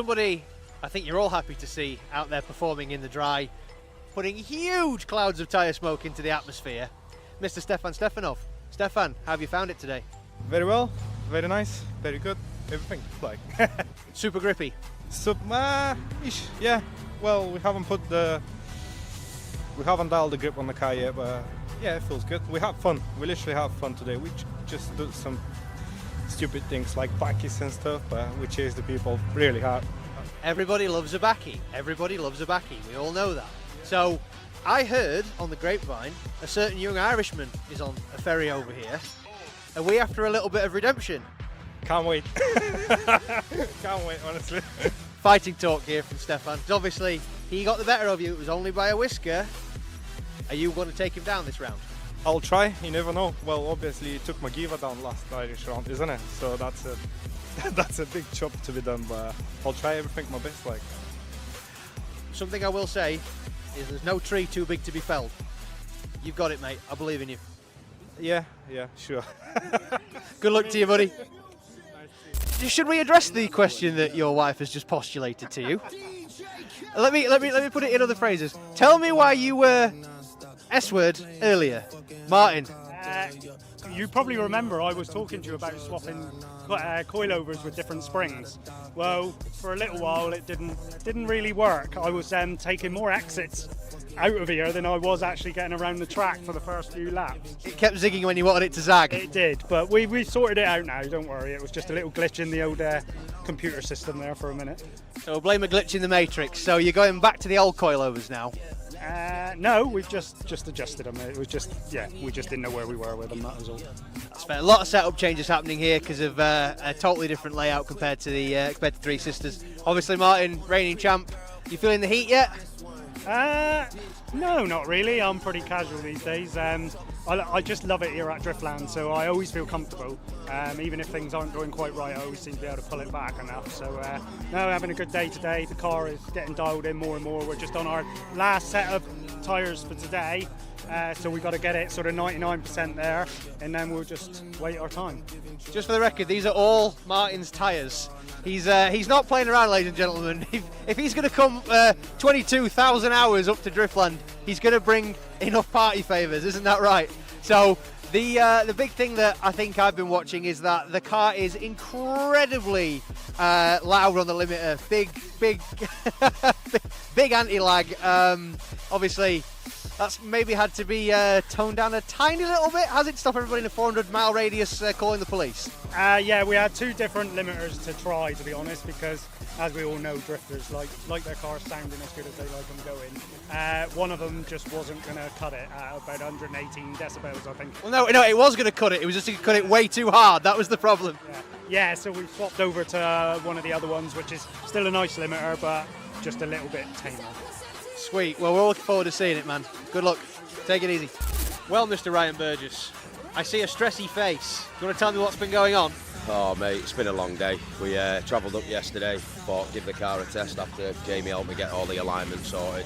somebody I think you're all happy to see out there performing in the dry, putting huge clouds of tyre smoke into the atmosphere, Mr. Stefan Stefanov. Stefan, how have you found it today? Very well, very nice, very good, everything like. Super grippy? Ish, yeah. Well, we haven't dialed the grip on the car yet, but yeah, it feels good. We have fun, we literally have fun today. We just do some stupid things like backies and stuff, but we chase the people really hard. Everybody loves a backie. Everybody loves a backie. We all know that. So, I heard on the grapevine a certain young Irishman is on a ferry over here. Are we after a little bit of redemption? Can't wait. Can't wait, honestly. Fighting talk here from Stefan. Obviously, he got the better of you. It was only by a whisker. Are you going to take him down this round? I'll try, you never know. Well, obviously, it took Magiva down last Irish round, isn't it? So that's a big job to be done, but I'll try everything my best like. Something I will say is there's no tree too big to be felled. You've got it, mate. I believe in you. Yeah, sure. Good luck to you, buddy. Should we address the question that your wife has just postulated to you? Let me put it in other phrases. Tell me why you were S-word earlier. Martin. You probably remember I was talking to you about swapping coilovers with different springs. Well, for a little while it didn't really work. I was taking more exits out of here than I was actually getting around the track for the first few laps. It kept zigging when you wanted it to zag. It did, but we sorted it out now, don't worry. It was just a little glitch in the old computer system there for a minute. So we'll blame a glitch in the matrix. So you're going back to the old coilovers now? No, we've just adjusted them. It was just, yeah, we just didn't know where we were with them, that was all. That's fair. A lot of setup changes happening here because of a totally different layout compared to Three Sisters. Obviously, Martin, reigning champ. You feeling the heat yet? No, not really. I'm pretty casual these days. I just love it here at Driftland, so I always feel comfortable. Even if things aren't going quite right, I always seem to be able to pull it back enough. So, no, having a good day today. The car is getting dialed in more and more. We're just on our last set of tyres for today. So we've got to get it sort of 99% there, and then we'll just wait our time. Just for the record, these are all Martin's tyres. He's not playing around, ladies and gentlemen. If he's going to come 22,000 hours up to Driftland, he's going to bring enough party favours, isn't that right? So the big thing that I think I've been watching is that the car is incredibly loud on the limiter. Big anti-lag. Obviously, that's maybe had to be toned down a tiny little bit. Has it stopped everybody in a 400-mile radius calling the police? Yeah, we had two different limiters to try, to be honest, because as we all know, drifters like their cars sounding as good as they like them going. One of them just wasn't going to cut it at about 118 decibels, I think. Well, no, it was going to cut it. It was just going to cut it way too hard. That was the problem. Yeah, so we swapped over to one of the other ones, which is still a nice limiter, but just a little bit tamer. Sweet. Well, we're all looking forward to seeing it, man. Good luck. Take it easy. Well, Mr. Ryan Burgess, I see a stressy face. You want to tell me what's been going on? Oh, mate, it's been a long day. We travelled up yesterday, thought give the car a test after Jamie helped me get all the alignment sorted.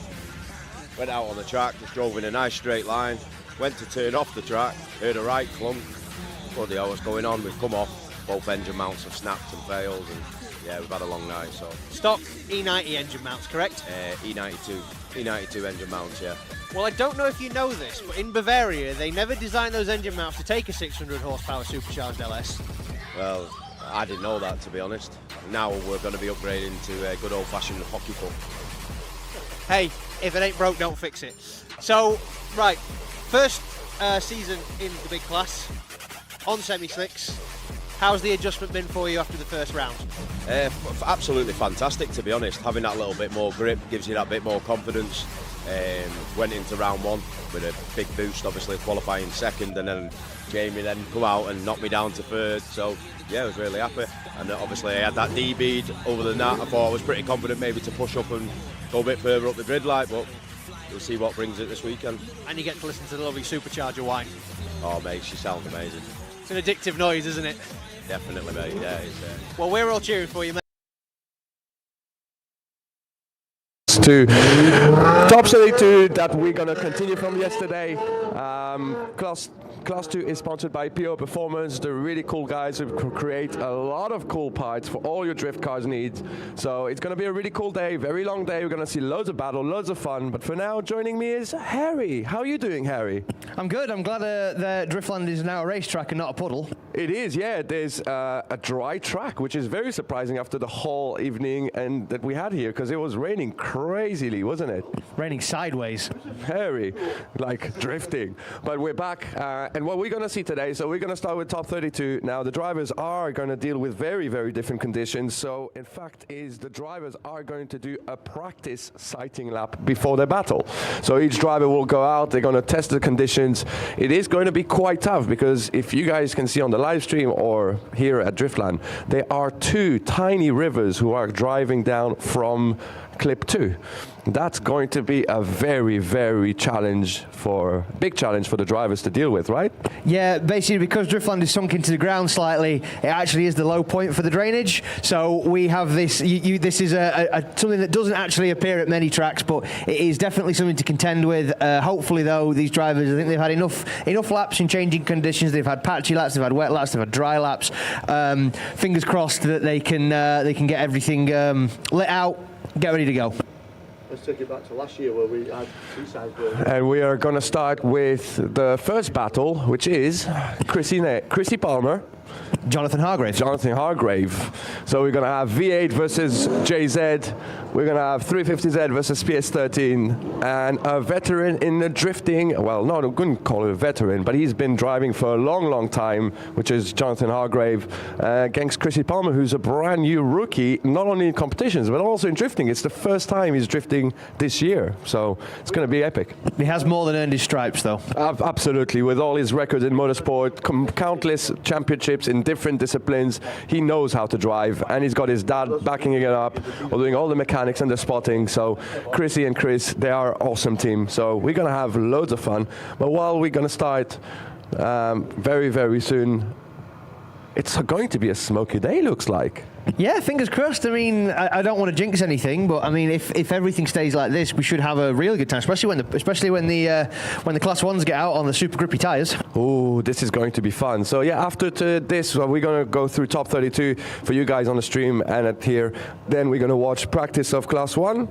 Went out on the track, just drove in a nice straight line, went to turn off the track, heard a right clunk. Bloody hell, what's going on? We've come off, both engine mounts have snapped and failed, and yeah, we've had a long night. So stock E90 engine mounts, correct? E92 engine mounts, yeah. Well, I don't know if you know this, but in Bavaria, they never designed those engine mounts to take a 600 horsepower supercharged LS. Well, I didn't know that, to be honest. Now we're going to be upgrading to a good old-fashioned hockey puck. Hey, if it ain't broke, don't fix it. So, right, first season in the big class, on semi-slicks. How's the adjustment been for you after the first round? Absolutely fantastic, to be honest. Having that little bit more grip gives you that bit more confidence. Went into round one with a big boost, obviously qualifying second, and then Jamie then come out and knocked me down to third. So yeah, I was really happy. And obviously I had that D bead over the nut. I thought I was pretty confident maybe to push up and go a bit further up the grid light, but we'll see what brings it this weekend. And you get to listen to the lovely supercharger whine. Oh mate, she sounds amazing. It's an addictive noise, isn't it? Definitely, mate. Yeah, it's. Well, we're all cheering for you, mate. to Top 32 that we're going to continue from yesterday. Class 2 is sponsored by PO Performance. They're really cool guys who create a lot of cool parts for all your drift cars needs. So it's going to be a really cool day, very long day. We're going to see loads of battle, loads of fun. But for now, joining me is Harry. How are you doing, Harry? I'm good. I'm glad that Driftland is now a racetrack and not a puddle. It is, yeah. There's a dry track, which is very surprising after the whole evening and that we had here, because it was raining crazily, wasn't it? Raining sideways. Harry, like drifting. But we're back, and what we're going to see today, so we're going to start with top 32. Now, the drivers are going to deal with very, very different conditions. So, in fact, the drivers are going to do a practice sighting lap before their battle. So each driver will go out, they're going to test the conditions. It is going to be quite tough, because if you guys can see on the live stream or here at Driftland, there are two tiny rivers who are driving down from clip 2. That's going to be a very, very big challenge for the drivers to deal with, right? Yeah, basically because Driftland is sunk into the ground slightly, it actually is the low point for the drainage. So we have this, this is something that doesn't actually appear at many tracks, but it is definitely something to contend with. Hopefully though, these drivers, I think they've had enough laps in changing conditions. They've had patchy laps, they've had wet laps, they've had dry laps. Fingers crossed that they can get everything lit out, get ready to go. Let's take it back to last year where we had two sides going. And we are going to start with the first battle, which is Chrissy Palmer. Jonathan Hargrave. So we're going to have V8 versus JZ. We're going to have 350Z versus PS13. And a veteran in the drifting, well, no, I wouldn't call it a veteran, but he's been driving for a long, long time, which is Jonathan Hargrave, against Chrissy Palmer, who's a brand new rookie, not only in competitions, but also in drifting. It's the first time he's drifting this year. So it's going to be epic. He has more than earned his stripes, though. Absolutely. With all his records in motorsport, countless championships in different disciplines, he knows how to drive, and he's got his dad backing it up, or doing all the mechanics and the spotting. So Chrissy and Chris, they are an awesome team. So we're going to have loads of fun. But while we're going to start very, very soon, it's going to be a smoky day, looks like. Yeah, fingers crossed. I mean, I don't want to jinx anything, but I mean, if everything stays like this, we should have a really good time, especially when the Class 1s get out on the super grippy tyres. Oh, this is going to be fun. So yeah, after this, we're going to go through top 32 for you guys on the stream and at here. Then we're going to watch practice of Class 1.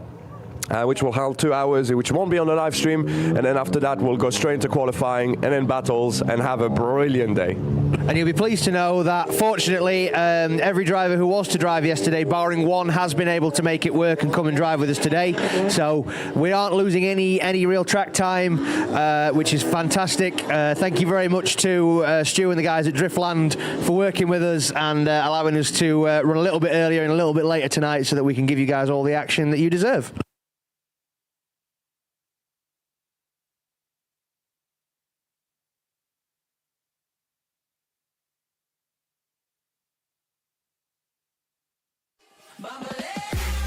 Which will hold 2 hours, which won't be on the live stream, and then after that we'll go straight into qualifying and then battles and have a brilliant day. And you'll be pleased to know that fortunately every driver who was to drive yesterday, barring one, has been able to make it work and come and drive with us today. So we aren't losing any real track time, which is fantastic. Thank you very much to Stu and the guys at Driftland for working with us and allowing us to run a little bit earlier and a little bit later tonight so that we can give you guys all the action that you deserve.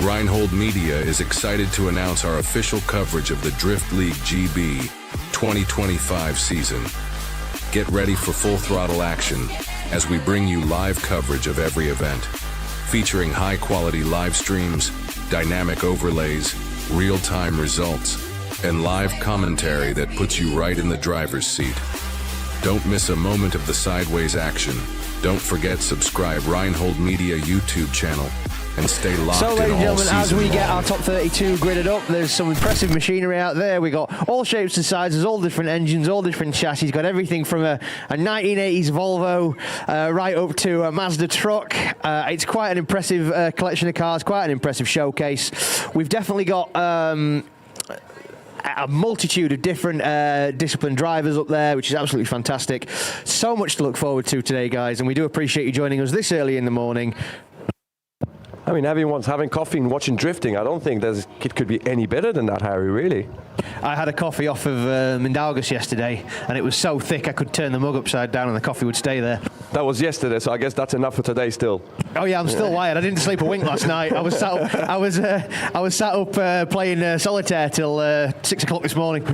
Reinhold Media is excited to announce our official coverage of the Drift League GB 2025 season. Get ready for full throttle action as we bring you live coverage of every event, featuring high-quality live streams, dynamic overlays, real-time results, and live commentary that puts you right in the driver's seat. Don't miss a moment of the sideways action. Don't forget subscribe Reinhold Media YouTube channel and stay locked so, ladies and gentlemen, as we get long. our top 32 gridded up, there's some impressive machinery out there. We got all shapes and sizes, all different engines, all different chassis. Got everything from a 1980s Volvo right up to a Mazda truck. It's quite an impressive collection of cars, quite an impressive showcase. We've definitely got a multitude of different discipline drivers up there, which is absolutely fantastic. So much to look forward to today, guys, and we do appreciate you joining us this early in the morning. I mean, everyone's having coffee and watching drifting. I don't think it could be any better than that, Harry, really. I had a coffee off of Mindaugas yesterday, and it was so thick I could turn the mug upside down and the coffee would stay there. That was yesterday, so I guess that's enough for today still. Oh yeah, I'm still wired. I didn't sleep a wink last night. I was sat up playing solitaire till 6 o'clock this morning.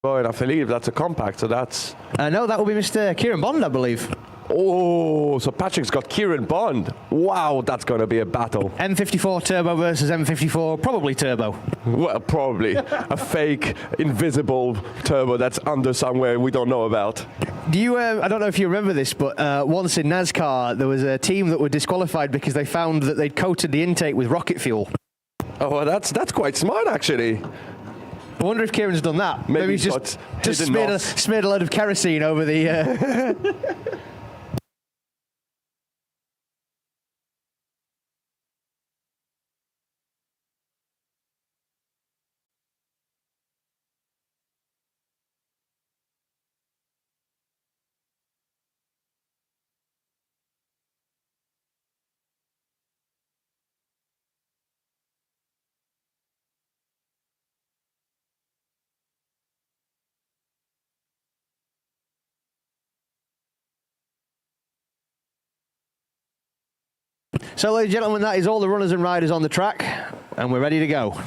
Oh, and I believe that's a compact, so that's... No, that will be Mr. Kieran Bond, I believe. Oh, so Patrick's got Kieran Bond. Wow, that's going to be a battle. M54 turbo versus M54, probably turbo. Well, probably. A fake, invisible turbo that's under somewhere we don't know about. Do you? I don't know if you remember this, but once in NASCAR, there was a team that were disqualified because they found that they'd coated the intake with rocket fuel. Oh, well, that's quite smart, actually. I wonder if Kieran's done that. Maybe he's just smeared a load of kerosene over the... So, ladies and gentlemen, that is all the runners and riders on the track, and we're ready to go.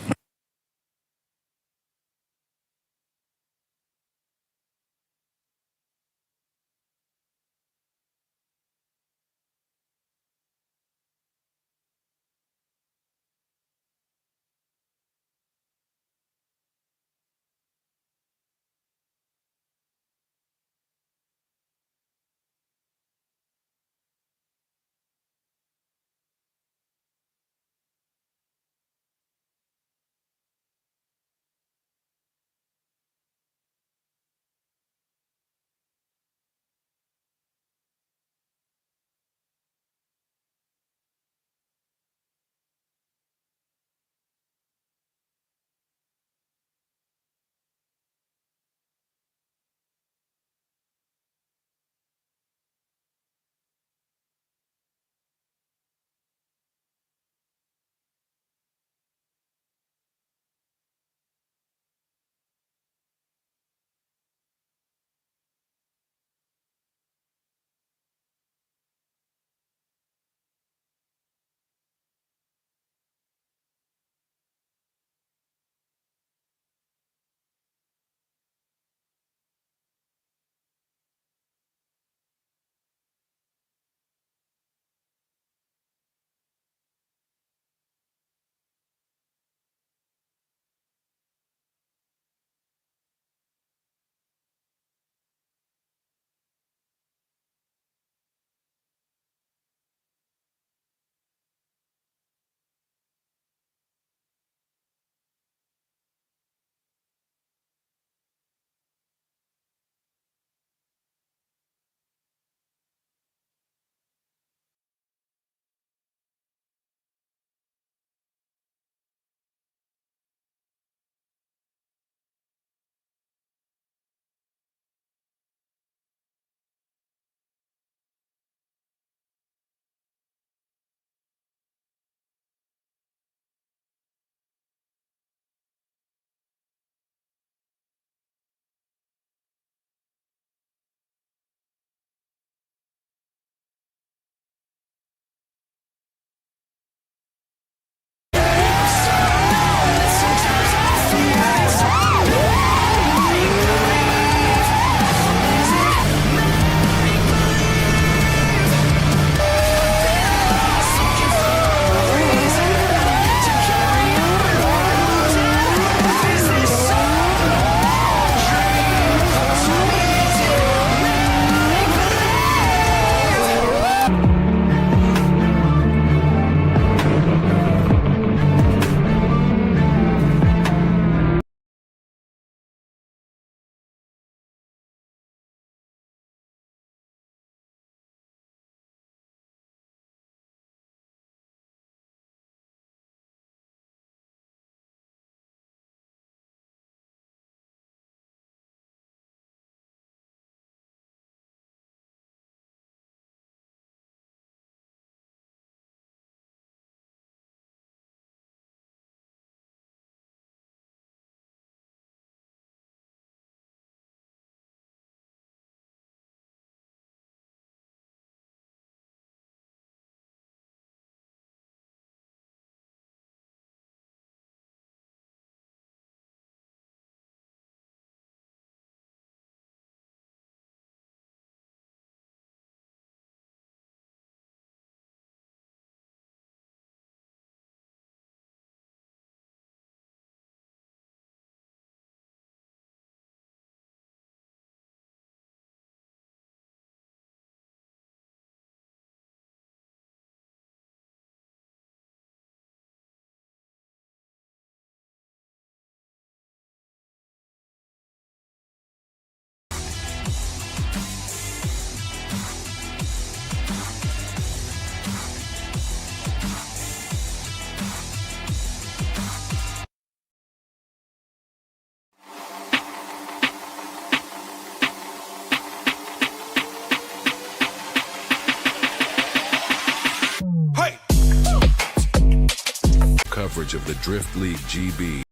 coverage of the Drift League GB.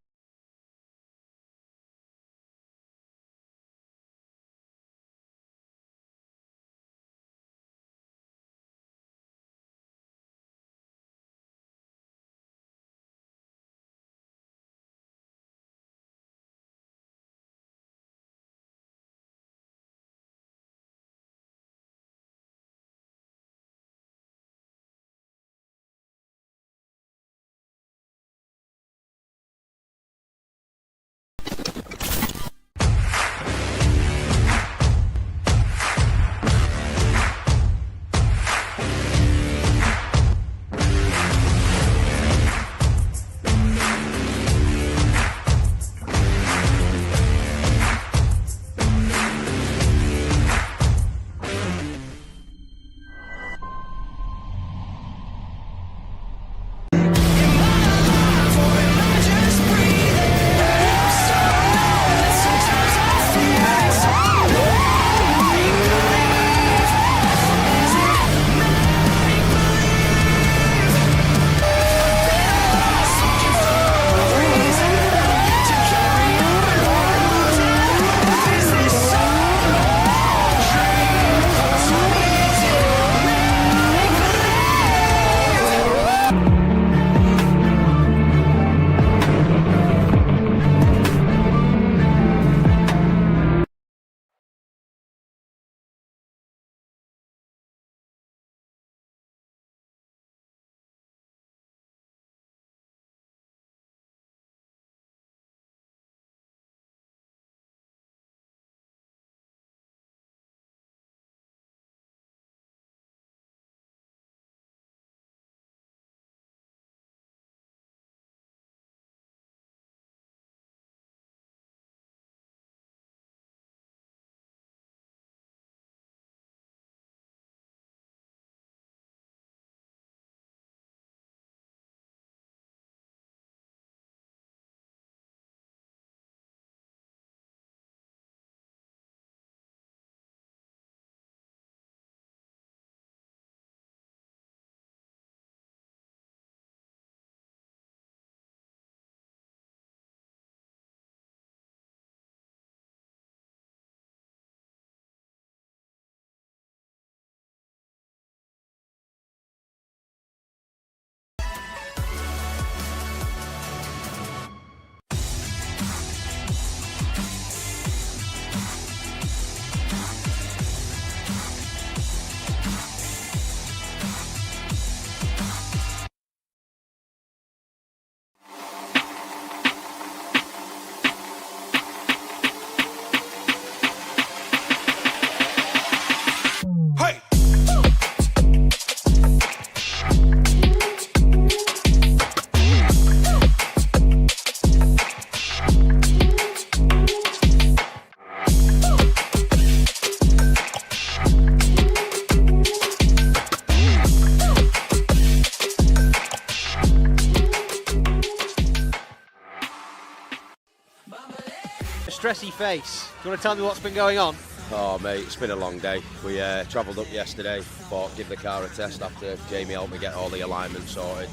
Stressy face. Do you want to tell me what's been going on? Oh mate, it's been a long day. We travelled up yesterday, thought give the car a test after Jamie helped me get all the alignment sorted.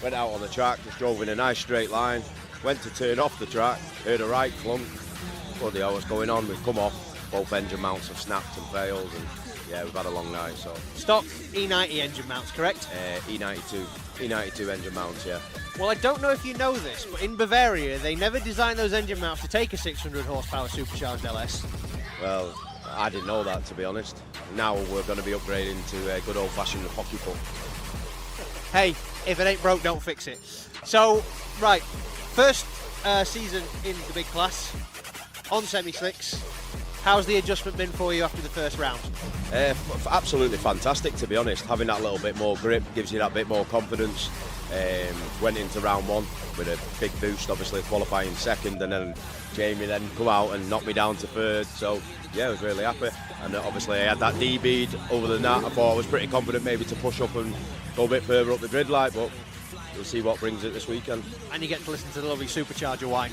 Went out on the track, just drove in a nice straight line, went to turn off the track, heard a right clunk. Bloody hell, what's going on? We've come off, both engine mounts have snapped and failed, and yeah, we've had a long night. So stock E90 engine mounts, correct? E92 engine mounts, yeah. Well, I don't know if you know this, but in Bavaria, they never designed those engine mounts to take a 600 horsepower supercharged LS. Well, I didn't know that, to be honest. Now we're going to be upgrading to a good old-fashioned hockey puck. Hey, if it ain't broke, don't fix it. So, right, first season in the big class, on semi-slicks. How's the adjustment been for you after the first round? Absolutely fantastic, to be honest. Having that little bit more grip gives you that bit more confidence. Went into round one with a big boost, obviously qualifying second, and then Jamie then come out and knocked me down to third. So yeah, I was really happy. And obviously I had that D bead. Other than that, I thought I was pretty confident maybe to push up and go a bit further up the grid light, but we'll see what brings it this weekend. And you get to listen to the lovely supercharger whine.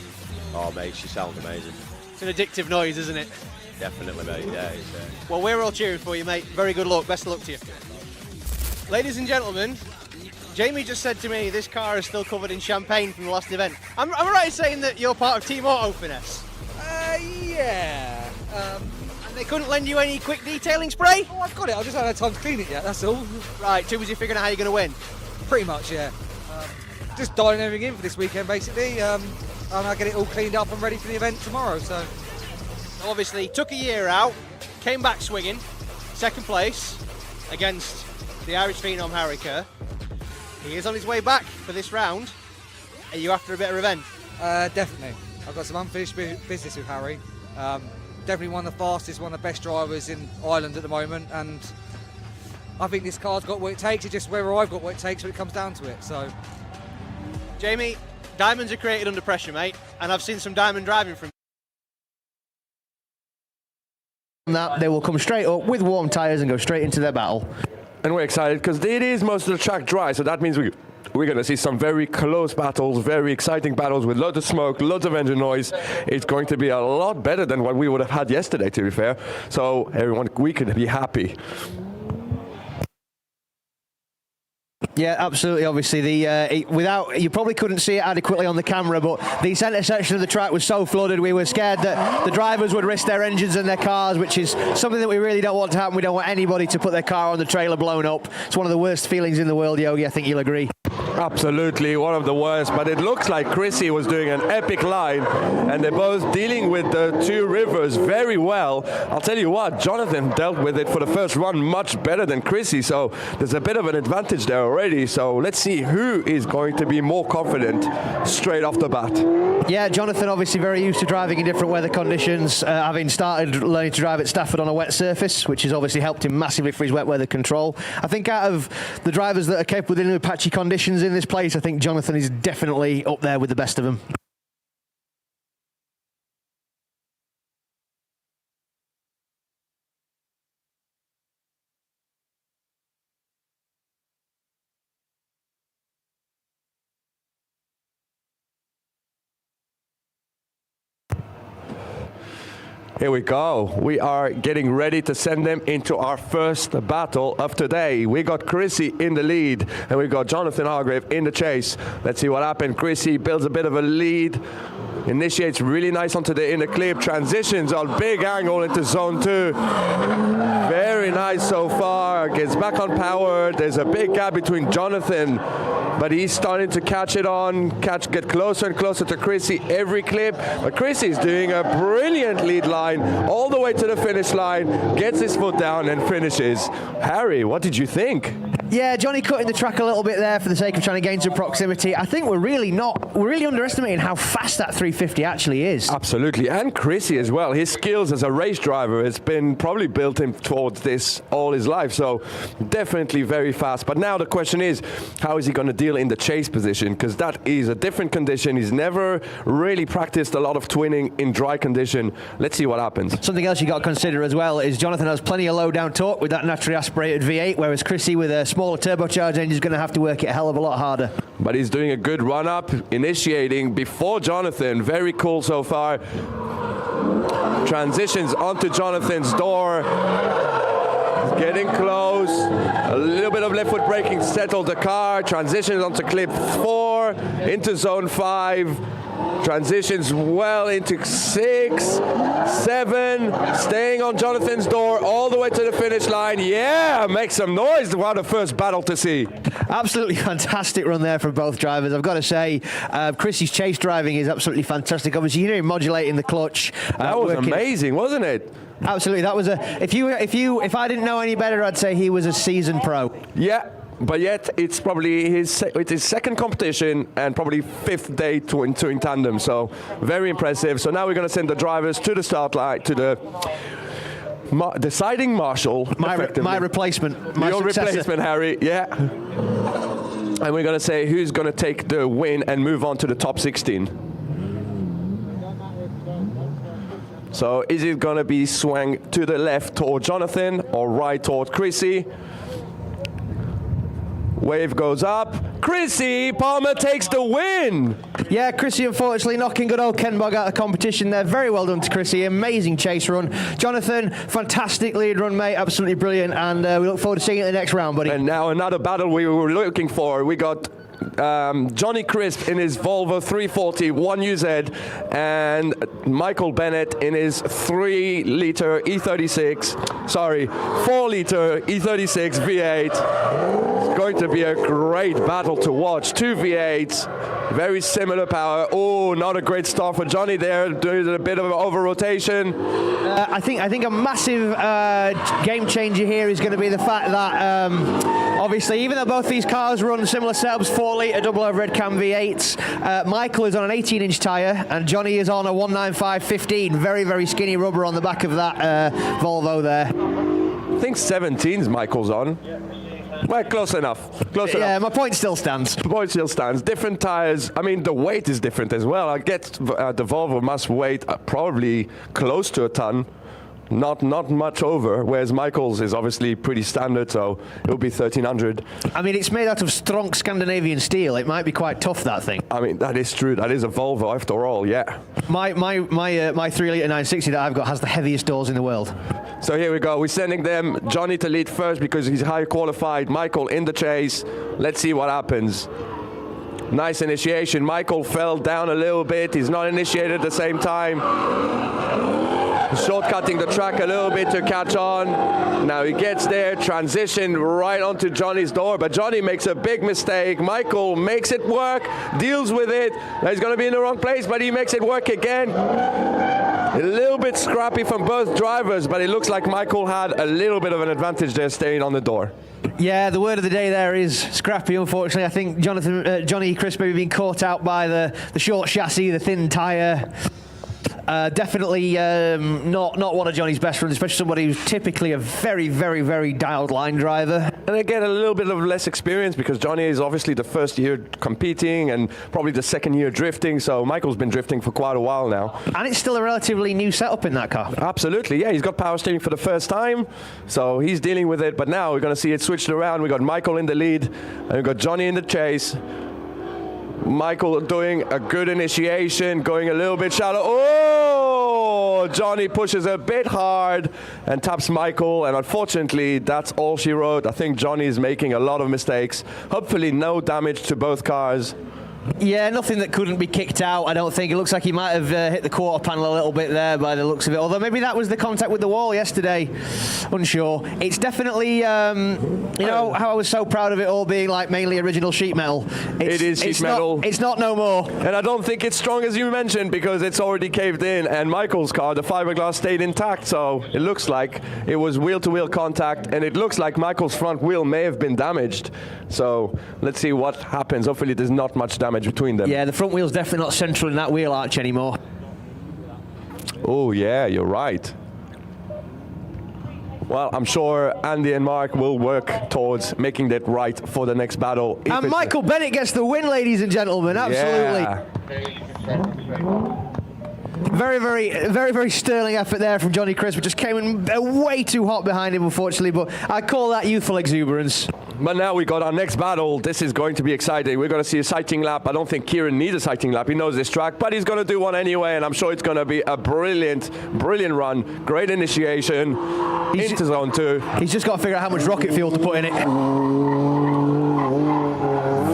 Oh mate, she sounds amazing. It's an addictive noise, isn't it? Definitely, mate. Yeah. Well, we're all cheering for you, mate. Very good luck. Best of luck to you. Ladies and gentlemen, Jamie just said to me this car is still covered in champagne from the last event. Am I right in saying that you're part of Team Auto Finesse? Yeah. And they couldn't lend you any quick detailing spray? Oh, I've got it. I just haven't had time to clean it yet, that's all. Right, too busy figuring out how you're going to win? Pretty much, yeah. Just dialing everything in for this weekend, basically. And I get it all cleaned up and ready for the event tomorrow, so. Obviously, took a year out, came back swinging, second place against the Irish phenom Harry Kerr. He is on his way back for this round. Are you after a bit of revenge? Definitely. I've got some unfinished business with Harry. Definitely one of the fastest, one of the best drivers in Ireland at the moment, and I think this car's got what it takes. It's just whether I've got what it takes when it comes down to it. So, Jamie, diamonds are created under pressure, mate, and I've seen some diamond driving from that. They will come straight up with warm tyres and go straight into their battle. And we're excited because it is most of the track dry, so that means we're going to see some very close battles, very exciting battles with loads of smoke, loads of engine noise. It's going to be a lot better than what we would have had yesterday, to be fair. So everyone, we can be happy. Yeah, absolutely. Obviously, you probably couldn't see it adequately on the camera, but the centre section of the track was so flooded. We were scared that the drivers would risk their engines and their cars, which is something that we really don't want to happen. We don't want anybody to put their car on the trailer blown up. It's one of the worst feelings in the world, Yogi. I think you'll agree. Absolutely, one of the worst, but it looks like Chrissy was doing an epic line, and they're both dealing with the two rivers very well. I'll tell you what, Jonathan dealt with it for the first run much better than Chrissy, so there's a bit of an advantage there already. So let's see who is going to be more confident straight off the bat. Yeah, Jonathan obviously very used to driving in different weather conditions, having started learning to drive at Stafford on a wet surface, which has obviously helped him massively for his wet weather control. I think out of the drivers that are capable of dealing with patchy conditions in this place, I think Jonathan is definitely up there with the best of them. Here we go. We are getting ready to send them into our first battle of today. We got Chrissy in the lead, and we got Jonathan Hargrave in the chase. Let's see what happens. Chrissy builds a bit of a lead, initiates really nice onto the inner clip, transitions on big angle into zone 2. Very nice so far. Gets back on power. There's a big gap between Jonathan, but he's starting to catch it on, get closer and closer to Chrissy every clip. But Chrissy's doing a brilliant lead line all the way to the finish line, gets his foot down and finishes. Harry, what did you think? Yeah, Johnny cutting the track a little bit there for the sake of trying to gain some proximity. I think we're really underestimating how fast that 350 actually is. Absolutely, and Chrissy as well. His skills as a race driver has been probably built him towards this all his life, so definitely very fast. But now the question is, how is he going to deal in the chase position? Because that is a different condition. He's never really practiced a lot of twinning in dry condition. Let's see what happens. Something else you got to consider as well is Jonathan has plenty of low down torque with that naturally aspirated V8, whereas Chrissy with a smaller turbocharged engine is going to have to work it a hell of a lot harder. But he's doing a good run up, initiating before Jonathan. Very cool so far. Transitions onto Jonathan's door. He's getting close. A little bit of left foot braking to settle the car. Transitions onto clip 4, into zone 5. Transitions well into 6, 7, staying on Jonathan's door all the way to the finish line. Yeah, make some noise. What a first battle to see. Absolutely fantastic run there from both drivers. I've got to say, Chrissy's chase driving is absolutely fantastic. Obviously, you hear him modulating the clutch. That was amazing, wasn't it? Absolutely. That was if I didn't know any better, I'd say he was a seasoned pro. Yeah. But yet, it's probably his second competition and probably 5th day to in tandem. So very impressive. So now we're going to send the drivers to the start line, to the deciding marshal. My replacement. Your replacement, Harry. Yeah. And we're going to say who's going to take the win and move on to the top 16. So is it going to be swung to the left toward Jonathan or right toward Chrissy? Wave goes up. Chrissy Palmer takes the win. Yeah, Chrissy unfortunately knocking good old Ken Bog out of the competition there. Very well done to Chrissy. Amazing chase run. Jonathan, fantastic lead run, mate. Absolutely brilliant. And we look forward to seeing it in the next round, buddy. And now another battle we were looking for. We got Johnny Crisp in his Volvo 340 1UZ and Michael Bennett in his 3-liter E36, sorry, 4-liter E36 V8. It's going to be a great battle to watch. Two V8s, very similar power. Oh, not a great start for Johnny there, doing a bit of an over rotation. I think a massive game changer here is going to be the fact that obviously, even though both these cars run similar setups, 4-litre double overhead cam V8s, Michael is on an 18-inch tyre and Johnny is on a 195/15. Very, very skinny rubber on the back of that Volvo there. I think 17's Michael's on. Well, close enough. Close enough. Yeah, my point still stands. The point still stands. Different tires. I mean, the weight is different as well. I get the Volvo must weigh probably close to a ton. Not much over, whereas Michael's is obviously pretty standard, so it'll be 1300. I mean, it's made out of strong Scandinavian steel. It might be quite tough, that thing. I mean, that is true. That is a Volvo after all, yeah. My 3-litre 960 that I've got has the heaviest doors in the world. So here we go. We're sending them Johnny to lead first because he's high qualified. Michael in the chase. Let's see what happens. Nice initiation. Michael fell down a little bit. He's not initiated at the same time. Shortcutting the track a little bit to catch on. Now he gets there, transition right onto Johnny's door, but Johnny makes a big mistake. Michael makes it work, deals with it. Now he's going to be in the wrong place, but he makes it work again. A little bit scrappy from both drivers, but it looks like Michael had a little bit of an advantage there staying on the door. Yeah, the word of the day there is scrappy, unfortunately. I think Johnny Crisp maybe being caught out by the short chassis, the thin tyre. Definitely not one of Johnny's best runs, especially somebody who's typically a very, very, very dialed line driver. And again, a little bit of less experience because Johnny is obviously the first year competing and probably the second year drifting, so Michael's been drifting for quite a while now. And it's still a relatively new setup in that car. Absolutely, yeah, he's got power steering for the first time, so he's dealing with it, but now we're going to see it switched around. We've got Michael in the lead, and we've got Johnny in the chase. Michael doing a good initiation, going a little bit shallow. Oh, Johnny pushes a bit hard and taps Michael, and unfortunately, that's all she wrote. I think Johnny is making a lot of mistakes. Hopefully, no damage to both cars. Yeah, nothing that couldn't be kicked out, I don't think. It looks like he might have hit the quarter panel a little bit there by the looks of it. Although maybe that was the contact with the wall yesterday. Unsure. It's definitely, you know, how I was so proud of it all being like mainly original sheet metal. It is sheet metal. It's not no more. And I don't think it's strong as you mentioned because it's already caved in. And Michael's car, the fiberglass stayed intact. So it looks like it was wheel-to-wheel contact. And it looks like Michael's front wheel may have been damaged. So let's see what happens. Hopefully there's not much damage between them. Yeah, the front wheel's definitely not central in that wheel arch anymore. Oh yeah, you're right. Well, I'm sure Andy and Mark will work towards making that right for the next battle. And Michael Bennett gets the win, ladies and gentlemen. Absolutely. Yeah. Very, very sterling effort there from Johnny Crisp. Just came in way too hot behind him, unfortunately, but I call that youthful exuberance. But now we got our next battle. This is going to be exciting. We're going to see a sighting lap. I don't think Kieran needs a sighting lap. He knows this track, but he's going to do one anyway, and I'm sure it's going to be a brilliant run. Great initiation into zone 2. He's just got to figure out how much rocket fuel to put in it.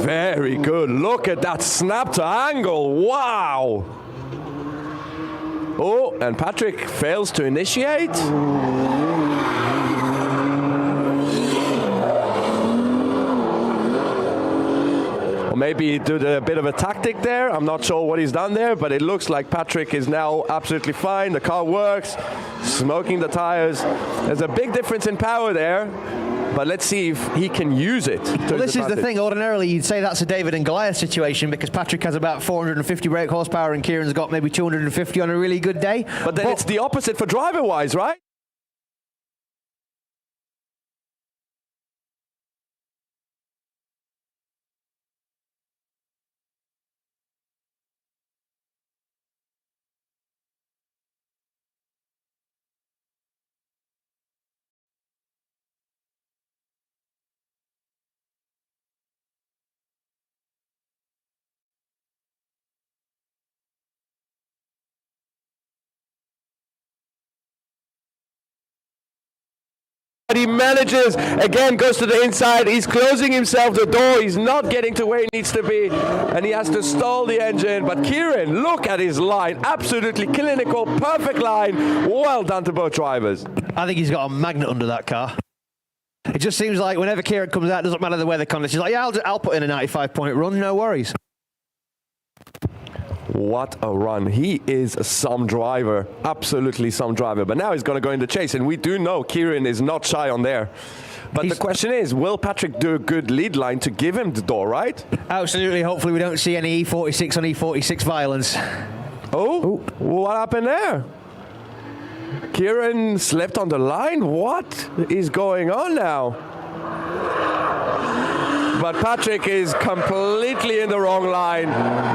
Very good. Look at that snap to angle. Wow. Oh, and Patrick fails to initiate. Or maybe he did a bit of a tactic there. I'm not sure what he's done there, but it looks like Patrick is now absolutely fine. The car works, smoking the tires. There's a big difference in power there. But let's see if he can use it. Well, this is the thing. Ordinarily, you'd say that's a David and Goliath situation because Patrick has about 450 brake horsepower and Kieran's got maybe 250 on a really good day. But then it's the opposite for driver-wise, right? He manages, again goes to the inside, he's closing himself the door, he's not getting to where he needs to be, and he has to stall the engine. But Kieran, look at his line, absolutely clinical, perfect line. Well done to both drivers. I think he's got a magnet under that car. It just seems like whenever Kieran comes out, it doesn't matter the weather conditions, he's like, yeah, I'll put in a 95-point run, no worries. What a run. He is some driver, absolutely some driver. But now he's going to go in the chase, and we do know Kieran is not shy on there. But the question is, will Patrick do a good lead line to give him the door, right? Absolutely. Hopefully we don't see any E46 on E46 violence. Oh, what happened there? Kieran slipped on the line? What is going on now? But Patrick is completely in the wrong line,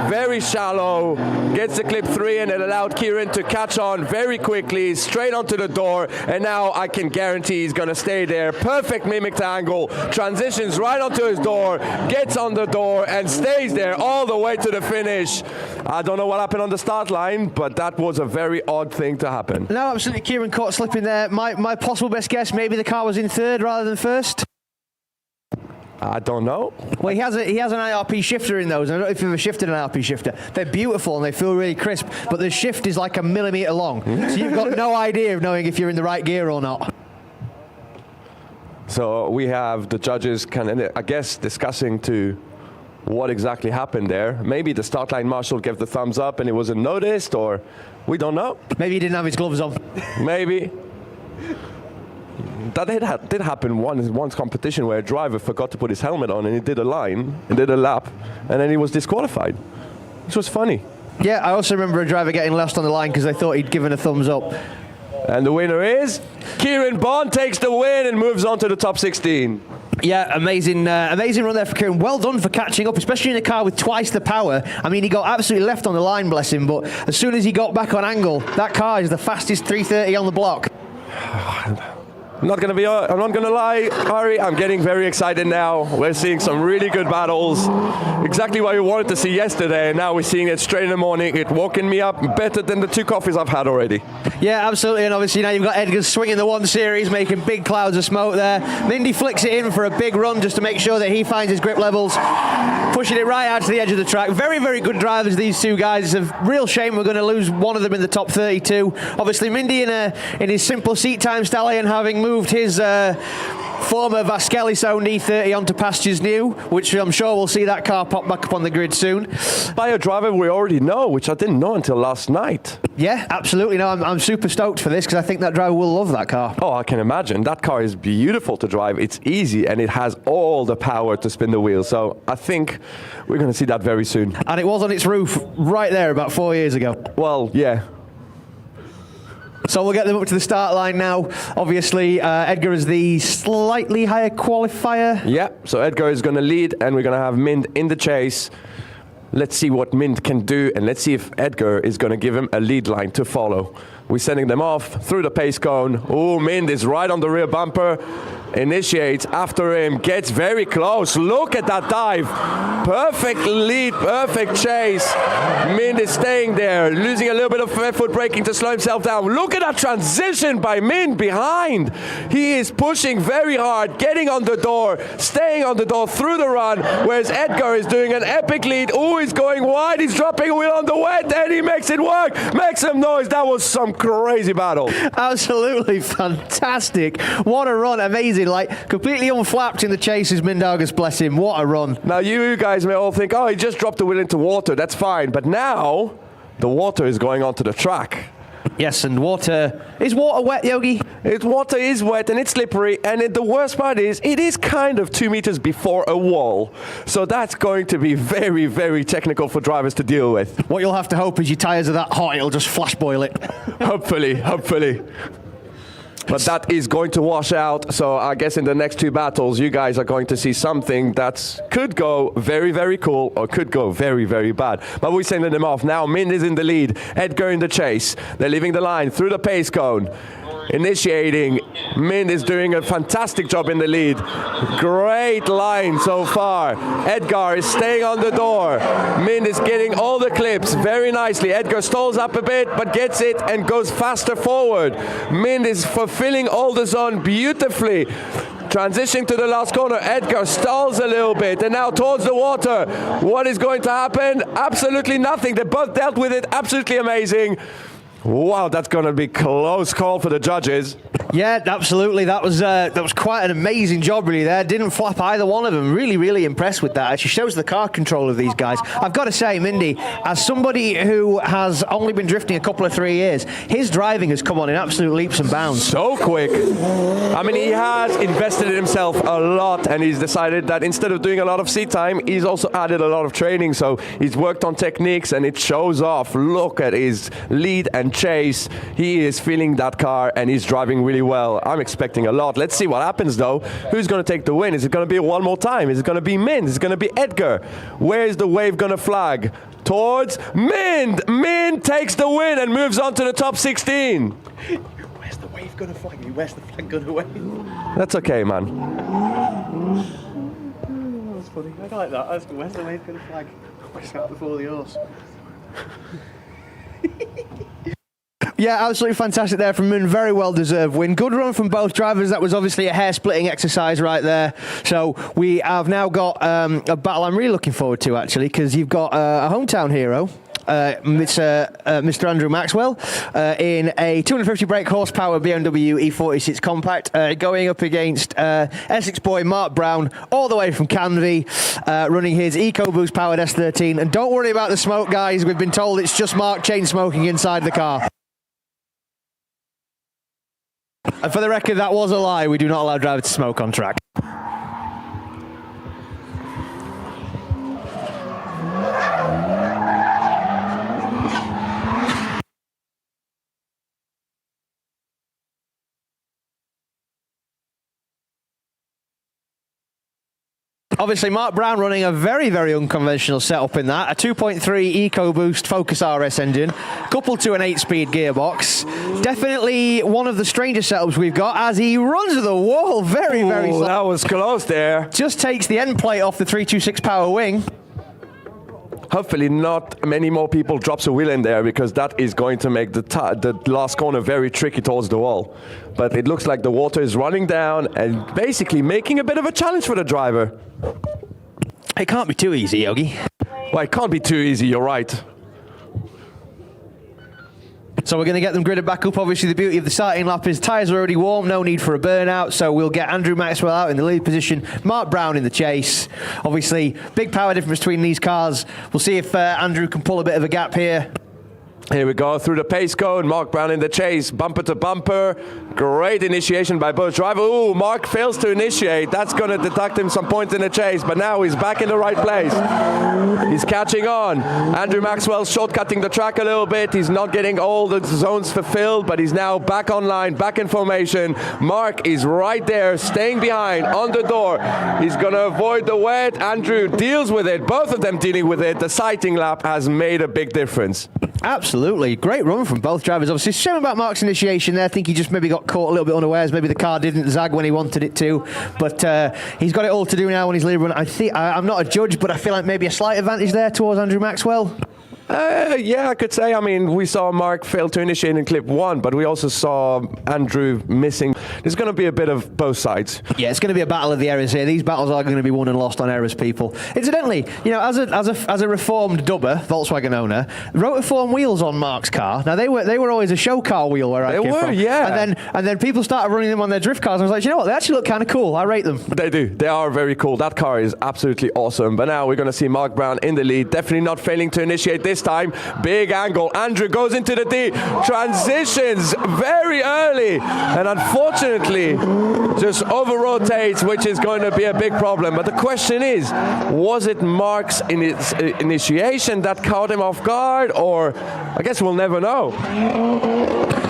very shallow, gets the clip 3 and it allowed Kieran to catch on very quickly, straight onto the door, and now I can guarantee he's going to stay there. Perfect mimicked angle, transitions right onto his door, gets on the door and stays there all the way to the finish. I don't know what happened on the start line, but that was a very odd thing to happen. No, absolutely, Kieran caught slipping there. My possible best guess, maybe the car was in third rather than first. I don't know. Well, he has an IRP shifter in those. I don't know if you've ever shifted an IRP shifter. They're beautiful and they feel really crisp, but the shift is like a millimetre long. So you've got no idea of knowing if you're in the right gear or not. So we have the judges I guess, discussing to what exactly happened there. Maybe the start line marshal gave the thumbs up and it wasn't noticed, or we don't know. Maybe he didn't have his gloves on. Maybe. That did happen once competition where a driver forgot to put his helmet on and he did a line and did a lap and then he was disqualified. Which was funny. Yeah, I also remember a driver getting last on the line because they thought he'd given a thumbs up. And the winner is Kieran Bond, takes the win and moves on to the top 16. Yeah, amazing run there for Kieran. Well done for catching up, especially in a car with twice the power. I mean, he got absolutely left on the line, bless him, but as soon as he got back on angle, that car is the fastest 330 on the block. I'm not going to lie, Ari, I'm getting very excited now. We're seeing some really good battles. Exactly what we wanted to see yesterday, and now we're seeing it straight in the morning. It's woken me up better than the 2 coffees I've had already. Yeah, absolutely, and obviously now you've got Edgar swinging the 1 Series, making big clouds of smoke there. Mindy flicks it in for a big run just to make sure that he finds his grip levels, pushing it right out to the edge of the track. Very, very good drivers, these 2 guys. It's a real shame we're going to lose one of them in the top 32. Obviously, Mindy in his simple seat time stallion, having moved his former Vasquez owned E30 onto pastures new, which I'm sure we'll see that car pop back up on the grid soon. By a driver we already know, which I didn't know until last night. Yeah, absolutely. No, I'm super stoked for this because I think that driver will love that car. Oh, I can imagine. That car is beautiful to drive. It's easy and it has all the power to spin the wheel. So I think we're going to see that very soon. And it was on its roof right there about 4 years ago. Well, yeah. So we'll get them up to the start line now. Obviously, Edgar is the slightly higher qualifier. Yeah, so Edgar is going to lead and we're going to have Mint in the chase. Let's see what Mint can do and let's see if Edgar is going to give him a lead line to follow. We're sending them off through the pace cone. Oh, Mint is right on the rear bumper. Initiates after him, gets very close. Look at that dive. Perfect lead, perfect chase. Mint is staying there, losing a little bit of foot braking to slow himself down. Look at that transition by Mint behind. He is pushing very hard, getting on the door, staying on the door through the run, whereas Edgar is doing an epic lead. Oh, he's going wide, he's dropping a wheel on the wet, and he makes it work. Make some noise. That was some crazy battle. Absolutely fantastic. What a run, amazing. Like, completely unflapped in the chases, Mindaugas, bless him. What a run. Now, you guys may all think, oh, he just dropped the wheel into water. That's fine. But now, the water is going onto the track. Yes, and water... Is water wet, Yogi? Water is wet and it's slippery. And the worst part is, it is kind of 2 meters before a wall. So that's going to be very, very technical for drivers to deal with. What you'll have to hope is your tyres are that hot, it'll just flash boil it. Hopefully, hopefully. But that is going to wash out, so I guess in the next 2 battles, you guys are going to see something that could go very, very cool, or could go very, very bad. But we're sending them off now. Mint is in the lead, Edgar in the chase. They're leaving the line through the pace cone. initiating. Mind is doing a fantastic job in the lead. Great line so far. Edgar is staying on the door. Mind is getting all the clips very nicely. Edgar stalls up a bit, but gets it and goes faster forward. Mind is fulfilling all the zone beautifully. Transitioning to the last corner, Edgar stalls a little bit, and now towards the water. What is going to happen? Absolutely nothing. They both dealt with it. Absolutely amazing. Wow, that's going to be close call for the judges. Yeah, absolutely. That was quite an amazing job, really. There didn't flap either one of them. Really, really impressed with that. It actually shows the car control of these guys. I've got to say, Mindy, as somebody who has only been drifting a couple of 3 years, his driving has come on in absolute leaps and bounds. So quick. I mean, he has invested in himself a lot, and he's decided that instead of doing a lot of seat time, he's also added a lot of training. So he's worked on techniques, and it shows off. Look at his lead and chase. He is feeling that car, and he's driving really well. I'm expecting a lot. Let's see what happens, though. Who's going to take the win? Is it going to be one more time? Is it going to be Mind? Is it going to be Edgar? Where is the wave going to flag? Towards Mind. Mind takes the win and moves on to the top 16. Where's the wave going to flag? Where's the flag going to wave? That's okay, man. That's funny. I like that. Where's the wave going to flag? Where's that before the horse? Yeah, absolutely fantastic there from Moon. Very well deserved win. Good run from both drivers. That was obviously a hair-splitting exercise right there. So we have now got a battle I'm really looking forward to, actually, because you've got a hometown hero. It's Mr. Andrew Maxwell in a 250 brake horsepower BMW E46 compact, going up against Essex boy Mark Brown, all the way from Canvey, running his EcoBoost powered S13. And don't worry about the smoke, guys. We've been told it's just Mark chain smoking inside the car. And for the record, that was a lie. We do not allow drivers to smoke on track. Obviously, Mark Brown running a very, very unconventional setup in that. A 2.3 EcoBoost Focus RS engine, coupled to an 8-speed gearbox. Definitely one of the strangest setups we've got as he runs to the wall very, very slow. That was close there. Just takes the end plate off the 326 power wing. Hopefully not many more people drops a wheel in there, because that is going to make the last corner very tricky towards the wall. But it looks like the water is running down and basically making a bit of a challenge for the driver. It can't be too easy, Yogi. Well, it can't be too easy, you're right. So we're going to get them gridded back up. Obviously, the beauty of the starting lap is tyres are already warm, no need for a burnout. So we'll get Andrew Maxwell out in the lead position, Mark Brown in the chase. Obviously, big power difference between these cars. We'll see if Andrew can pull a bit of a gap here. Here we go through the pace cone. Mark Brown in the chase, bumper to bumper. Great initiation by both drivers. Ooh, Mark fails to initiate. That's going to deduct him some points in the chase, but now he's back in the right place. He's catching on. Andrew Maxwell shortcutting the track a little bit. He's not getting all the zones fulfilled, but he's now back online, back in formation. Mark is right there, staying behind on the door. He's going to avoid the wet. Andrew deals with it. Both of them dealing with it. The sighting lap has made a big difference. Absolutely. Great run from both drivers. Obviously, shame about Mark's initiation there. I think he just maybe got caught a little bit unawares. Maybe the car didn't zag when he wanted it to. But he's got it all to do now when he's lead run. I'm not a judge, but I feel like maybe a slight advantage there towards Andrew Maxwell. Yeah, I could say. I mean, we saw Mark fail to initiate in clip 1, but we also saw Andrew missing. There's going to be a bit of both sides. Yeah, it's going to be a battle of the errors here. These battles are going to be won and lost on errors, people. Incidentally, you know, as a reformed dubber, Volkswagen owner, rotiform wheels on Mark's car. Now they were always a show car wheel where I came from. Yeah. And then people started running them on their drift cars. And I was like, you know what? They actually look kind of cool. I rate them. They do. They are very cool. That car is absolutely awesome. But now we're going to see Mark Brown in the lead. Definitely not failing to initiate this time. Big angle. Andrew goes into the D. Transitions very early. And unfortunately, just over-rotates, which is going to be a big problem. But the question is, was it Mark's initiation that caught him off guard? Or I guess we'll never know.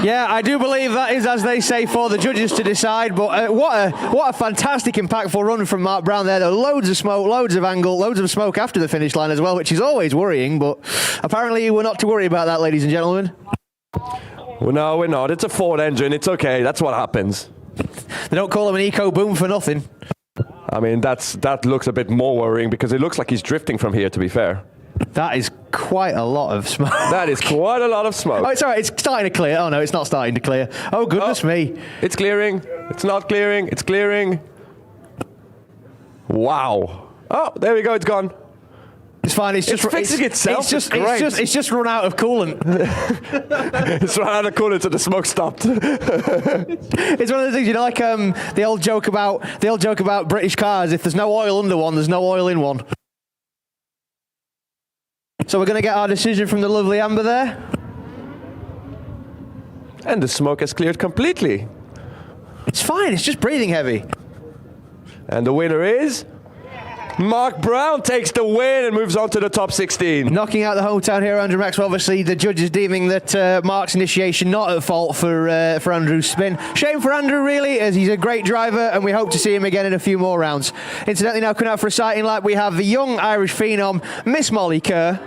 Yeah, I do believe that is, as they say, for the judges to decide. But what a fantastic, impactful run from Mark Brown there. There were loads of smoke, loads of angle, loads of smoke after the finish line as well, which is always worrying. But apparently we're not to worry about that, ladies and gentlemen. Well, no, we're not. It's a Ford engine. It's okay. That's what happens. They don't call him an eco boom for nothing. I mean, that looks a bit more worrying because it looks like he's drifting from here, to be fair. That is quite a lot of smoke. That is quite a lot of smoke. Oh, it's all right. It's starting to clear. Oh, no, it's not starting to clear. Oh, goodness me. It's clearing. It's not clearing. It's clearing. Wow. Oh, there we go. It's gone. It's fine. It's just fixing itself. It's just run out of coolant. It's run out of coolant, so the smoke stopped. It's one of those things, you know, like the old joke about British cars. If there's no oil under one, there's no oil in one. So we're going to get our decision from the lovely Amber there. And the smoke has cleared completely. It's fine. It's just breathing heavy. And the winner is Mark Brown. Takes the win and moves on to the top 16. Knocking out the hometown hero, Andrew Maxwell. Obviously, the judges deeming that Mark's initiation not at fault for Andrew's spin. Shame for Andrew, really, as he's a great driver, and we hope to see him again in a few more rounds. Incidentally, now coming out for a sighting lap, we have the young Irish phenom, Miss Molly Kerr.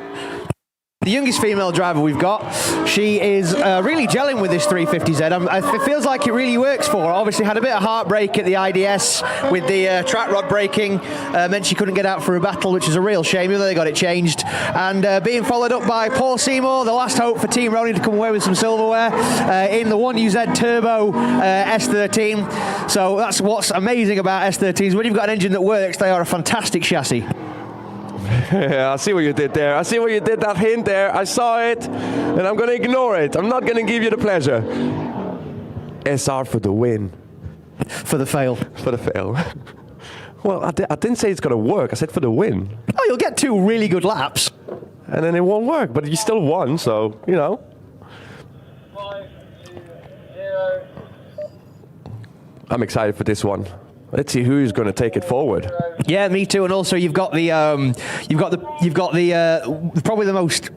The youngest female driver we've got. She is really gelling with this 350Z. It feels like it really works for her. Obviously had a bit of heartbreak at the IDS with the track rod breaking. Meant she couldn't get out for a battle, which is a real shame, even though they got it changed. And being followed up by Paul Seymour, the last hope for Team Ronnie to come away with some silverware in the 1UZ Turbo S13. So that's what's amazing about S13s. When you've got an engine that works, they are a fantastic chassis. Yeah, I see what you did there. I see what you did, that hint there. I saw it, and I'm going to ignore it. I'm not going to give you the pleasure. SR for the win. For the fail. For the fail. Well, I didn't say it's going to work. I said for the win. Oh, you'll get 2 really good laps. And then it won't work, but you still won, so, you know. 5, 2, 0. I'm excited for this one. Let's see who's going to take it forward. Yeah, me too. And also, you've got the probably the most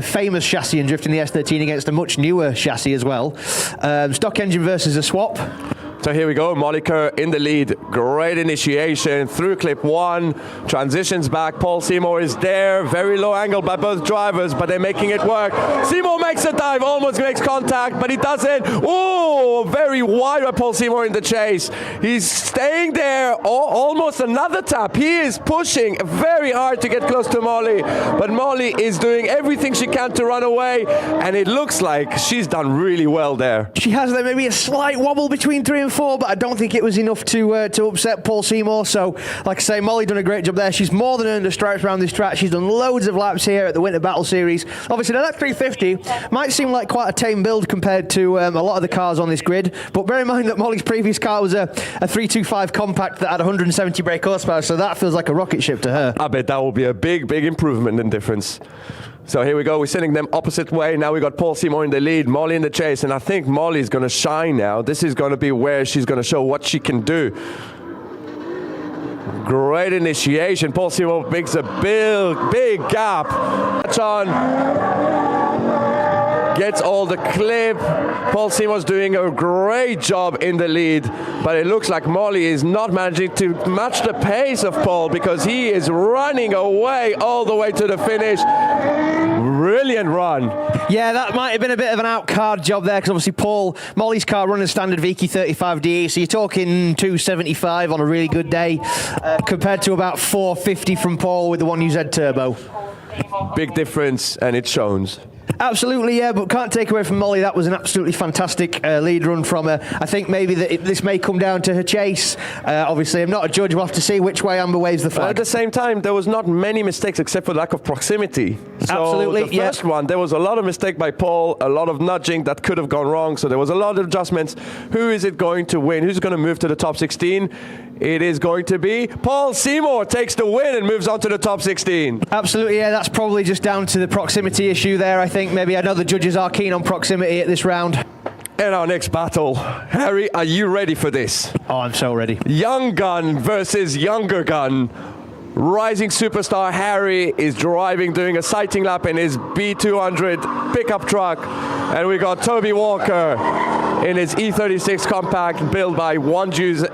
famous chassis in drifting, the S13, against a much newer chassis as well. Stock engine versus a swap. So here we go, Molly Kerr in the lead. Great initiation through clip 1, transitions back. Paul Seymour is there. Very low angle by both drivers, but they're making it work. Seymour makes a dive, almost makes contact, but he doesn't. Oh, very wide by Paul Seymour in the chase. He's staying there, almost another tap. He is pushing very hard to get close to Molly, but Molly is doing everything she can to run away, and it looks like she's done really well there. She has there maybe a slight wobble between 3 and 4, but I don't think it was enough to upset Paul Seymour. So, like I say, Molly done a great job there. She's more than earned her stripes around this track. She's done loads of laps here at the Winter Battle Series. Obviously, now that 350 might seem like quite a tame build compared to a lot of the cars on this grid, but bear in mind that Molly's previous car was a 325 compact that had 170 brake horsepower, so that feels like a rocket ship to her. I bet that will be a big, big improvement in difference. So here we go, we're sending them opposite way. Now we got Paul Seymour in the lead, Molly in the chase, and I think Molly's going to shine now. This is going to be where she's going to show what she can do. Great initiation. Paul Seymour makes a big gap. Touch on. Gets all the clip. Paul Seymour's doing a great job in the lead, but it looks like Molly is not managing to match the pace of Paul because he is running away all the way to the finish. Brilliant run. Yeah, that might have been a bit of an out-card job there because obviously Molly's car running a standard VK 35DE, so you're talking 275 on a really good day compared to about 450 from Paul with the 1UZ Turbo. Big difference, and it shows. Absolutely, yeah, but can't take away from Molly. That was an absolutely fantastic lead run from her. I think maybe this may come down to her chase. Obviously, I'm not a judge. We'll have to see which way Amber waves the flag. At the same time, there was not many mistakes except for lack of proximity. So absolutely, the first one, there was a lot of mistake by Paul, a lot of nudging that could have gone wrong. So there was a lot of adjustments. Who is it going to win? Who's going to move to the top 16? It is going to be Paul Seymour takes the win and moves on to the top 16. Absolutely, yeah, that's probably just down to the proximity issue there, I think. Maybe I know the judges are keen on proximity at this round. And our next battle. Harry, are you ready for this? Oh, I'm so ready. Young gun versus younger gun. Rising superstar Harry is driving, doing a sighting lap in his B200 pickup truck. And we got Toby Walker in his E36 compact built by 1JZ.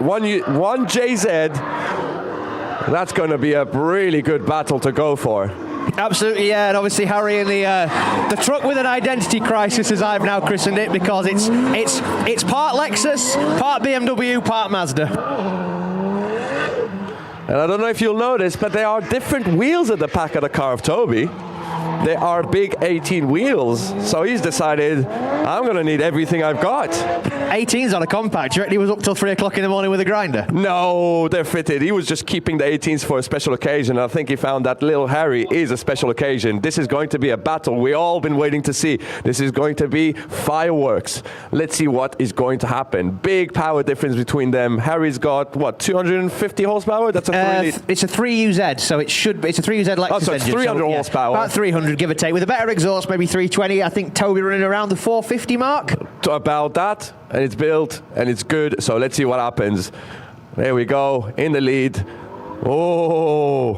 That's going to be a really good battle to go for. Absolutely, yeah, and obviously Harry in the truck with an identity crisis, as I've now christened it, because it's part Lexus, part BMW, part Mazda. And I don't know if you'll notice, but there are different wheels at the back of the car of Toby. They are big 18 wheels, so he's decided, I'm going to need everything I've got. 18's on a compact. You reckon he was up till 3 o'clock in the morning with a grinder? No, they're fitted. He was just keeping the 18s for a special occasion. I think he found that little Harry is a special occasion. This is going to be a battle we all been waiting to see. This is going to be fireworks. Let's see what is going to happen. Big power difference between them. Harry's got, what, 250 horsepower? That's a it's a 3UZ, so it's a 3UZ Lexus so it's engine. 300 so, horsepower. About 300, give or take. With a better exhaust, maybe 320. I think Toby running around the 450 mark. About that, and it's built, and it's good. So let's see what happens. There we go, in the lead. Oh,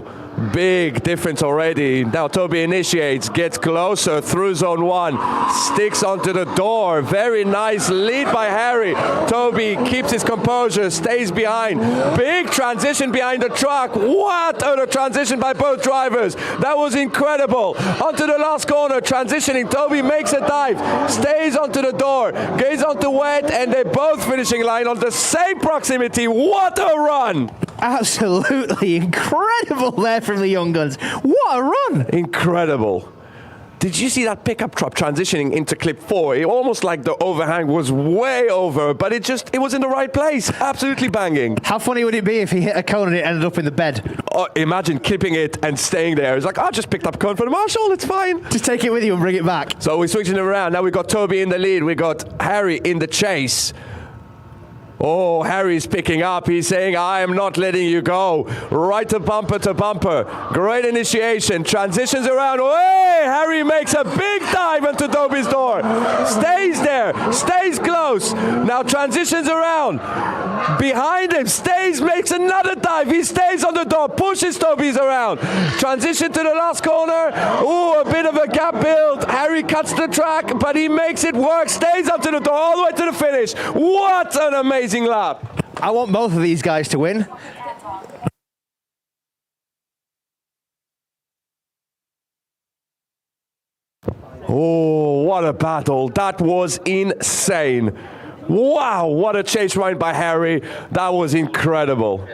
big difference already. Now Toby initiates, gets closer through zone 1, sticks onto the door. Very nice lead by Harry. Toby keeps his composure, stays behind. Big transition behind the truck. What a transition by both drivers. That was incredible. Onto the last corner, transitioning. Toby makes a dive, stays onto the door, goes onto wet, and they're both finishing line on the same proximity. What a run! Absolutely incredible there from the young guns. What a run! Incredible. Did you see that pickup truck transitioning into clip 4? It almost like the overhang was way over, but it was in the right place. Absolutely banging. How funny would it be if he hit a cone and it ended up in the bed? Oh, imagine clipping it and staying there. It's like, I just picked up a cone for the marshal, it's fine. Just take it with you and bring it back. So we're switching it around. Now we've got Toby in the lead. We got Harry in the chase. Oh, Harry's picking up. He's saying, I am not letting you go. Right to bumper. Great initiation. Transitions around. Hey, Harry makes a big dive into Toby's door. Stays there. Stays close. Now transitions around. Behind him. Stays, makes another dive. He stays on the door. Pushes Toby's around. Transition to the last corner. Oh, a bit of a gap build. Harry cuts the track, but he makes it work. Stays up to the door all the way to the finish. What an amazing lap. I want both of these guys to win. Oh, what a battle. That was insane. Wow, what a chase ride by Harry. That was incredible.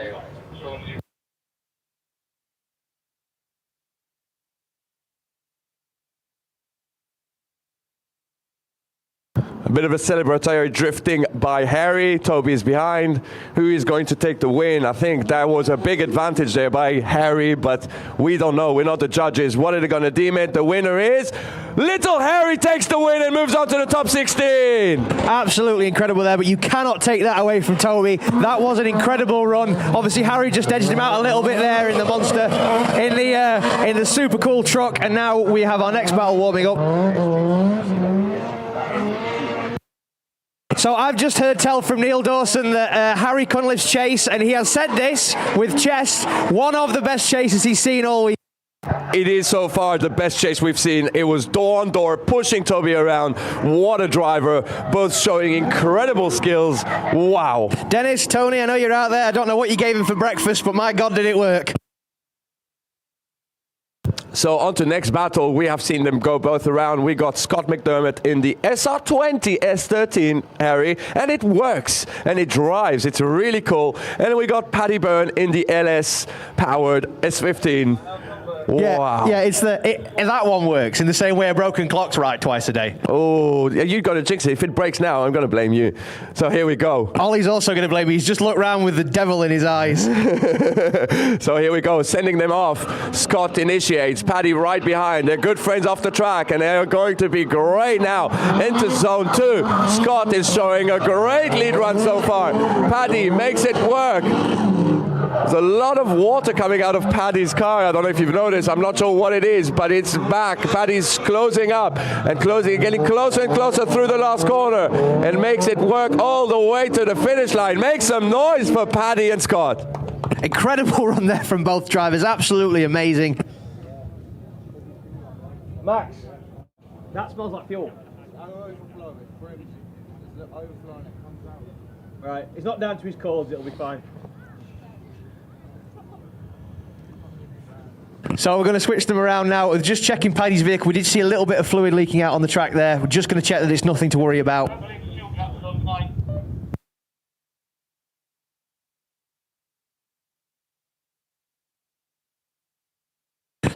A bit of a celebratory drifting by Harry. Toby is behind. Who is going to take the win? I think that was a big advantage there by Harry, but we don't know. We're not the judges. What are they going to deem it? The winner is little Harry takes the win and moves on to the top 16. Absolutely incredible there, but you cannot take that away from Toby. That was an incredible run. Obviously, Harry just edged him out a little bit there in the monster, in the super cool truck, and now we have our next battle warming up. So I've just heard tell from Neil Dawson that Harry Cunliffe's chase, and he has said this with chest, one of the best chases he's seen all week. It is so far the best chase we've seen. It was door on door, pushing Toby around. What a driver, both showing incredible skills. Wow. Dennis, Tony, I know you're out there. I don't know what you gave him for breakfast, but my God, did it work. So on to next battle. We have seen them go both around. We got Scott McDermott in the SR20 S13, Harry, and it works and it drives. It's really cool. And we got Paddy Byrne in the LS powered S15. Wow. Yeah, that one works in the same way a broken clock's right twice a day. Oh, you got to jinx it. If it breaks now, I'm going to blame you. So here we go. Ollie's also going to blame me. He's just looked round with the devil in his eyes. So here we go, sending them off. Scott initiates, Paddy right behind. They're good friends off the track, and they're going to be great now into zone 2. Scott is showing a great lead run so far. Paddy makes it work. There's a lot of water coming out of Paddy's car. I don't know if you've noticed. I'm not sure what it is, but it's back. Paddy's closing up and closing, getting closer and closer through the last corner, and makes it work all the way to the finish line. Make some noise for Paddy and Scott. Incredible run there from both drivers. Absolutely amazing. Max, that smells like fuel. Right, it's not down to his cords, it'll be fine. So we're going to switch them around now. We're just checking Paddy's vehicle. We did see a little bit of fluid leaking out on the track there. We're just going to check that it's nothing to worry about.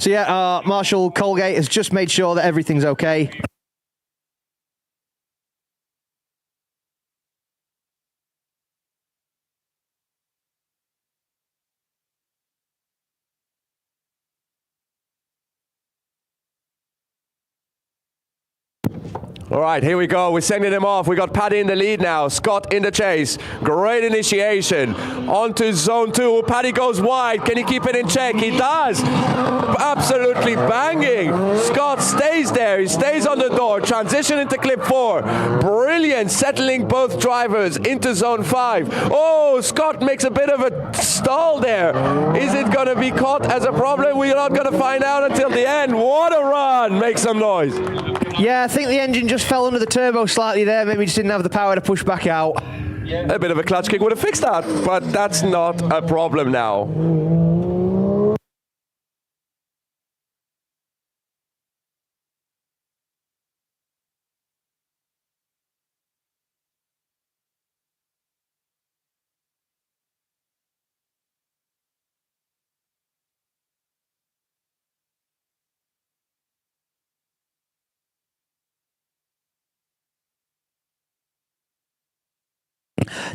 So yeah, Marshal Colgate has just made sure that everything's okay. All right, here we go. We're sending him off. We got Paddy in the lead now. Scott in the chase. Great initiation. On to zone 2. Paddy goes wide. Can he keep it in check? He does. Absolutely banging. Scott stays there. He stays on the door. Transition into clip 4. Brilliant. Settling both drivers into zone 5. Oh, Scott makes a bit of a stall there. Is it going to be caught as a problem? We're not going to find out until the end. What a run. Make some noise. Yeah, I think the engine just fell under the turbo slightly there. Maybe just didn't have the power to push back out. A bit of a clutch kick would have fixed that, but that's not a problem now.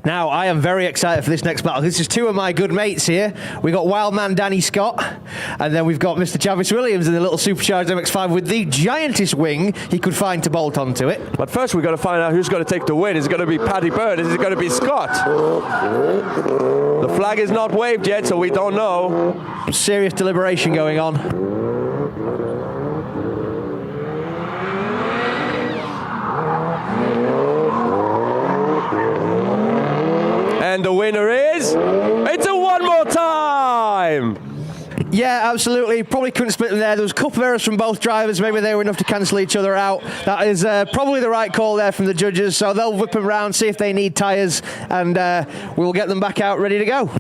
Now, I am very excited for this next battle. This is two of my good mates here. We got Wildman Danny Scott, and then we've got Mr. Jarvis Williams in the little supercharged MX-5 with the giantest wing he could find to bolt onto it. But first we've got to find out who's going to take the win. Is it going to be Paddy Bird? Is it going to be Scott? The flag is not waved yet, so we don't know. Serious deliberation going on. And the winner is... It's a one more time! Yeah, absolutely. Probably couldn't split them there. There was a couple of errors from both drivers. Maybe they were enough to cancel each other out. That is probably the right call there from the judges. So they'll whip them around, see if they need tyres, and we'll get them back out ready to go.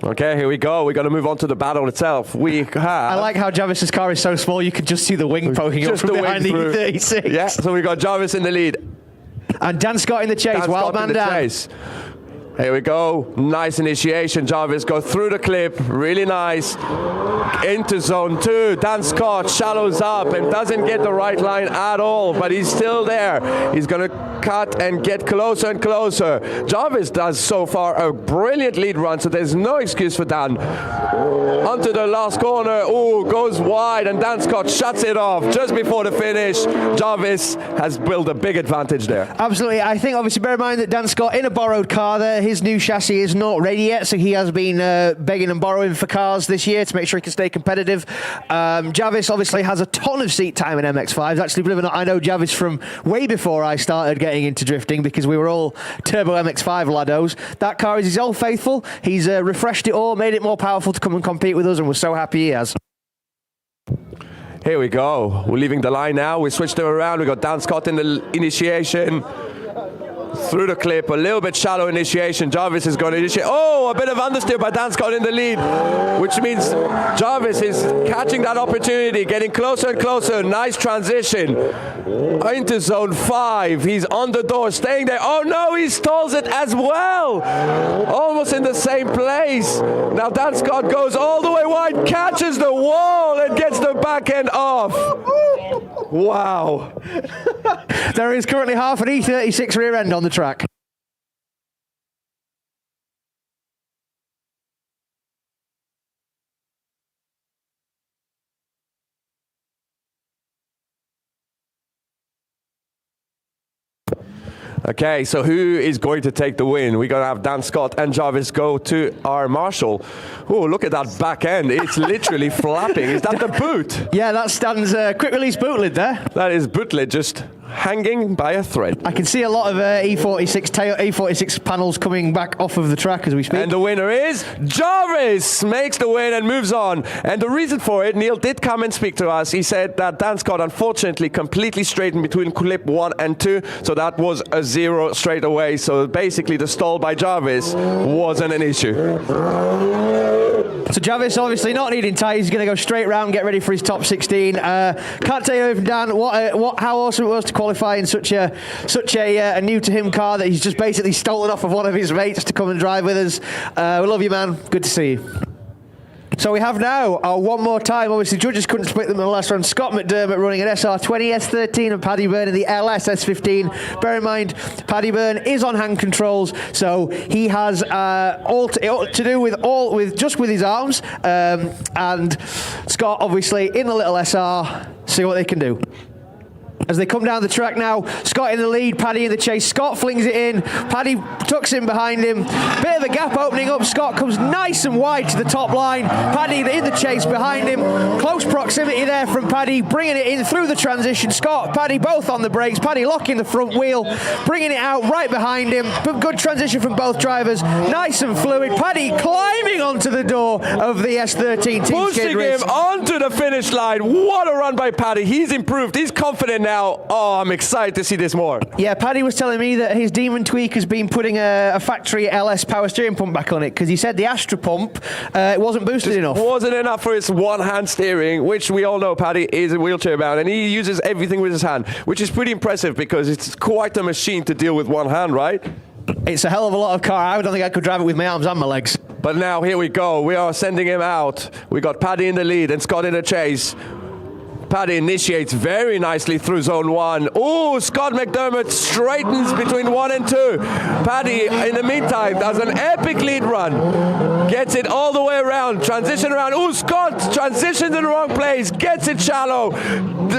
Okay, here we go. We're going to move on to the battle itself. We have... I like how Jarvis's car is so small you could just see the wing poking up from behind the E36. Yeah, so we got Jarvis in the lead. And Dan Scott in the chase. Wildman Dan. Chase. Here we go. Nice initiation. Jarvis go through the clip. Really nice. Into zone 2. Dan Scott shallows up and doesn't get the right line at all, but he's still there. He's going to cut and get closer and closer. Jarvis does so far a brilliant lead run, so there's no excuse for Dan. Onto the last corner. Oh, goes wide, and Dan Scott shuts it off just before the finish. Jarvis has built a big advantage there. Absolutely. I think, obviously, bear in mind that Dan Scott in a borrowed car there. His new chassis is not ready yet, so he has been begging and borrowing for cars this year to make sure he can stay competitive. Jarvis obviously has a ton of seat time in MX-5s. Actually, believe it or not, I know Jarvis from way before I started getting into drifting because we were all turbo MX-5 laddos. That car is his old faithful. He's refreshed it all, made it more powerful to come and compete with us, and we're so happy he has. Here we go. We're leaving the line now. We switched them around. We got Dan Scott in the initiation. Through the clip, a little bit shallow initiation. Jarvis is going to initiate. Oh, a bit of understeer by Dan Scott in the lead, which means Jarvis is catching that opportunity, getting closer and closer. Nice transition into zone 5. He's on the door, staying there. Oh no, he stalls it as well. Almost in the same place. Now Dan Scott goes all the way wide, catches the wall, and gets the back end off. Wow. There is currently half an E36 rear end on the track. Okay, so who is going to take the win? We're going to have Dan Scott and Jarvis go to our Marshall. Oh, look at that back end. It's literally flapping. Is that the boot? Yeah, that's Dan's quick release boot lid there. That is boot lid just hanging by a thread. I can see a lot of E46 panels coming back off of the track as we speak. And the winner is Jarvis, makes the win and moves on. And the reason for it, Neil did come and speak to us. He said that Dan Scott unfortunately completely straightened between clip 1 and 2, so that was a 0 straight away. So basically the stall by Jarvis wasn't an issue. So Jarvis obviously not needing tyres, he's going to go straight round, get ready for his top 16. Can't tell you, Dan, how awesome it was to qualify in such a new to him car that he's just basically stolen off of one of his mates to come and drive with us. We love you, man. Good to see you. So we have now one more time. Obviously, judges couldn't split them in the last round. Scott McDermott running an SR20 S13 and Paddy Byrne in the LS S15. Bear in mind, Paddy Byrne is on hand controls, so he has all to do with just with his arms. And Scott, obviously, in the little SR. See what they can do. As they come down the track now, Scott in the lead, Paddy in the chase. Scott flings it in, Paddy tucks in behind him. Bit of a gap opening up. Scott comes nice and wide to the top line. Paddy in the chase behind him. Close proximity there from Paddy, bringing it in through the transition. Scott, Paddy both on the brakes. Paddy locking the front wheel, bringing it out right behind him. Good transition from both drivers. Nice and fluid. Paddy climbing onto the door of the S13 team. Pushing him onto the finish line. What a run by Paddy. He's improved. He's confident now. Oh, I'm excited to see this more. Yeah, Paddy was telling me that his Demon Tweak has been putting a factory LS power steering pump back on it because he said the Astra pump it wasn't boosted enough. Wasn't enough for his one-hand steering, which we all know Paddy is a wheelchair bound, and he uses everything with his hand, which is pretty impressive because it's quite a machine to deal with one hand, right? It's a hell of a lot of car. I don't think I could drive it with my arms and my legs. But now here we go. We are sending him out. We got Paddy in the lead and Scott in the chase. Paddy initiates very nicely through zone 1. Oh, Scott McDermott straightens between 1 and 2. Paddy, in the meantime, does an epic lead run. Gets it all the way around. Transition around. Oh, Scott transitions in the wrong place. Gets it shallow.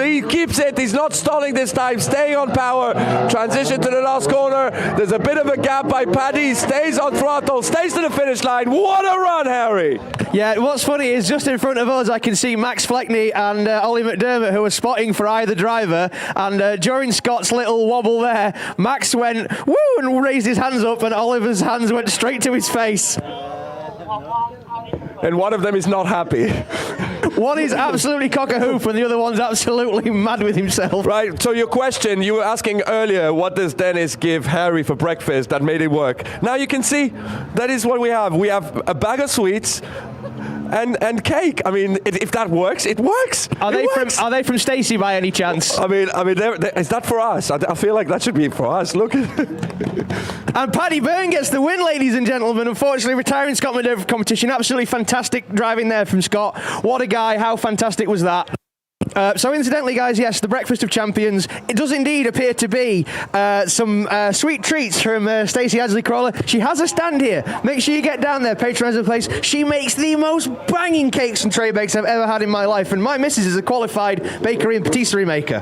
He keeps it. He's not stalling this time. Staying on power. Transition to the last corner. There's a bit of a gap by Paddy. Stays on throttle. Stays to the finish line. What a run, Harry. Yeah, what's funny is just in front of us, I can see Max Fleckney and Ollie McDermott, who are spotting for either driver. And during Scott's little wobble there, Max went, woo, and raised his hands up, and Oliver's hands went straight to his face. And one of them is not happy. One is absolutely cock-a-hoop, and the other one's absolutely mad with himself. Right, so your question, you were asking earlier, what does Dennis give Harry for breakfast that made it work? Now you can see, that is what we have. We have a bag of sweets, and cake. I mean, if that works, it works. Are they from Stacey by any chance? I mean, is that for us? I feel like that should be for us. Look. And Paddy Byrne gets the win, ladies and gentlemen. Unfortunately, retiring Scott McDermott from competition. Absolutely fantastic driving there from Scott. What a guy! How fantastic was that? So incidentally, guys, yes, the Breakfast of Champions, it does indeed appear to be some sweet treats from Stacey Hadley-Crawler. She has a stand here. Make sure you get down there, patronise the place. She makes the most banging cakes and tray bakes I've ever had in my life, and my missus is a qualified bakery and patisserie maker.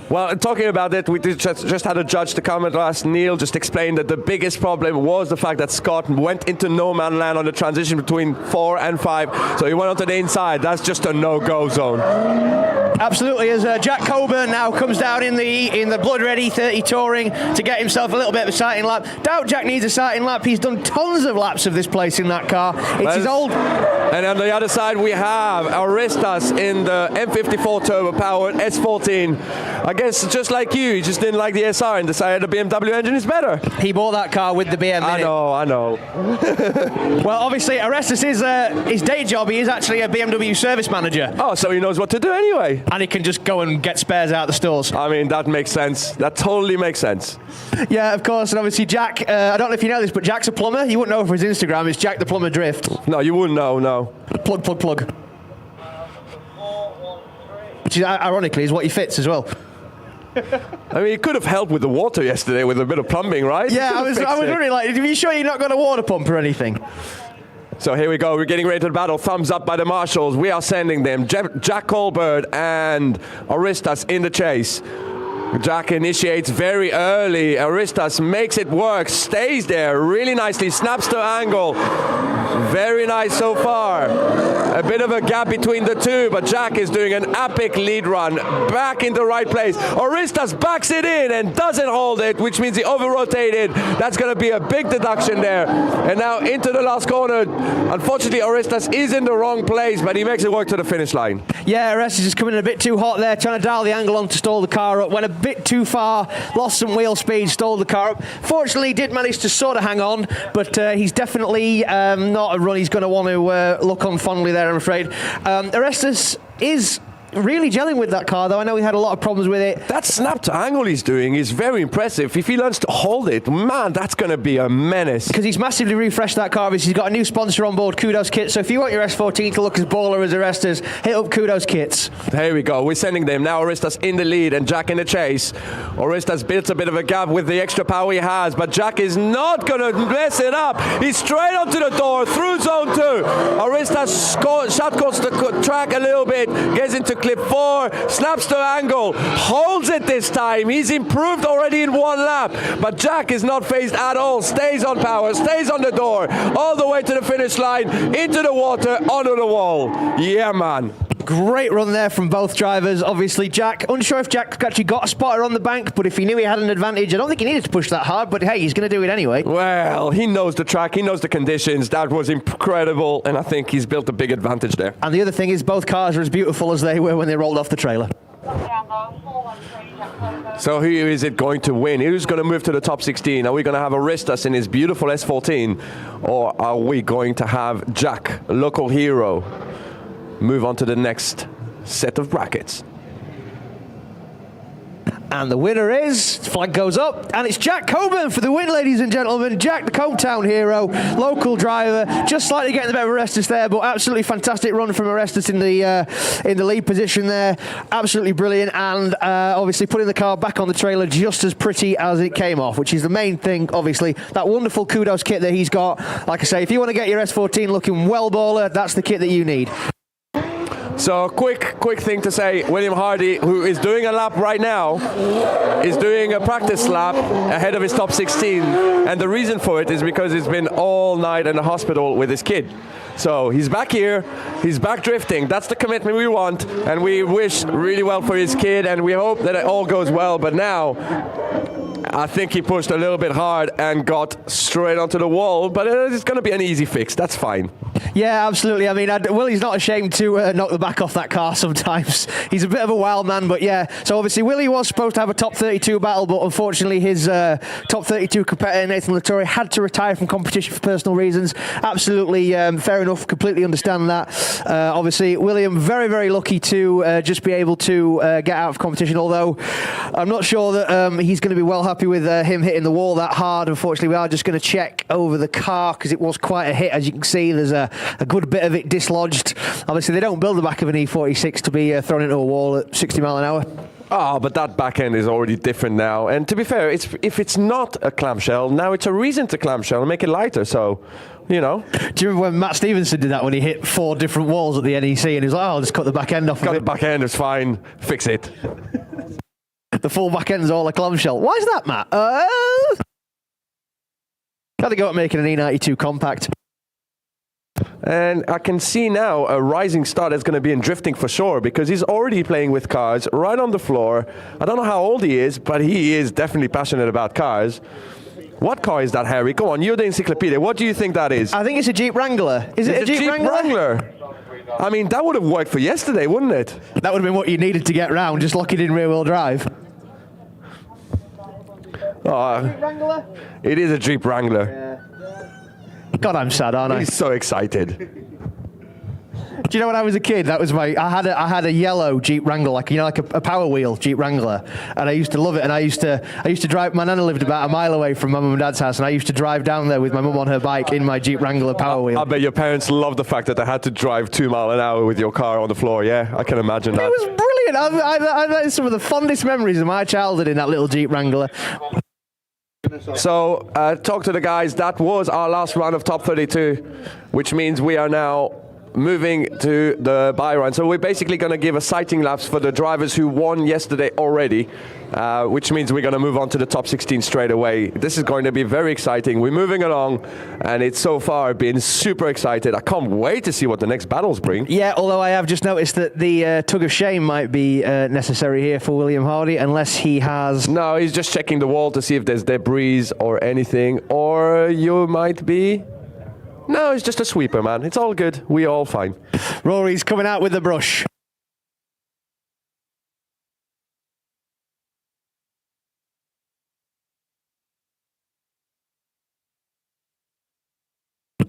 Well, talking about it, we just had a judge to comment last. Neil just explained that the biggest problem was the fact that Scott went into no man land on the transition between 4 and 5. So he went onto the inside. That's just a no-go zone. Absolutely, as Jack Coburn now comes down in the Blood Red E30 Touring to get himself a little bit of a sighting lap. Doubt Jack needs a sighting lap. He's done tons of laps of this place in that car. It's his old... And on the other side, we have Aristas in the M54 turbo-powered S14. I guess just like you, he just didn't like the SR and decided the BMW engine is better. He bought that car with the BM in it. I know. Well, obviously, Arestas is his day job. He is actually a BMW service manager. Oh, so he knows what to do anyway. And he can just go and get spares out the stores. I mean, that makes sense. That totally makes sense. Yeah, of course. And obviously, Jack, I don't know if you know this, but Jack's a plumber. You wouldn't know for his Instagram. It's Jack the Plumber Drift. No, you wouldn't know, no. Plug. Which is, ironically, is what he fits as well. I mean, he could have helped with the water yesterday with a bit of plumbing, right? Yeah, I was really like, are you sure you're not got a water pump or anything? So here we go. We're getting ready to battle. Thumbs up by the marshals. We are sending them. Jack Colbert and Aristas in the chase. Jack initiates very early. Aristas makes it work, stays there really nicely, snaps to angle. Very nice so far. A bit of a gap between the two, but Jack is doing an epic lead run back in the right place. Aristas backs it in and doesn't hold it, which means he over-rotated. That's going to be a big deduction there. And now into the last corner. Unfortunately, Aristas is in the wrong place, but he makes it work to the finish line. Yeah, Aristas is coming in a bit too hot there, trying to dial the angle on to stall the car up. Went a bit too far, lost some wheel speed, stalled the car up. Fortunately, did manage to sort of hang on, but he's definitely not a run he's going to want to look on fondly there, I'm afraid. Aristas is really gelling with that car, though. I know he had a lot of problems with it. That snap to angle he's doing is very impressive. If he learns to hold it, man, that's going to be a menace. Because he's massively refreshed that car. He's got a new sponsor on board, Kudos Kits. So if you want your S14 to look as baller as Aristas, hit up Kudos Kits. There we go. We're sending them. Now Aristas in the lead and Jack in the chase. Aristas builds a bit of a gap with the extra power he has, but Jack is not going to mess it up. He's straight onto the door through zone 2. Aristas shotcuts the track a little bit, gets into clip 4, snaps to angle, holds it this time. He's improved already in 1 lap, but Jack is not phased at all. Stays on power, stays on the door, all the way to the finish line, into the water, onto the wall. Yeah, man. Great run there from both drivers. Obviously, Jack, unsure if Jack actually got a spotter on the bank, but if he knew he had an advantage, I don't think he needed to push that hard, but hey, he's going to do it anyway. Well, he knows the track, he knows the conditions. That was incredible, and I think he's built a big advantage there. And the other thing is both cars are as beautiful as they were when they rolled off the trailer. So who is it going to win? Who's going to move to the top 16? Are we going to have Aristas in his beautiful S14, or are we going to have Jack, local hero, move on to the next set of brackets? And the winner is, flag goes up, and it's Jack Coburn for the win, ladies and gentlemen. Jack, the Coketown hero, local driver, just slightly getting the better of Aristas there, but absolutely fantastic run from Aristas in the lead position there. Absolutely brilliant, and obviously putting the car back on the trailer just as pretty as it came off, which is the main thing, obviously. That wonderful Kudos kit that he's got. Like I say, if you want to get your S14 looking well baller, that's the kit that you need. So quick thing to say, William Hardy, who is doing a lap right now, is doing a practice lap ahead of his top 16. And the reason for it is because he's been all night in the hospital with his kid. So he's back here, he's back drifting. That's the commitment we want, and we wish really well for his kid, and we hope that it all goes well. But now, I think he pushed a little bit hard and got straight onto the wall, but it's going to be an easy fix. That's fine. Yeah, absolutely. I mean, Willie's not ashamed to knock the back off that car sometimes. He's a bit of a wild man, but yeah. So obviously Willie was supposed to have a top 32 battle, but unfortunately his top 32 competitor, Nathan Latore, had to retire from competition for personal reasons. Absolutely fair enough, completely understand that. Obviously, William, very, very lucky to just be able to get out of competition, although I'm not sure that he's going to be well happy with him hitting the wall that hard. Unfortunately, we are just going to check over the car because it was quite a hit. As you can see, there's a good bit of it dislodged. Obviously, they don't build the back of an E46 to be thrown into a wall at 60 mile an hour. Oh, but that back end is already different now. And to be fair, if it's not a clamshell, now it's a reason to clamshell and make it lighter. So, you know. Do you remember when Matt Stevenson did that when he hit 4 different walls at the NEC and he was like, oh, I'll just cut the back end off Cut of it. the back end, it's fine. Fix it. The full back end's all a clamshell. Why is that, Matt? Gotta go at making an E92 compact. And I can see now a rising star that's going to be in drifting for sure, because he's already playing with cars right on the floor. I don't know how old he is, but he is definitely passionate about cars. What car is that, Harry? Go on, you're the encyclopedia. What do you think that is? I think it's a Jeep Wrangler. Is it a Jeep Wrangler? I mean, that would have worked for yesterday, wouldn't it? That would have been what you needed to get round, just lock it in rear-wheel drive. It is a Jeep Wrangler. Yeah. God, I'm sad, aren't I? He's so excited. Do you know when I was a kid, that was I had a yellow Jeep Wrangler, like a Power Wheel Jeep Wrangler, and I used to love it. And I used to drive. My nana lived about a mile away from my mum and dad's house, and I used to drive down there with my mum on her bike in my Jeep Wrangler Power Wheel. I bet your parents loved the fact that they had to drive 2 miles an hour with your car on the floor. Yeah, I can imagine that. It was brilliant. I had some of the fondest memories of my childhood in that little Jeep Wrangler. So, talk to the guys. That was our last round of top 32, which means we are now moving to the byline. So we're basically going to give a sighting laps for the drivers who won yesterday already, which means we're going to move on to the top 16 straight away. This is going to be very exciting. We're moving along, and it's so far been super excited. I can't wait to see what the next battles bring. Yeah, although I have just noticed that the tug of shame might be necessary here for William Hardy, unless he has... No, he's just checking the wall to see if there's debris or anything, or you might be... No, it's just a sweeper, man. It's all good. We're all fine. Rory's coming out with the brush.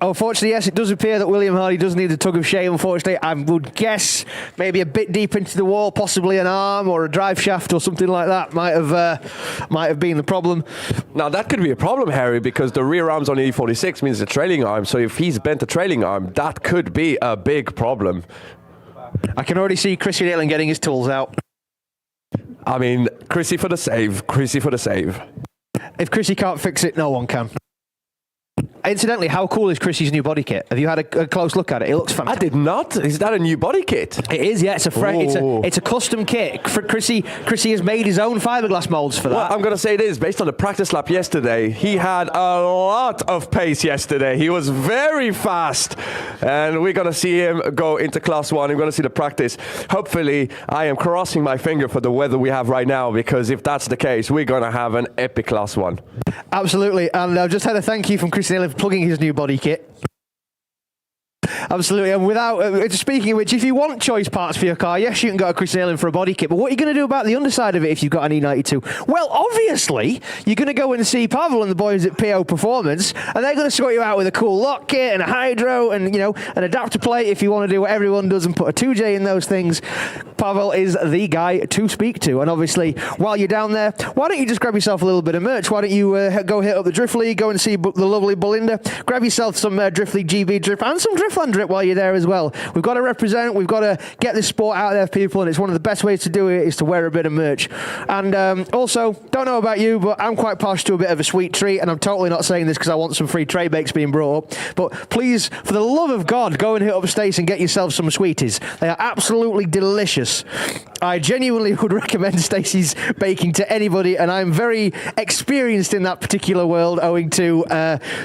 Unfortunately, yes, it does appear that William Hardy does need a tug of shame, unfortunately. I would guess maybe a bit deep into the wall, possibly an arm or a drive shaft or something like that might have been the problem. Now, that could be a problem, Harry, because the rear arms on the E46 means the trailing arm. So if he's bent the trailing arm, that could be a big problem. I can already see Chrissy Nailing getting his tools out. I mean, Chrissy for the save. Chrissy for the save. If Chrissy can't fix it, no one can. Incidentally, how cool is Chrissy's new body kit? Have you had a close look at it? It looks fantastic. I did not. Is that a new body kit? It is, yeah. It's a custom kit. Chrissy has made his own fiberglass molds for that. Well, I'm going to say this. Based on the practice lap yesterday, he had a lot of pace yesterday. He was very fast. And we're going to see him go into Class 1. We're going to see the practice. Hopefully, I am crossing my finger for the weather we have right now, because if that's the case, we're going to have an epic Class 1. Absolutely. And I've just had a thank you from Chrissy Nailing for plugging his new body kit. Absolutely. And without speaking of which, if you want choice parts for your car, yes, you can go to Chris Nailing for a body kit. But what are you going to do about the underside of it if you've got an E92? Well, obviously, you're going to go and see Pavel and the boys at PO Performance, and they're going to sort you out with a cool lock kit and a hydro and, an adapter plate if you want to do what everyone does and put a 2J in those things. Pavel is the guy to speak to. And obviously, while you're down there, why don't you just grab yourself a little bit of merch? Why don't you go hit up the Drift League, go and see the lovely Belinda, grab yourself some Drift League GB Drift and some Driftland Drip while you're there as well. We've got to represent, we've got to get this sport out there for people, and it's one of the best ways to do it is to wear a bit of merch. And also, don't know about you, but I'm quite partial to a bit of a sweet treat, and I'm totally not saying this because I want some free tray bakes being brought up, but please, for the love of God, go and hit up Stace and get yourself some sweeties. They are absolutely delicious. I genuinely would recommend Stacey's baking to anybody, and I'm very experienced in that particular world owing to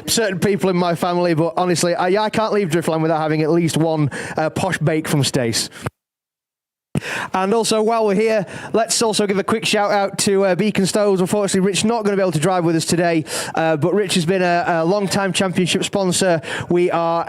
certain people in my family, but honestly, I can't leave Driftland without having at least one posh bake from Stace. And also, while we're here, let's also give a quick shout out to Beacon Stoves. Unfortunately, Rich not going to be able to drive with us today, but Rich has been a long-time championship sponsor. We are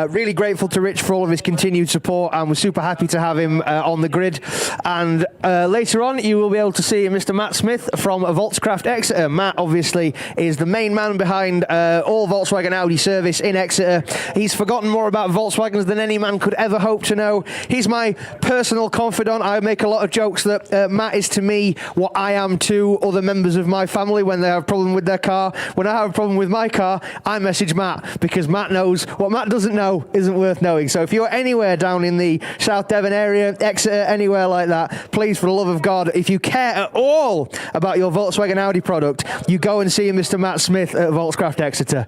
really grateful to Rich for all of his continued support, and we're super happy to have him on the grid. And later on, you will be able to see Mr. Matt Smith from Volkscraft Exeter. Matt, obviously, is the main man behind all Volkswagen Audi service in Exeter. He's forgotten more about Volkswagens than any man could ever hope to know. He's my personal confidant. I make a lot of jokes that Matt is to me what I am to other members of my family when they have a problem with their car. When I have a problem with my car, I message Matt, because Matt knows what Matt doesn't know isn't worth knowing. So if you're anywhere down in the South Devon area, Exeter, anywhere like that, please, for the love of God, if you care at all about your Volkswagen Audi product, you go and see Mr. Matt Smith at Volkscraft Exeter.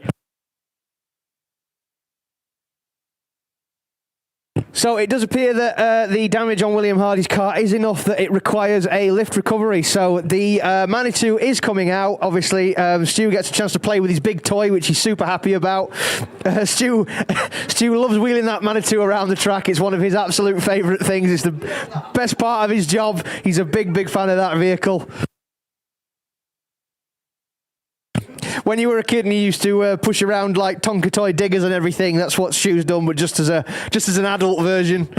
So it does appear that the damage on William Hardy's car is enough that it requires a lift recovery. So the Manitou is coming out. Obviously, Stu gets a chance to play with his big toy, which he's super happy about. Stu loves wheeling that Manitou around the track. It's one of his absolute favourite things. It's the best part of his job. He's a big, big fan of that vehicle. When you were a kid and you used to push around like Tonka toy diggers and everything, that's what Stu's done, but just as an adult version.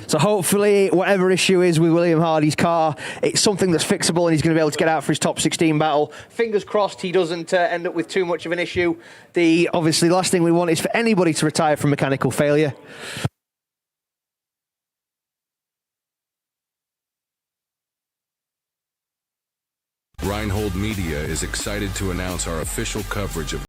So hopefully, whatever issue is with William Hardy's car, it's something that's fixable and he's going to be able to get out for his top 16 battle. Fingers crossed he doesn't end up with too much of an issue. Obviously, the last thing we want is for anybody to retire from mechanical failure. Reinhold Media is excited to announce our official coverage of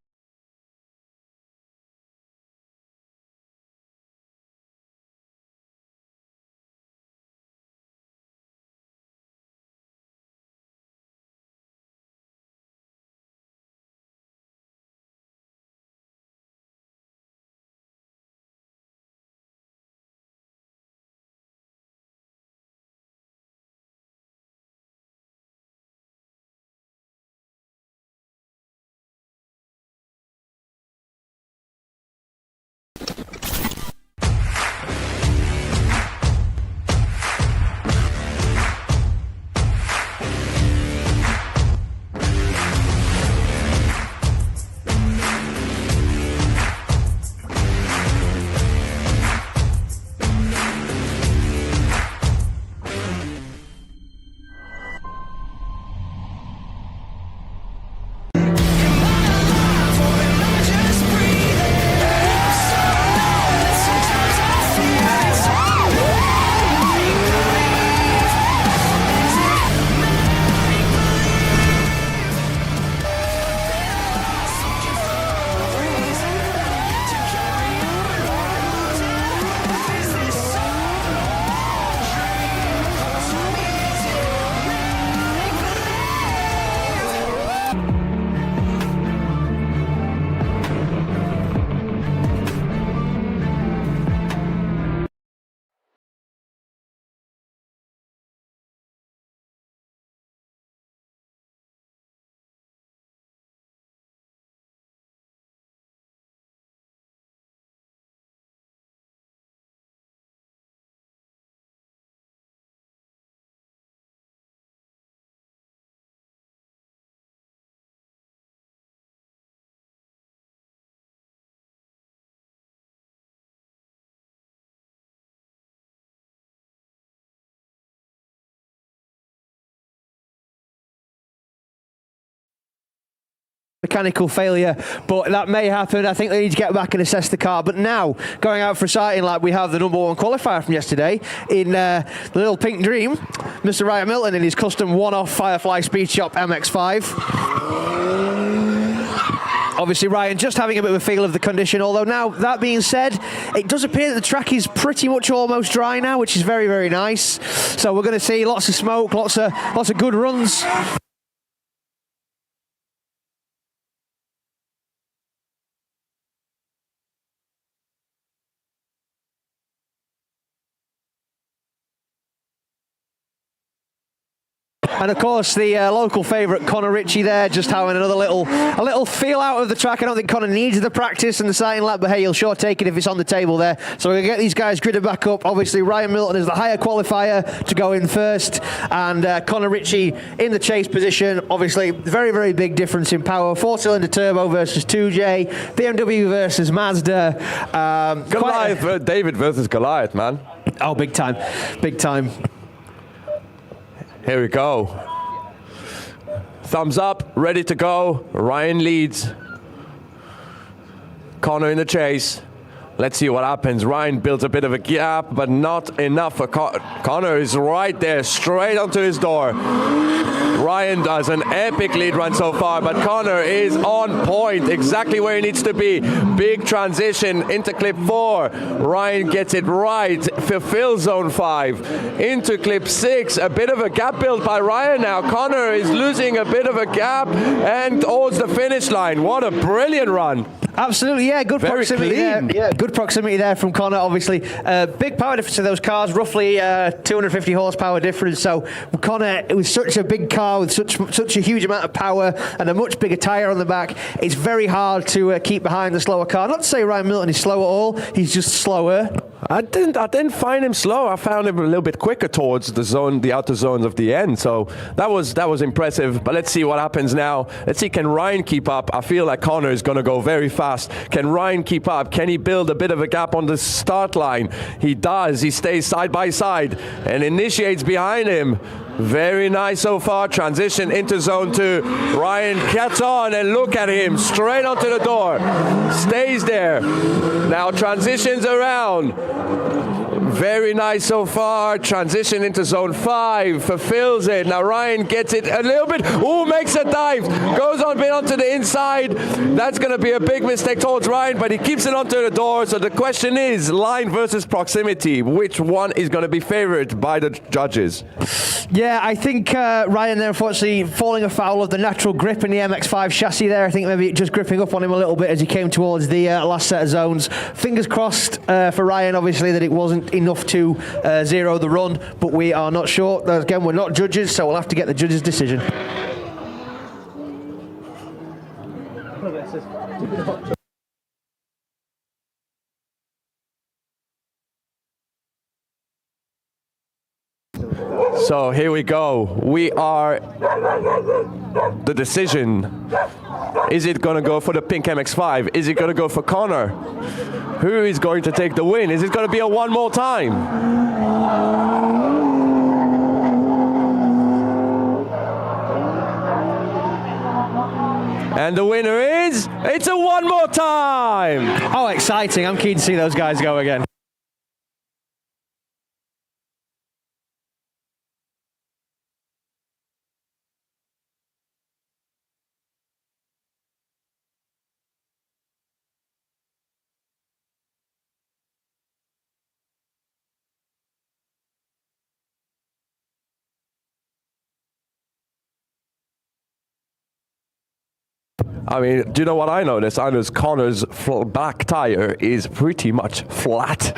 mechanical failure, but that may happen. I think they need to get back and assess the car. But now, going out for a sighting lap, we have the #1 qualifier from yesterday in the little pink dream, Mr. Ryan Milton in his custom one-off Firefly Speed Shop MX-5. Obviously, Ryan just having a bit of a feel of the condition, although now, that being said, it does appear that the track is pretty much almost dry now, which is very, very nice. So we're going to see lots of smoke, lots of good runs. And of course, the local favourite Connor Ritchie there, just having a little feel out of the track. I don't think Connor needs the practice and the sighting lap, but hey, he'll sure take it if it's on the table there. So we're going to get these guys gridded back up. Obviously, Ryan Milton is the higher qualifier to go in first, and Connor Ritchie in the chase position. Obviously, very, very big difference in power. 4-cylinder turbo versus 2J, BMW versus Mazda. Goliath, David versus Goliath, man. Oh, big time, big time. Here we go. Thumbs up, ready to go. Ryan leads. Connor in the chase. Let's see what happens. Ryan builds a bit of a gap, but not enough for Connor is right there, straight onto his door. Ryan does an epic lead run so far, but Connor is on point, exactly where he needs to be. Big transition into clip 4. Ryan gets it right, fulfills zone 5. Into clip 6, a bit of a gap built by Ryan now. Connor is losing a bit of a gap and towards the finish line. What a brilliant run. Absolutely, yeah, good Very proximity clean. there. Yeah, good proximity there from Connor, obviously. Big power difference in those cars, roughly 250 horsepower difference. So Connor, it was such a big car with such a huge amount of power and a much bigger tyre on the back. It's very hard to keep behind the slower car. Not to say Ryan Milton is slow at all, he's just slower. I didn't find him slow. I found him a little bit quicker towards the outer zones of the end. So that was impressive. But let's see what happens now. Let's see, can Ryan keep up? I feel like Connor is going to go very fast. Can Ryan keep up? Can he build a bit of a gap on the start line? He does. He stays side by side and initiates behind him. Very nice so far. Transition into zone 2. Ryan gets on and look at him. Straight onto the door. Stays there. Now transitions around. Very nice so far. Transition into zone 5. Fulfills it. Now Ryan gets it a little bit. Ooh, makes a dive. Goes on a bit onto the inside. That's going to be a big mistake towards Ryan, but he keeps it onto the door. So the question is, line versus proximity. Which one is going to be favored by the judges? Yeah, I think Ryan there, unfortunately, falling afoul of the natural grip in the MX-5 chassis there. I think maybe just gripping up on him a little bit as he came towards the last set of zones. Fingers crossed for Ryan, obviously, that it wasn't enough to zero the run, but we are not sure. Again, we're not judges, so we'll have to get the judges' decision. So here we go. We are the decision. Is it going to go for the pink MX-5? Is it going to go for Connor? Who is going to take the win? Is it going to be a one more time? And the winner is, it's a one more time. Oh, exciting. I'm keen to see those guys go again. I mean, do you know what I noticed? I noticed Connor's back tire is pretty much flat.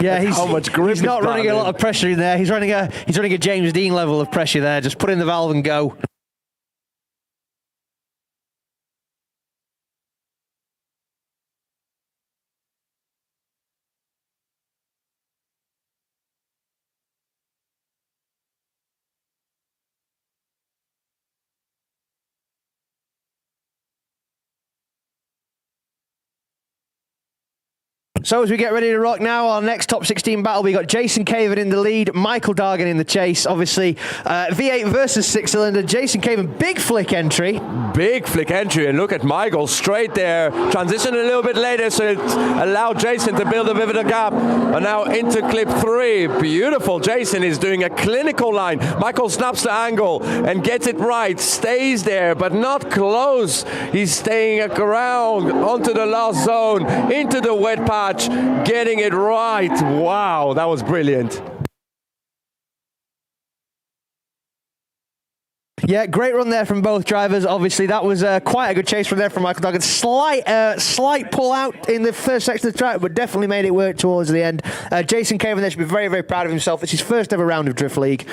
Yeah, he's how much grip he's not running a lot of pressure in there. He's running a James Dean level of pressure there. Just put in the valve and go. So as we get ready to rock now, our next top 16 battle, we got Jason Caven in the lead, Michael Dargan in the chase. Obviously, V8 versus 6-cylinder. Jason Caven, big flick entry. Big flick entry, and look at Michael straight there. Transition a little bit later, so it allowed Jason to build a bit of a gap. And now into clip 3. Beautiful. Jason is doing a clinical line. Michael snaps the angle and gets it right. Stays there, but not close. He's staying around onto the last zone, into the wet patch, getting it right. Wow, that was brilliant. Yeah, great run there from both drivers. Obviously, that was quite a good chase from there from Michael Dargan. Slight pull out in the first section of the track, but definitely made it work towards the end. Jason Caven there should be very, very proud of himself. It's his first ever round of Drift League.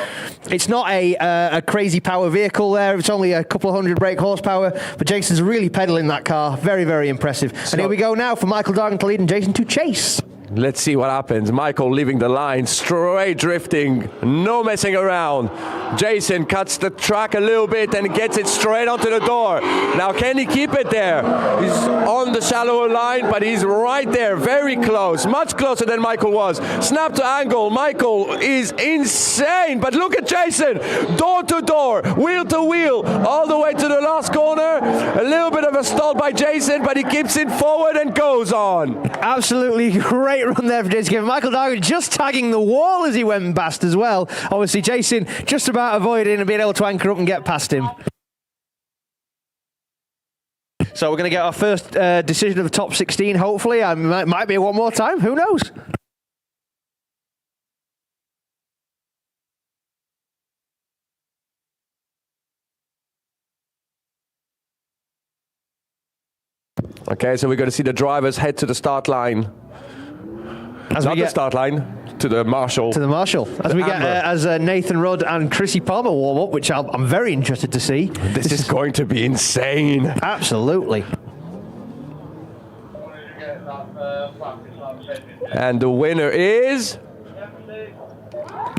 It's not a crazy power vehicle there. It's only a couple of hundred brake horsepower, but Jason's really pedaling that car. Very, very impressive. And here we go now for Michael Dargan to lead and Jason to chase. Let's see what happens. Michael leaving the line, straight drifting, no messing around. Jason cuts the track a little bit and gets it straight onto the door. Now, can he keep it there? He's on the shallower line, but he's right there, very close, much closer than Michael was. Snap to angle. Michael is insane, but look at Jason, door to door, wheel to wheel, all the way to the last corner. A little bit of a stall by Jason, but he keeps it forward and goes on. Absolutely great run there for Jason Caven. Michael Dargan just tagging the wall as he went past as well. Obviously, Jason just about avoiding and being able to anchor up and get past him. So we're going to get our first decision of the top 16, hopefully. Might be one more time. Who knows? Okay, so we're going to see the drivers head to the start line. Not the start line, to the marshal. To the marshal. As we get as Nathan Rudd and Chrissy Palmer warm up, which I'm very interested to see. This is going to be insane. Absolutely. And the winner is...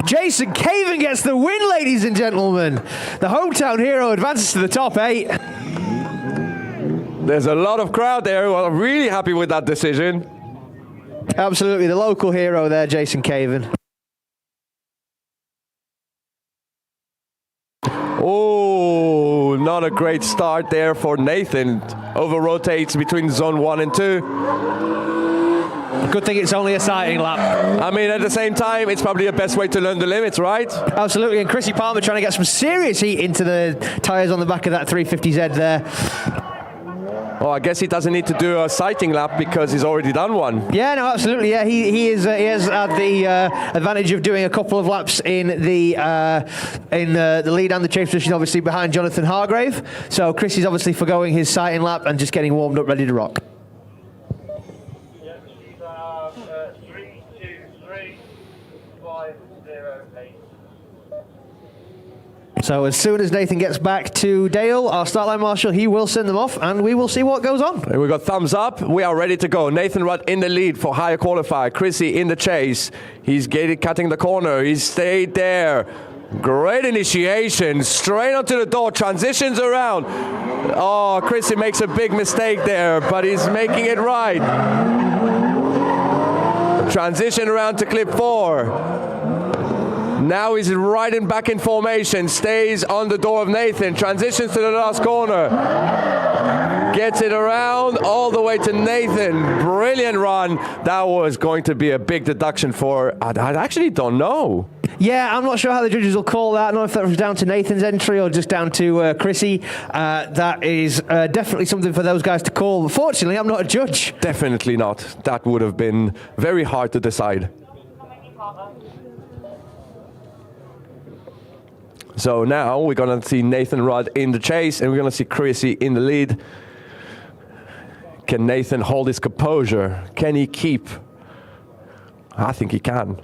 Jason Caven gets the win, ladies and gentlemen. The hometown hero advances to the top 8. There's a lot of crowd there who are really happy with that decision. Absolutely, the local hero there, Jason Caven. Oh, not a great start there for Nathan. Over-rotates between zone 1 and 2. Good thing it's only a sighting lap. I mean, at the same time, it's probably the best way to learn the limits, right? Absolutely, and Chrissy Palmer trying to get some serious heat into the tyres on the back of that 350Z there. Oh, I guess he doesn't need to do a sighting lap because he's already done one. Yeah, no, absolutely. Yeah, he has had the advantage of doing a couple of laps in the lead and the chase position, obviously behind Jonathan Hargrave. So Chris is obviously forgoing his sighting lap and just getting warmed up, ready to rock. Yep, she's 323-508. So as soon as Nathan gets back to Dale, our start line marshal, he will send them off and we will see what goes on. And we got thumbs up. We are ready to go. Nathan Rudd in the lead for higher qualifier. Chrissy in the chase. He's cutting the corner. He's stayed there. Great initiation. Straight onto the door. Transitions around. Oh, Chrissy makes a big mistake there, but he's making it right. Transition around to clip 4. Now he's riding back in formation, stays on the door of Nathan, transitions to the last corner, gets it around all the way to Nathan. Brilliant run. That was going to be a big deduction for, I actually don't know. Yeah, I'm not sure how the judges will call that. I don't know if that was down to Nathan's entry or just down to Chrissy. That is definitely something for those guys to call. Fortunately, I'm not a judge. Definitely not. That would have been very hard to decide. So now we're going to see Nathan Rudd in the chase and we're going to see Chrissy in the lead. Can Nathan hold his composure? Can he keep? I think he can.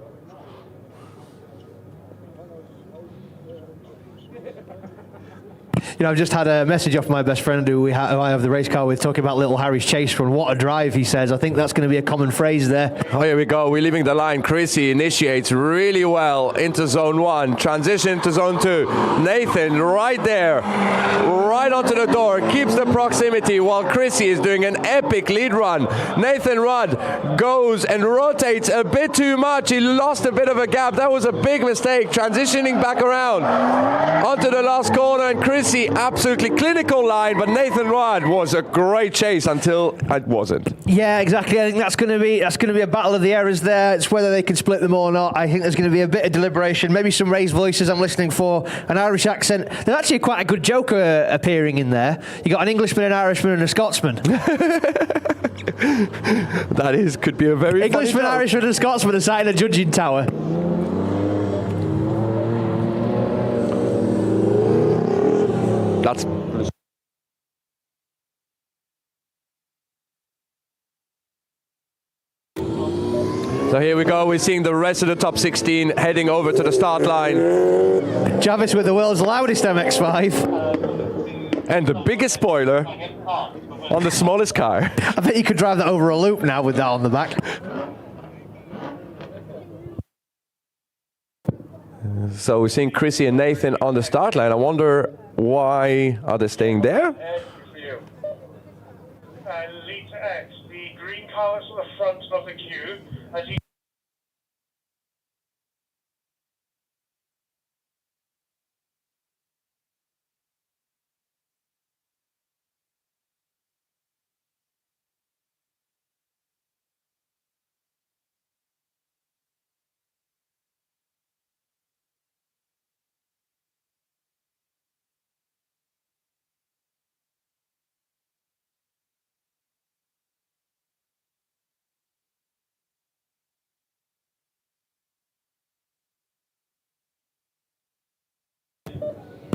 You know, I've just had a message off my best friend who who I have the race car with, talking about little Harry's chase run. What a drive, he says. I think that's going to be a common phrase there. Oh, here we go. We're leaving the line. Chrissy initiates really well into zone 1. Transition to zone 2. Nathan right there, right onto the door, keeps the proximity while Chrissy is doing an epic lead run. Nathan Rudd goes and rotates a bit too much. He lost a bit of a gap. That was a big mistake. Transitioning back around onto the last corner, and Chrissy absolutely clinical line, but Nathan Rudd was a great chase until it wasn't. Yeah, exactly. I think that's going to be a battle of the errors there. It's whether they can split them or not. I think there's going to be a bit of deliberation, maybe some raised voices I'm listening for, an Irish accent. There's actually quite a good joker appearing in there. You got an Englishman, an Irishman, and a Scotsman. That could be a very Englishman, Irishman, and a Scotsman are sat in a judging tower. That's So here we go, we're seeing the rest of the top 16 heading over to the start line. Jarvis with the world's loudest MX-5. And the biggest spoiler on the smallest car. I bet you could drive that over a loop now with that on the back. So we're seeing Chrissy and Nathan on the start line. I wonder why are they staying there? Lead to X, the green car that's at the front of the queue, as you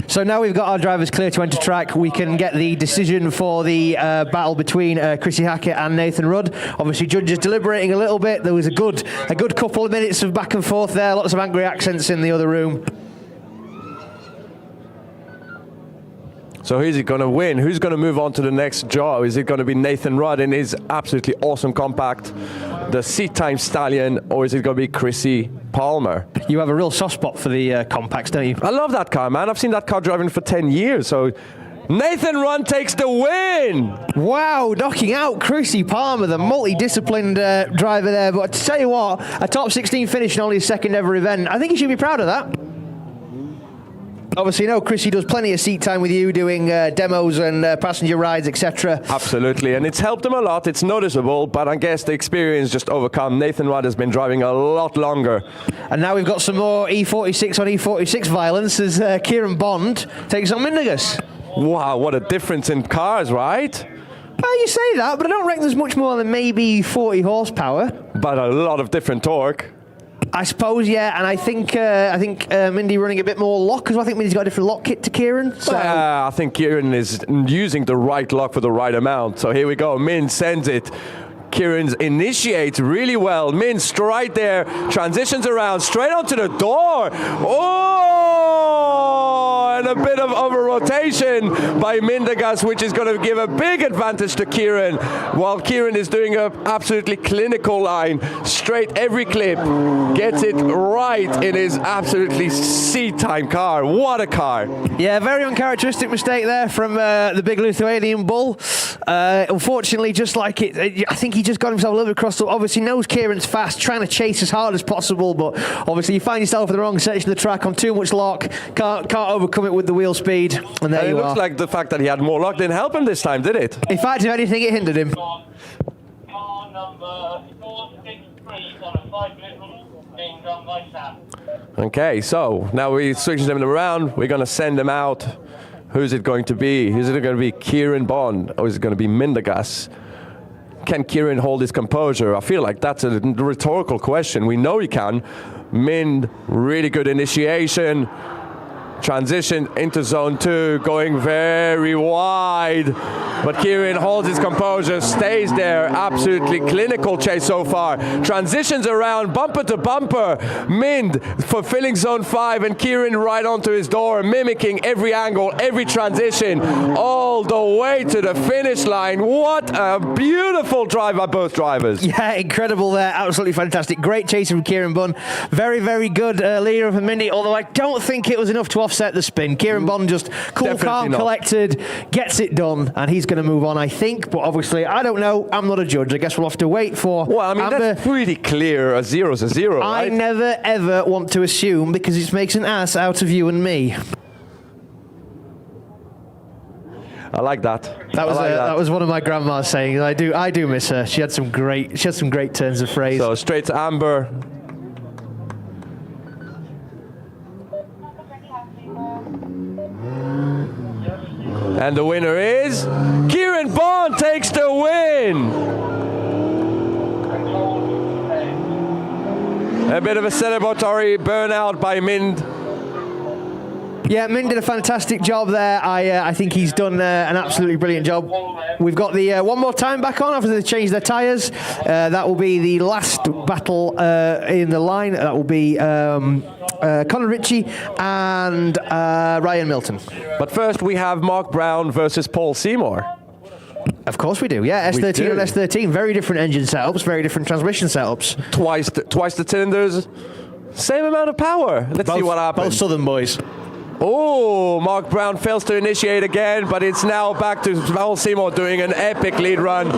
So now we've got our drivers clear to enter track. We can get the decision for the battle between Chrissy Hackett and Nathan Rudd. Obviously, judges deliberating a little bit. There was a good couple of minutes of back and forth there. Lots of angry accents in the other room. So who's it going to win? Who's going to move on to the next job? Is it going to be Nathan Rudd in his absolutely awesome compact, the seat time stallion, or is it going to be Chrissy Palmer? You have a real soft spot for the compacts, don't you? I love that car, man. I've seen that car driving for 10 years. So Nathan Rudd takes the win. Wow, knocking out Chrissy Palmer, the multi-disciplined driver there. But to tell you what, a top 16 finish in only his second ever event. I think you should be proud of that. Obviously, you know, Chrissy does plenty of seat time with you, doing demos and passenger rides, etc. Absolutely, and it's helped him a lot. It's noticeable, but I guess the experience just overcome. Nathan Rudd has been driving a lot longer. And now we've got some more E46 on E46 violence as Kieran Bond takes on Mindegas. Wow, what a difference in cars, right? Well, you say that, but I don't reckon there's much more than maybe 40 horsepower. But a lot of different torque. I suppose, yeah, and I think Mindy running a bit more lock, because I think Mindy's got a different lock kit to Kieran. So. I think Kieran is using the right lock for the right amount. So here we go. Min sends it. Kieran initiates really well. Min straight there, transitions around, straight onto the door. Oh! And a bit of over rotation by Mindegas, which is going to give a big advantage to Kieran, while Kieran is doing an absolutely clinical line, straight every clip, gets it right in his absolutely seat-time car. What a car. Yeah, very uncharacteristic mistake there from the big Lithuanian bull. Unfortunately, just like it, I think he just got himself a little bit crossed up. Obviously knows Kieran's fast, trying to chase as hard as possible, but obviously you find yourself in the wrong section of the track on too much lock, can't overcome it with the wheel speed, and there you are. It looks like the fact that he had more luck didn't help him this time, did it? In fact, if anything, it hindered him. car number 463 on a 5-minute rule being done by Sam. Okay, so now we switch them around. We're going to send them out. Who's it going to be? Is it going to be Kieran Bond, or is it going to be Mindegas? Can Kieran hold his composure? I feel like that's a rhetorical question. We know he can. Min, really good initiation. Transition into zone 2, going very wide. But Kieran holds his composure, stays there. Absolutely clinical chase so far. Transitions around, bumper to bumper. Mind fulfilling zone 5, and Kieran right onto his door, mimicking every angle, every transition, all the way to the finish line. What a beautiful drive by both drivers. Yeah, incredible there. Absolutely fantastic. Great chase from Kieran Bunn. Very, very good leader of the Mindy, although I don't think it was enough to offset the spin. Kieran Bunn just cool, calm, collected, gets it done, and he's going to move on, I think. But obviously, I don't know. I'm not a judge. I guess we'll have to wait for Well, I mean, Amber. that's pretty clear. A zero's a zero, I right? never, ever want to assume, because it makes an ass out of you and me. I like that. That was one of my grandma's sayings. I do miss her. She had some great turns of phrase. So straight to Amber. And the winner is Kieran Bunn takes the win. A bit of a celebratory burnout by Mind. Yeah, Min did a fantastic job there. I think he's done an absolutely brilliant job. We've got the one more time back on after they changed their tyres. That will be the last battle in the line. That will be Conor Ritchie and Ryan Milton. But first we have Mark Brown versus Paul Seymour. Of course we do, yeah. S13 and S13, very different engine setups, very different transmission setups. Twice the cylinders, same amount of power. Let's see what happens. Both Southern boys. Oh, Mark Brown fails to initiate again, but it's now back to Paul Seymour doing an epic lead run.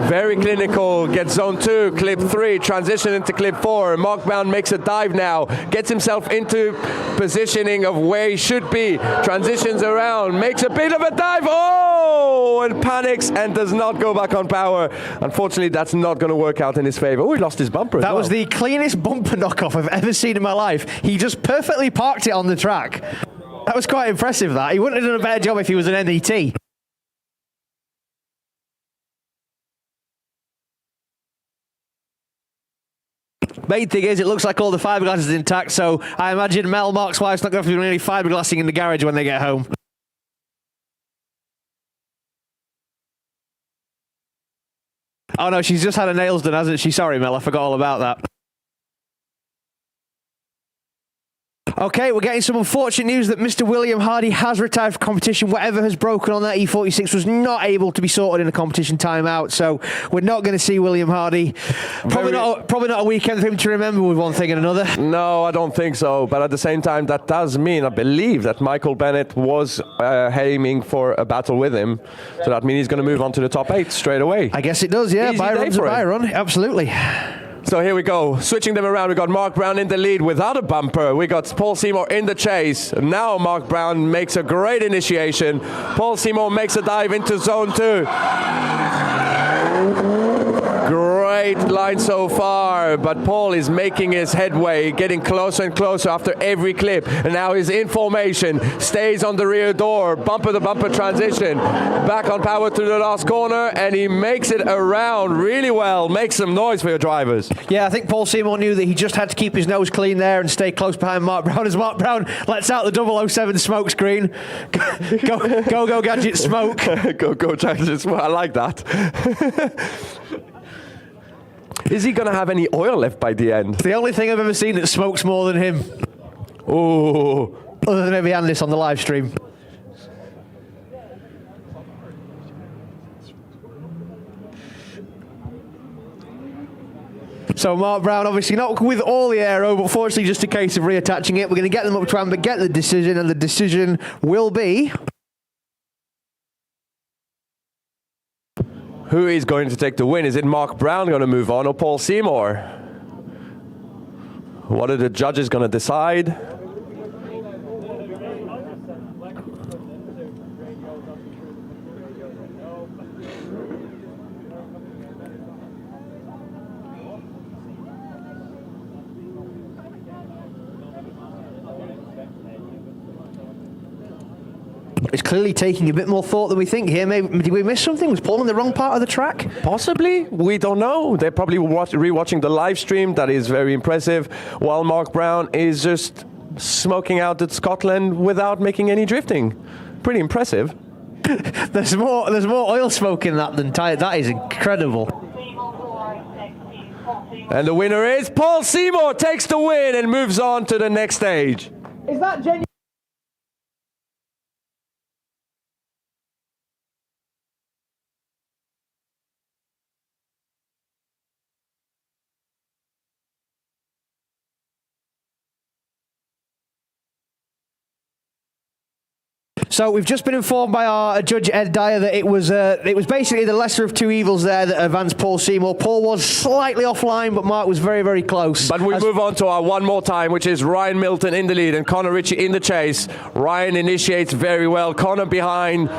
Very clinical, gets zone 2, clip 3, transition into clip 4. Mark Brown makes a dive now, gets himself into positioning of where he should be, transitions around, makes a bit of a dive, and panics and does not go back on power. Unfortunately, that's not going to work out in his favor. Oh, he lost his bumper as well. That was the cleanest bumper knockoff I've ever seen in my life. He just perfectly parked it on the track. That was quite impressive, that. He wouldn't have done a better job if he was an NET. Main thing is, it looks like all the fiberglass is intact, so I imagine Mel, Mark's wife's not going to be doing any fiberglassing in the garage when they get home. Oh no, she's just had her nails done, hasn't she? Sorry, Mel, I forgot all about that. Okay, we're getting some unfortunate news that Mr. William Hardy has retired from competition. Whatever has broken on that E46 was not able to be sorted in a competition timeout, so we're not going to see William Hardy. Probably not a weekend for him to remember with one thing and another. No, I don't think so. But at the same time, that does mean, I believe, that Michael Bennett was aiming for a battle with him. So that means he's going to move on to the top 8 straight away. I guess it does, yeah. Byron's a Byron, absolutely. So here we go, switching them around. We got Mark Brown in the lead without a bumper. We got Paul Seymour in the chase. Now Mark Brown makes a great initiation. Paul Seymour makes a dive into zone 2. Great line so far, but Paul is making his headway, getting closer and closer after every clip. And now he's in formation, stays on the rear door, bumper to bumper transition, back on power to the last corner, and he makes it around really well. Makes some noise for your drivers. Yeah, I think Paul Seymour knew that he just had to keep his nose clean there and stay close behind Mark Brown as Mark Brown lets out the 007 smoke screen. Go Gadget smoke. go Gadget smoke. I like that. Is he going to have any oil left by the end? The only thing I've ever seen that smokes more than him. Oh. Other than maybe Andis on the live stream. So Mark Brown, obviously not with all the aero, but fortunately just a case of reattaching it. We're going to get them up to Amber, get the decision, and the decision will be... Who is going to take the win? Is it Mark Brown going to move on or Paul Seymour? What are the judges going to decide? It's clearly taking a bit more thought than we think here. Maybe did we miss something? Was Paul in the wrong part of the track? Possibly. We don't know. They're probably re-watching the live stream. That is very impressive. While Mark Brown is just smoking out at Scotland without making any drifting. Pretty impressive. There's more oil smoke in that than tyre. That is incredible. And the winner is Paul Seymour, takes the win and moves on to the next stage. Is that genuine? So we've just been informed by our judge Ed Dyer that it was basically the lesser of two evils there that advanced Paul Seymour. Paul was slightly offline, but Mark was very, very close. But we move on to our one more time, which is Ryan Milton in the lead and Connor Ritchie in the chase. Ryan initiates very well. Connor behind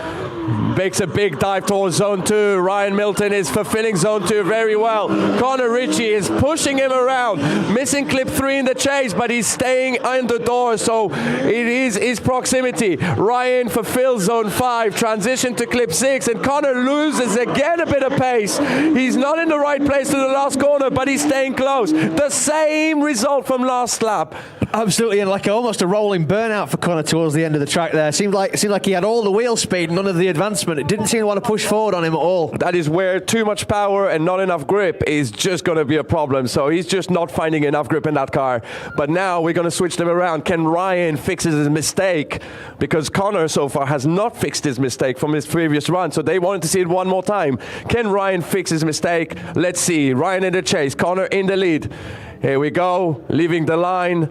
makes a big dive towards zone 2. Ryan Milton is fulfilling zone 2 very well. Connor Ritchie is pushing him around, missing clip 3 in the chase, but he's staying on the door, so it is his proximity. Ryan fulfills zone 5, transition to clip 6, and Connor loses again a bit of pace. He's not in the right place to the last corner, but he's staying close. The same result from last lap. Absolutely, and like almost a rolling burnout for Connor towards the end of the track there. Seemed like he had all the wheel speed, none of the advancement. It didn't seem to want to push forward on him at all. That is where too much power and not enough grip is just going to be a problem. So he's just not finding enough grip in that car. But now we're going to switch them around. Can Ryan fix his mistake? Because Connor so far has not fixed his mistake from his previous run. So they wanted to see it one more time. Can Ryan fix his mistake? Let's see. Ryan in the chase, Connor in the lead. Here we go, leaving the line.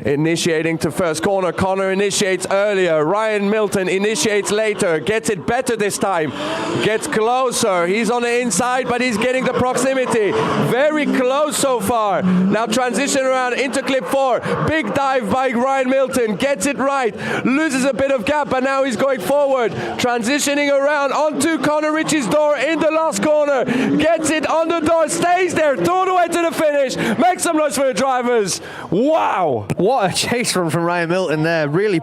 Initiating to first corner. Connor initiates earlier. Ryan Milton initiates later. Gets it better this time. Gets closer. He's on the inside, but he's getting the proximity. Very close so far. Now transition around into clip 4. Big dive by Ryan Milton. Gets it right. Loses a bit of gap, but now he's going forward. Transitioning around onto Connor Ritchie's door in the last corner. Gets it on the door. Stays there. All the way to the finish. Makes some noise for the drivers. Wow. What a chase run from Ryan Milton there. Really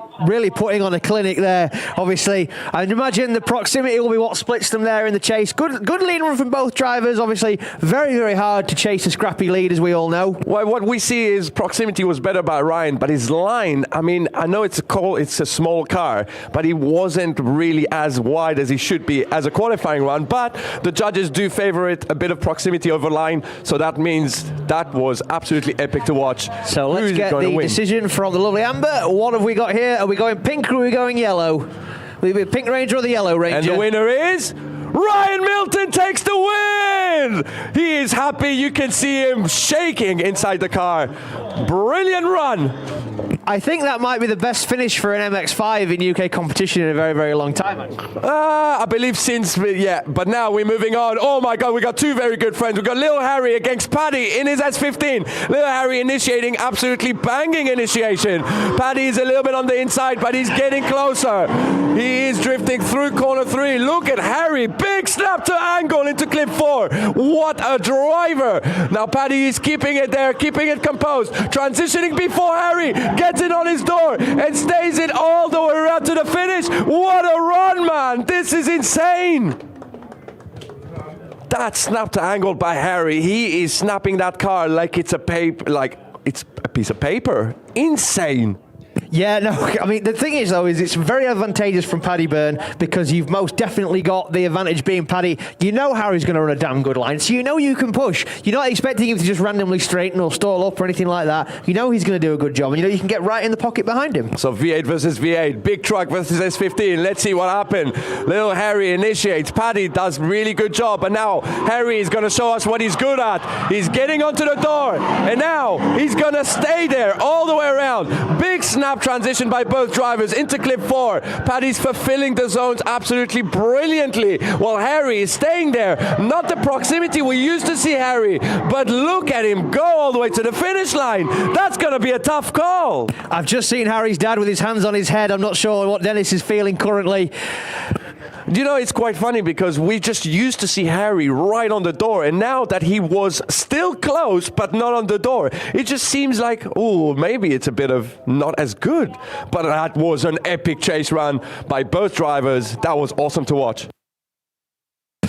putting on a clinic there, obviously. I'd imagine the proximity will be what splits them there in the chase. Good lead run from both drivers, obviously. Very, very hard to chase a scrappy lead, as we all know. Well, what we see is proximity was better by Ryan, but his line, I mean, I know it's a small car, but he wasn't really as wide as he should be as a qualifying run. But the judges do favor it a bit of proximity over line, so that means that was absolutely epic to watch. So let's get the decision from the lovely Amber. What have we got here? Are we going pink or are we going yellow? Will it be the Pink Ranger or the Yellow Ranger? And the winner is Ryan Milton takes the win! He is happy. You can see him shaking inside the car. Brilliant run. I think that might be the best finish for an MX-5 in UK competition in a very, very long time. I believe since, yeah, but now we're moving on. Oh my God, we got two very good friends. We got Lil Harry against Paddy in his S15. Lil Harry initiating absolutely banging initiation. Paddy is a little bit on the inside, but he's getting closer. He is drifting through corner 3. Look at Harry, big snap to angle into clip 4. What a driver. Now Paddy is keeping it there, keeping it composed. Transitioning before Harry gets it on his door and stays it all the way around to the finish. What a run, man. This is insane. That snap to angle by Harry. He is snapping that car like it's a piece of paper. Insane. Yeah, no, I mean, the thing is, though, is it's very advantageous from Paddy Byrne because you've most definitely got the advantage being Paddy. You know Harry's going to run a damn good line, so you know you can push. You're not expecting him to just randomly straighten or stall up or anything like that. You know he's going to do a good job, and you know you can get right in the pocket behind him. So V8 versus V8, big truck versus S15. Let's see what happened. Little Harry initiates. Paddy does really good job, but now Harry is going to show us what he's good at. He's getting onto the door, and now he's going to stay there all the way around. Big snap transition by both drivers into clip 4. Paddy's fulfilling the zones absolutely brilliantly, while Harry is staying there. Not the proximity we used to see Harry, but look at him go all the way to the finish line. That's going to be a tough call. I've just seen Harry's dad with his hands on his head. I'm not sure what Dennis is feeling currently. You know, it's quite funny because we just used to see Harry right on the door, and now that he was still close but not on the door, it just seems like, oh, maybe it's a bit of not as good. But that was an epic chase run by both drivers. That was awesome to watch.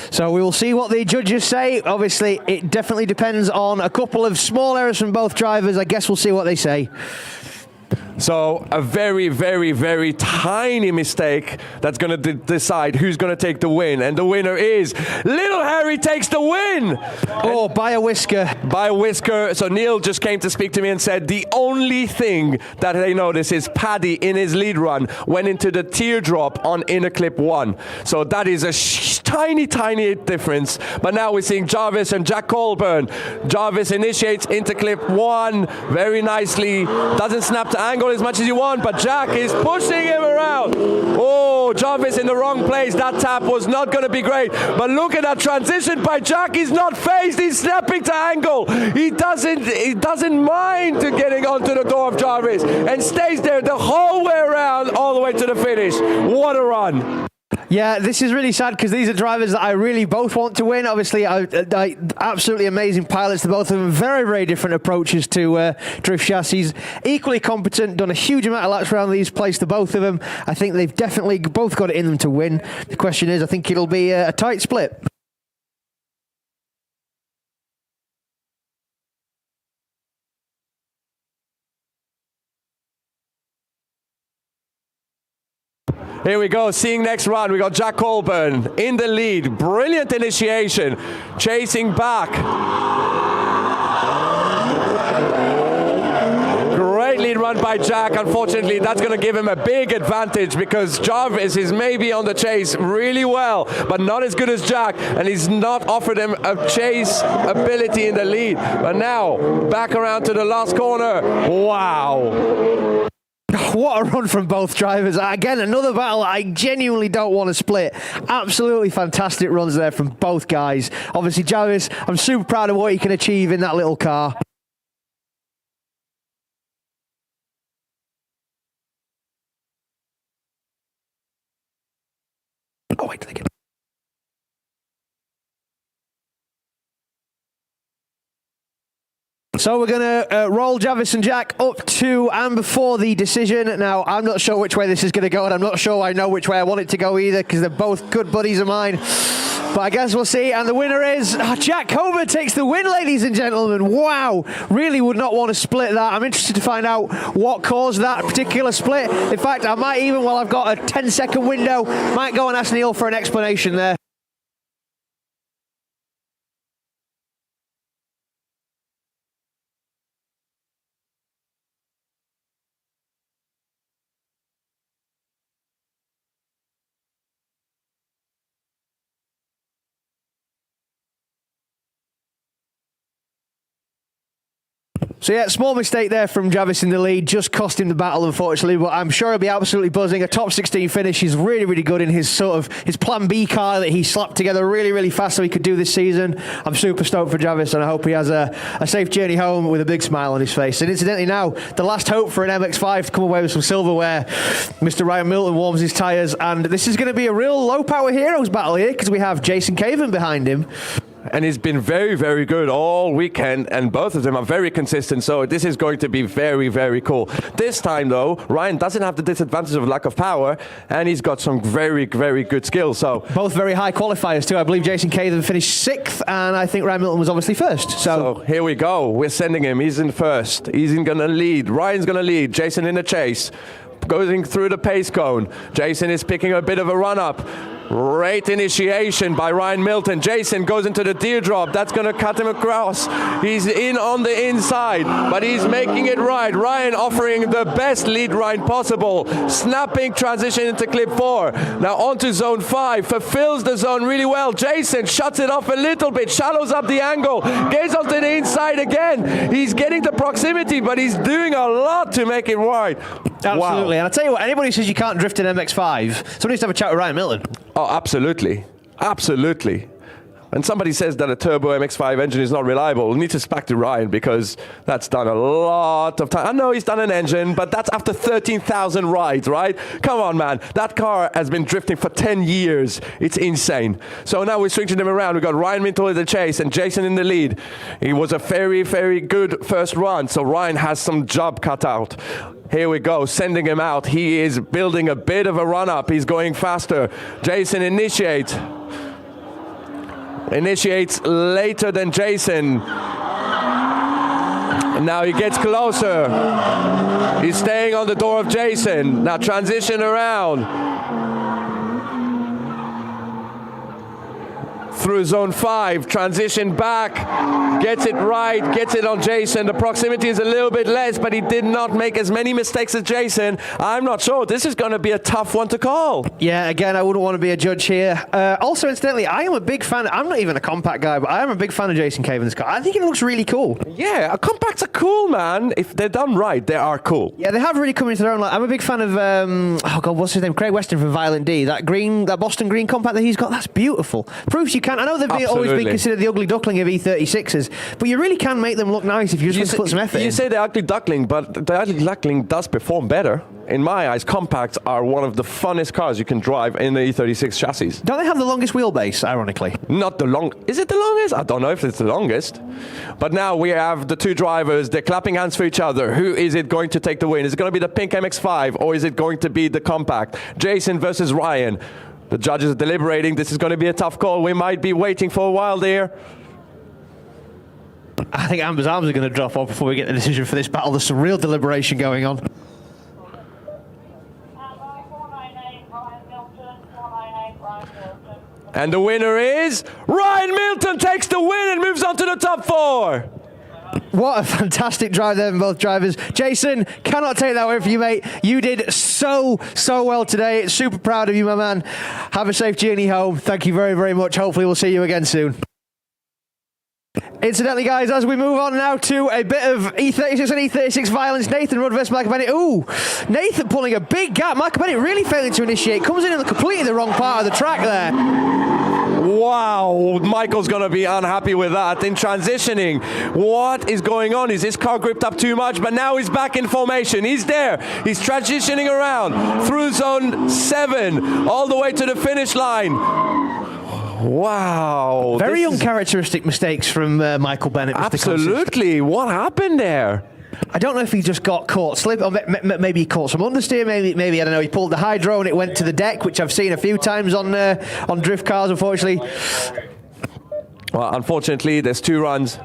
So we will see what the judges say. Obviously, it definitely depends on a couple of small errors from both drivers. I guess we'll see what they say. So a very, very, very tiny mistake that's going to decide who's going to take the win. And the winner is Little Harry takes the win. Oh, by a whisker. By a whisker. So Neil just came to speak to me and said the only thing that they noticed is Paddy in his lead run went into the teardrop on inner clip 1. So that is a tiny, tiny difference. But now we're seeing Jarvis and Jack Colburn. Jarvis initiates into clip 1 very nicely. Doesn't snap to angle as much as you want, but Jack is pushing him around. Oh, Jarvis in the wrong place. That tap was not going to be great. But look at that transition by Jack. He's not phased. He's snapping to angle. He doesn't mind to getting onto the door of Jarvis and stays there the whole way around all the way to the finish. What a run. Yeah, this is really sad because these are drivers that I really both want to win. Obviously, absolutely amazing pilots. They're both of them very, very different approaches to drift chassis. Equally competent, done a huge amount of laps around these, placed the both of them. I think they've definitely both got it in them to win. The question is, I think it'll be a tight split. Here we go, seeing next run, we got Jack Colburn in the lead. Brilliant initiation, chasing back. Great lead run by Jack. Unfortunately, that's going to give him a big advantage because Jarvis is maybe on the chase really well, but not as good as Jack, and he's not offered him a chase ability in the lead. But now, back around to the last corner. Wow. What a run from both drivers. Again, another battle I genuinely don't want to split. Absolutely fantastic runs there from both guys. Obviously, Jarvis, I'm super proud of what he can achieve in that little car. Oh, wait till they get... So we're going to roll Jarvis and Jack up to and before the decision. Now, I'm not sure which way this is going to go, and I'm not sure I know which way I want it to go either, because they're both good buddies of mine. But I guess we'll see. And the winner is Jack Colburn takes the win, ladies and gentlemen. Wow. Really would not want to split that. I'm interested to find out what caused that particular split. In fact, I might even, while I've got a 10-second window, might go and ask Neil for an explanation there. So yeah, small mistake there from Jarvis in the lead, just cost him the battle unfortunately, but I'm sure he'll be absolutely buzzing. A top 16 finish is really, really good in his his plan B car that he slapped together really, really fast so he could do this season. I'm super stoked for Jarvis, and I hope he has a safe journey home with a big smile on his face. And incidentally now, the last hope for an MX-5 to come away with some silverware, Mr. Ryan Milton warms his tyres, and this is going to be a real low-power heroes battle here, because we have Jason Caven behind him. And he's been very, very good all weekend, and both of them are very consistent, so this is going to be very, very cool. This time, though, Ryan doesn't have the disadvantage of lack of power, and he's got some very, very good skills. So both very high qualifiers, too. I believe Jason Caven finished 6th, and I think Ryan Milton was obviously 1st. So here we go. We're sending him. He's in 1st. He's going to lead. Ryan's going to lead. Jason in the chase. Going through the pace cone. Jason is picking a bit of a run-up. Great initiation by Ryan Milton. Jason goes into the teardrop. That's going to cut him across. He's in on the inside, but he's making it right. Ryan offering the best lead ride possible. Snapping transition into clip 4. Now onto zone 5. Fulfills the zone really well. Jason shuts it off a little bit. Shallows up the angle. Gets onto the inside again. He's getting the proximity, but he's doing a lot to make it wide. Absolutely. Wow. And I'll tell you what, anybody who says you can't drift an MX-5, somebody needs to have a chat with Ryan Milton. Oh, absolutely. Absolutely. And somebody says that a turbo MX-5 engine is not reliable, we need to speak to Ryan, because that's done a lot of time. I know he's done an engine, but that's after 13,000 rides, right? Come on, man. That car has been drifting for 10 years. It's insane. So now we're switching them around. We've got Ryan Mintle in the chase and Jason in the lead. It was a very, very good first run, so Ryan has some job cut out. Here we go, sending him out. He is building a bit of a run-up. He's going faster. Jason initiates later than Jason. And now he gets closer. He's staying on the door of Jason. Now transition around. Through zone 5, transition back, gets it right, gets it on Jason. The proximity is a little bit less, but he did not make as many mistakes as Jason. I'm not sure. This is going to be a tough one to call. Yeah, again, I wouldn't want to be a judge here. Also, incidentally, I am a big fan. I'm not even a compact guy, but I am a big fan of Jason Caven's car. I think it looks really cool. Yeah, compacts are cool, man. If they're done right, they are cool. Yeah, they have really come into their own. Like, I'm a big fan of, oh God, what's his name? Craig Weston from Violent D. That Boston green compact that he's got, that's beautiful. Proves you can. I know they've always been considered the ugly duckling of E36s, but you really can make them look nice if you just put some effort in. You say the ugly duckling, but the ugly duckling does perform better. In my eyes, compacts are one of the funnest cars you can drive in the E36 chassis. Don't they have the longest wheelbase, ironically? Not the long... Is it the longest? I don't know if it's the longest. But now we have the two drivers. They're clapping hands for each other. Who is it going to take the win? Is it going to be the pink MX-5 or is it going to be the compact? Jason versus Ryan. The judges are deliberating. This is going to be a tough call. We might be waiting for a while there. I think Amber's arms are going to drop off before we get the decision for this battle. There's some real deliberation going on. And the winner is Ryan Milton takes the win and moves on to the top 4. What a fantastic drive there from both drivers. Jason, cannot take that away from you, mate. You did so well today. Super proud of you, my man. Have a safe journey home. Thank you very, very much. Hopefully we'll see you again soon. Incidentally, guys, as we move on now to a bit of E36 and E36 violence, Nathan Rudd versus Michael Bennett. Ooh, Nathan pulling a big gap. Michael Bennett really failing to initiate. Comes in completely the wrong part of the track there. Wow, Michael's going to be unhappy with that. In transitioning, what is going on? Is his car gripped up too much? But now he's back in formation. He's there. He's transitioning around through zone 7, all the way to the finish line. Wow. Very uncharacteristic mistakes from Michael Bennett. Absolutely. What happened there? I don't know if he just got caught slip, or maybe he caught some understeer. Maybe I don't know. He pulled the hydro and it went to the deck, which I've seen a few times on drift cars. Unfortunately. Well, unfortunately, there's 2 runs.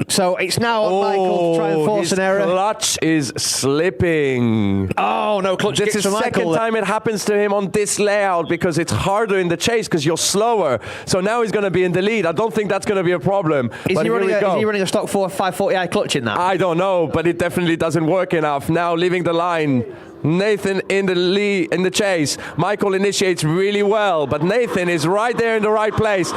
So it's now on Michael to try and force an error. Clutch is slipping. Oh, no clutch. This is the second time it happens to him on this layout because it's harder in the chase because you're slower. So now he's going to be in the lead. I don't think that's going to be a problem. Is he running a stock 540i clutch in that? I don't know, but it definitely doesn't work enough. Now leaving the line. Nathan in the lead, in the chase. Michael initiates really well, but Nathan is right there in the right place.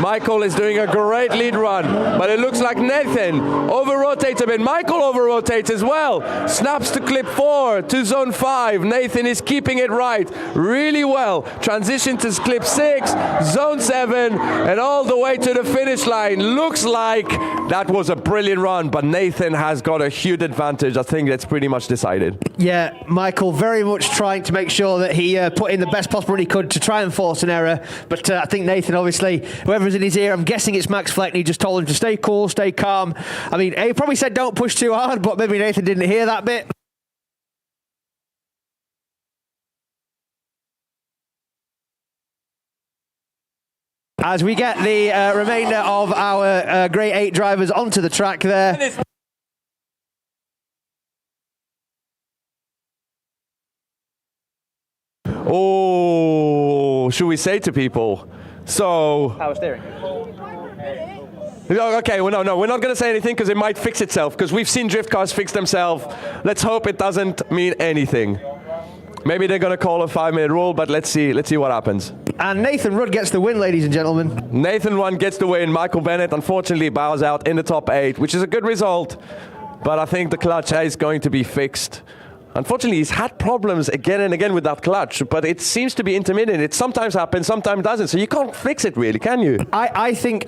Michael is doing a great lead run, but it looks like Nathan over-rotates a bit. Michael over-rotates as well. Snaps to clip 4 to zone 5. Nathan is keeping it right really well. Transition to clip 6, zone 7, and all the way to the finish line. Looks like that was a brilliant run, but Nathan has got a huge advantage. I think that's pretty much decided. Yeah, Michael very much trying to make sure that he put in the best possible run he could to try and force an error. But I think Nathan, obviously, whoever's in his ear, I'm guessing it's Max Fleckney, just told him to stay cool, stay calm. I mean, he probably said don't push too hard, but maybe Nathan didn't hear that bit. As we get the remainder of our Grade 8 drivers onto the track there. Oh, should we say to people? So... Power steering. Okay, well, no, we're not going to say anything because it might fix itself because we've seen drift cars fix themselves. Let's hope it doesn't mean anything. Maybe they're going to call a 5-minute rule, but let's see what happens. And Nathan Rudd gets the win, ladies and gentlemen. Nathan Rudd gets the win. Michael Bennett, unfortunately, bows out in the top 8, which is a good result. But I think the clutch is going to be fixed. Unfortunately, he's had problems again and again with that clutch, but it seems to be intermittent. It sometimes happens, sometimes doesn't. So you can't fix it, really, can you? I think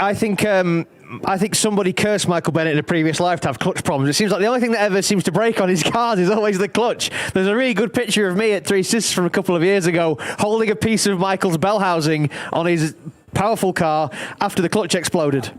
somebody cursed Michael Bennett in a previous life to have clutch problems. It seems like the only thing that ever seems to break on his cars is always the clutch. There's a really good picture of me at Three Sisters from a couple of years ago holding a piece of Michael's bell housing on his powerful car after the clutch exploded.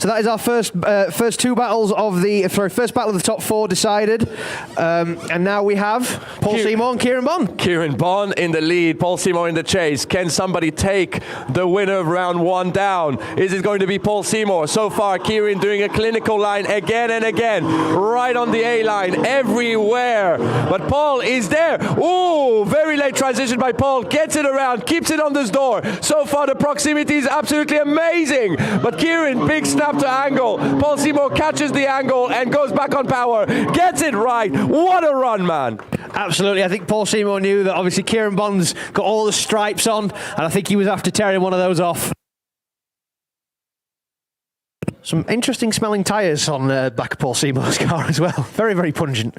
So that is our first two battles of first battle of the top 4 decided. And now we have Paul Seymour and Kieran Bond. Kieran Bond in the lead, Paul Seymour in the chase. Can somebody take the winner of round 1 down? Is it going to be Paul Seymour? So far, Kieran doing a clinical line again and again, right on the A-line, everywhere. But Paul is there. Ooh, very late transition by Paul. Gets it around, keeps it on this door. So far, the proximity is absolutely amazing. But Kieran, big snap to angle. Paul Seymour catches the angle and goes back on power. Gets it right. What a run, man. Absolutely. I think Paul Seymour knew that obviously Kieran Bond's got all the stripes on, and I think he was after tearing one of those off. Some interesting smelling tyres on the back of Paul Seymour's car as well. Very, very pungent.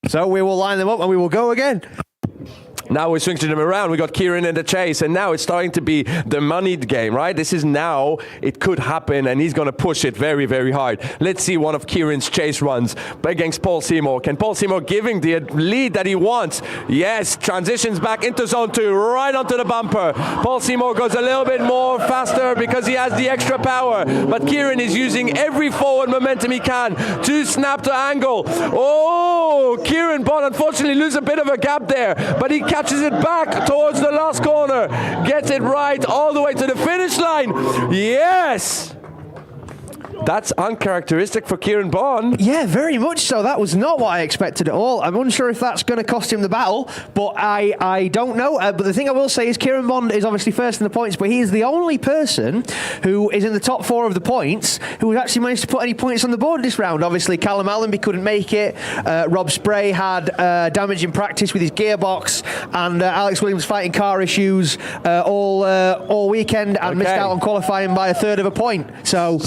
So we will line them up and we will go again. Now we're switching them around. We got Kieran in the chase, and now it's starting to be the moneyed game, right? This is now, it could happen, and he's going to push it very, very hard. Let's see one of Kieran's chase runs against Paul Seymour. Can Paul Seymour giving the lead that he wants? Yes, transitions back into zone 2, right onto the bumper. Paul Seymour goes a little bit more faster because he has the extra power, but Kieran is using every forward momentum he can to snap to angle. Oh, Kieran Bond unfortunately loses a bit of a gap there, but he catches it back towards the last corner, gets it right all the way to the finish line. Yes! That's uncharacteristic for Kieran Bond. Yeah, very much so. That was not what I expected at all. I'm unsure if that's going to cost him the battle, but I don't know. But the thing I will say is Kieran Bond is obviously first in the points, but he is the only person who is in the top 4 of the points who has actually managed to put any points on the board this round. Obviously, Callum Allenby couldn't make it. Rob Spray had damage in practice with his gearbox, and Alex Williams fighting car issues all weekend and missed out on qualifying by 1/3 of a point. So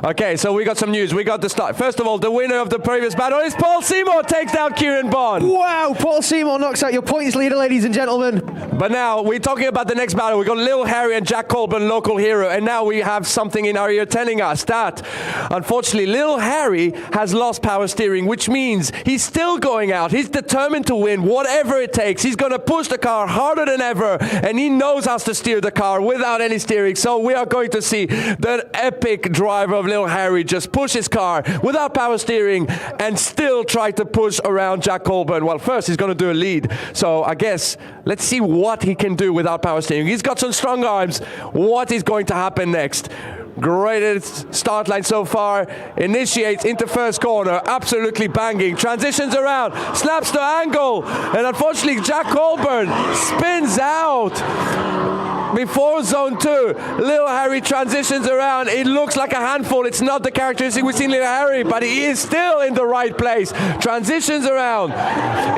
okay, so we got some news. We got the start. First of all, the winner of the previous battle is Paul Seymour, takes down Kieran Bond. Wow, Paul Seymour knocks out your points leader, ladies and gentlemen. But now we're talking about the next battle. We got Lil Harry and Jack Colburn, local hero, and now we have something in our ear telling us that, unfortunately, Lil Harry has lost power steering, which means he's still going out. He's determined to win, whatever it takes. He's going to push the car harder than ever, and he knows how to steer the car without any steering. So we are going to see the epic driver of Lil Harry just push his car without power steering and still try to push around Jack Colburn. Well, first he's going to do a lead. So I guess let's see what he can do without power steering. He's got some strong arms. What is going to happen next? Greatest start line so far. Initiates into first corner, absolutely banging. Transitions around, snaps to angle, and unfortunately Jack Colburn spins out before zone 2. Lil Harry transitions around. It looks like a handful. It's not the characteristic we've seen Lil Harry, but he is still in the right place. Transitions around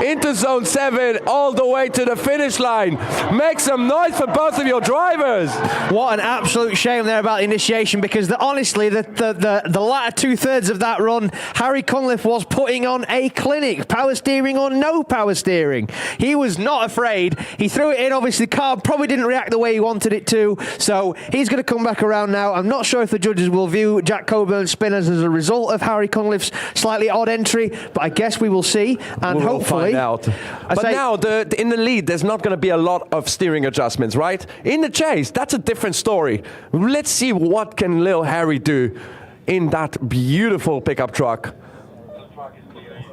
into zone 7, all the way to the finish line. Make some noise for both of your drivers. What an absolute shame there about the initiation, because honestly, the latter 2/3 of that run, Harry Cunliffe was putting on a clinic. Power steering or no power steering. He was not afraid. He threw it in. Obviously, the car probably didn't react the way he wanted it to, so he's going to come back around now. I'm not sure if the judges will view Jack Colburn's spinners as a result of Harry Cunliffe's slightly odd entry, but I guess we will see, and we'll hopefully find out. But now in the lead, there's not going to be a lot of steering adjustments, right? In the chase, that's a different story. Let's see what can Lil Harry do in that beautiful pickup truck.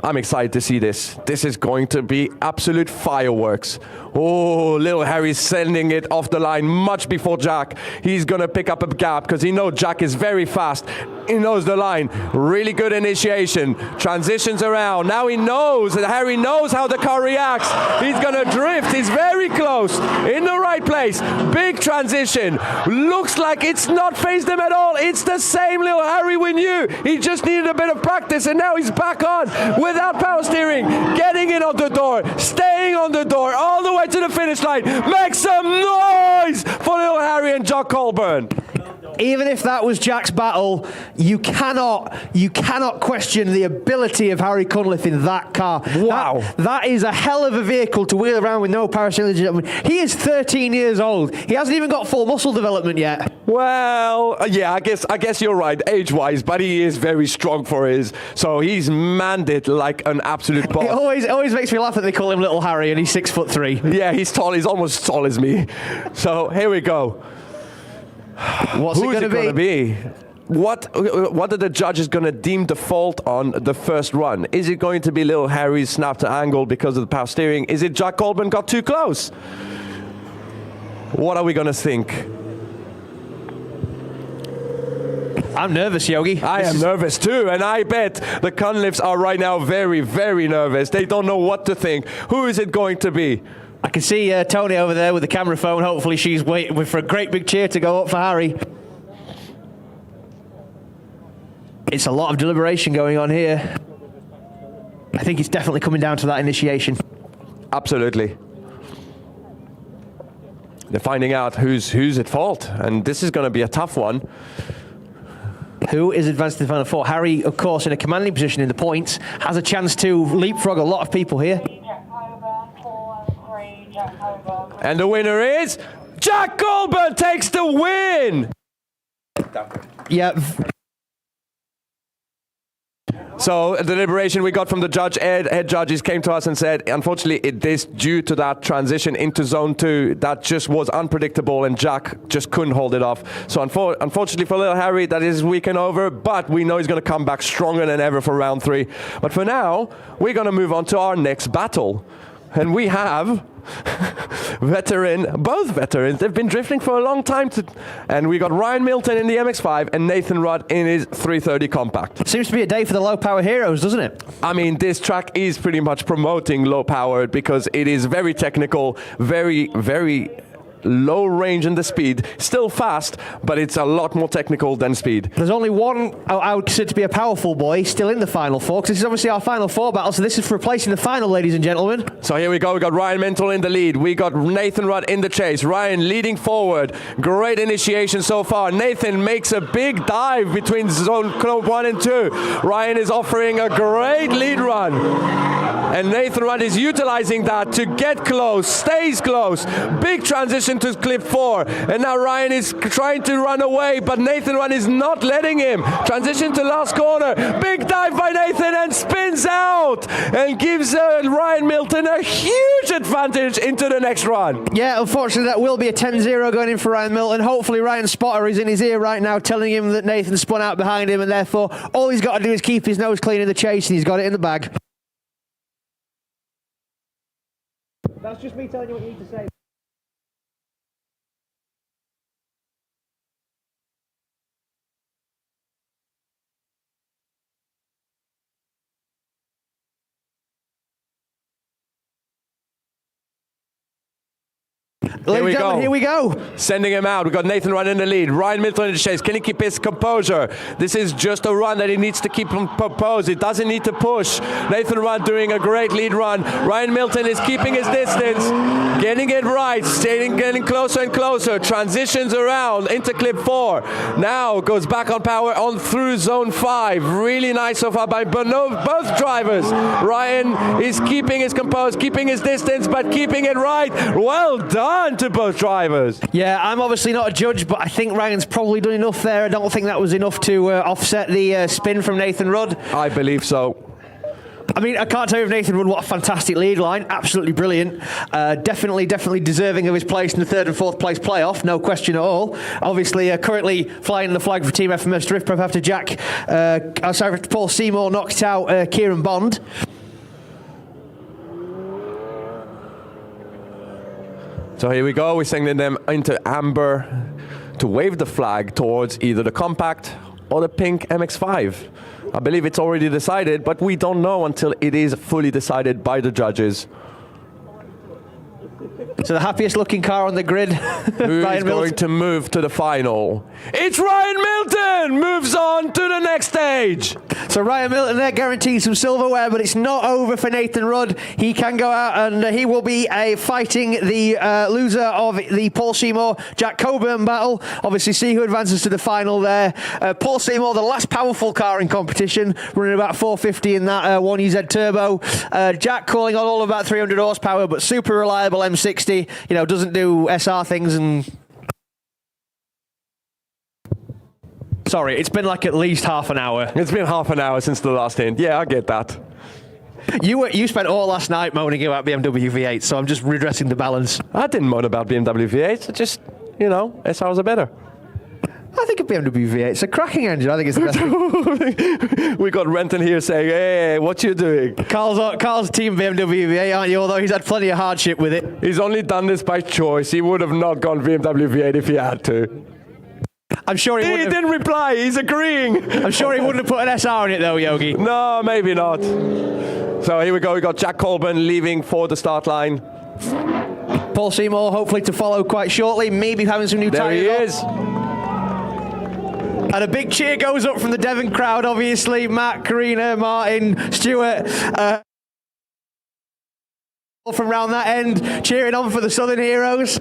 I'm excited to see this. This is going to be absolute fireworks. Oh, Lil Harry's sending it off the line much before Jack. He's going to pick up a gap because he knows Jack is very fast. He knows the line. Really good initiation. Transitions around. Now he knows that Harry knows how the car reacts. He's going to drift. He's very close. In the right place. Big transition. Looks like it's not phased him at all. It's the same Lil Harry we knew. He just needed a bit of practice, and now he's back on without power steering. Getting in on the door. Staying on the door. All the way to the finish line. Make some noise for Lil Harry and Jack Colburn. even if that was Jack's battle, you cannot question the ability of Harry Cunliffe in that car. Wow. That is a hell of a vehicle to wheel around with no power steering. He is 13 years old. He hasn't even got full muscle development yet. Well, yeah, I guess you're right, age-wise, but he is very strong for his. So he's manned it like an absolute boss. It always makes me laugh that they call him Little Harry, and he's 6'3". Yeah, he's tall. He's almost as tall as me. So here we go. What's Who's it going to be? What are the judges going to deem the fault on the first run? Is it going to be Little Harry's snap to angle because of the power steering? Is it Jack Colburn got too close? What are we going to think? I'm nervous, Yogi. I am nervous too, and I bet the Cunliffes are right now very, very nervous. They don't know what to think. Who is it going to be? I can see Tony over there with the camera phone. Hopefully she's waiting for a great big cheer to go up for Harry. It's a lot of deliberation going on here. I think it's definitely coming down to that initiation. Absolutely. They're finding out who's at fault, and this is going to be a tough one. Who is advanced to the final four? Harry, of course, in a commanding position in the points, has a chance to leapfrog a lot of people here. And the winner is Jack Colburn takes the win. Yeah. So the deliberation we got from the head judges came to us and said, unfortunately, it is due to that transition into zone 2 that just was unpredictable, and Jack just couldn't hold it off. So unfortunately for Little Harry, that is his weekend over, but we know he's going to come back stronger than ever for round 3. But for now, we're going to move on to our next battle. And we have both veterans. They've been drifting for a long time. And we got Ryan Milton in the MX-5 and Nathan Rudd in his 330 compact. Seems to be a day for the low-power heroes, doesn't it? I mean, this track is pretty much promoting low-powered because it is very technical, very, very low range in the speed, still fast, but it's a lot more technical than speed. There's only one I would consider to be a powerful boy still in the final four, because this is obviously our final four battle, so this is for replacing the final, ladies and gentlemen. So here we go. We got Ryan Mental in the lead. We got Nathan Rudd in the chase. Ryan leading forward. Great initiation so far. Nathan makes a big dive between zone 1 and 2. Ryan is offering a great lead run. And Nathan Rudd is utilizing that to get close, stays close. Big transition to clip 4. And now Ryan is trying to run away, but Nathan Rudd is not letting him. Transition to last corner. Big dive by Nathan and spins out and gives Ryan Milton a huge advantage into the next run. Yeah, unfortunately that will be a 10-0 going in for Ryan Milton. Hopefully Ryan's spotter is in his ear right now telling him that Nathan spun out behind him, and therefore all he's got to do is keep his nose clean in the chase, and he's got it in the bag. That's just me telling you what you need to say. Here we go. Sending him out. We got Nathan Rudd in the lead. Ryan Milton in the chase. Can he keep his composure? This is just a run that he needs to keep composed. He doesn't need to push. Nathan Rudd doing a great lead run. Ryan Milton is keeping his distance, getting it right, getting closer and closer. Transitions around into clip 4. Now goes back on power on through zone 5. Really nice so far by both drivers. Ryan is keeping his composure, keeping his distance, but keeping it right. Well done to both drivers. Yeah, I'm obviously not a judge, but I think Ryan's probably done enough there. I don't think that was enough to offset the spin from Nathan Rudd. I believe so. I mean, I can't tell you if Nathan Rudd, what a fantastic lead line. Absolutely brilliant. Definitely deserving of his place in the 3rd and 4th place playoff. No question at all. Obviously, currently flying the flag for Team FMS Drift Prep after Paul Seymour knocked out Kieran Bond. So here we go. We're sending them into amber to wave the flag towards either the compact or the pink MX-5. I believe it's already decided, but we don't know until it is fully decided by the judges. So the happiest looking car on the grid. Who Ryan is Milton. going to move to the final? It's Ryan Milton! Moves on to the next stage. So Ryan Milton there guaranteed some silverware, but it's not over for Nathan Rudd. He can go out and he will be fighting the loser of the Paul Seymour Jack Coburn battle. Obviously see who advances to the final there. Paul Seymour, the last powerful car in competition, running about 450 in that 1UZ turbo. Jack calling on all about 300 horsepower, but super reliable M60. You know, doesn't do SR things and... Sorry, it's been like at least half an hour. It's been half an hour since the last hint. Yeah, I get that. You spent all last night moaning about BMW V8, so I'm just redressing the balance. I didn't moan about BMW V8s. I just, you know, SRs are better. I think a BMW V8 is a cracking engine. I think it's the best thing. We got Renton here saying, hey, what you doing? Carl's team BMW V8, aren't you? Although he's had plenty of hardship with it. He's only done this by choice. He would have not gone BMW V8 if he had to. I'm sure he wouldn't. He didn't reply. He's agreeing. I'm sure he wouldn't have put an SR in it though, Yogi. No, maybe not. So here we go. We got Jack Colburn leaving for the start line. Paul Seymour hopefully to follow quite shortly. Maybe having some new tyres. There he is. And a big cheer goes up from the Devon crowd, obviously. Matt, Karina, Martin, Stuart. From round that end, cheering on for the Southern Heroes.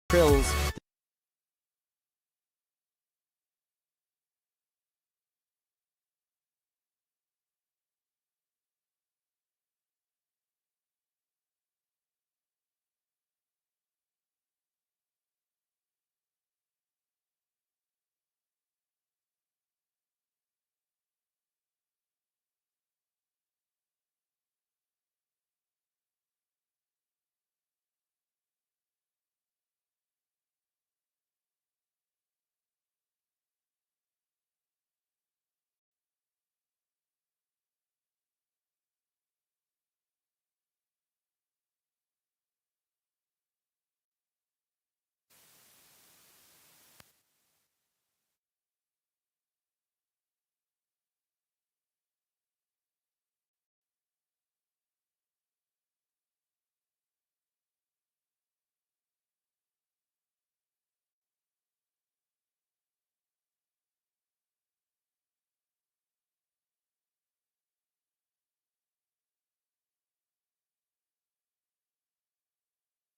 Trills.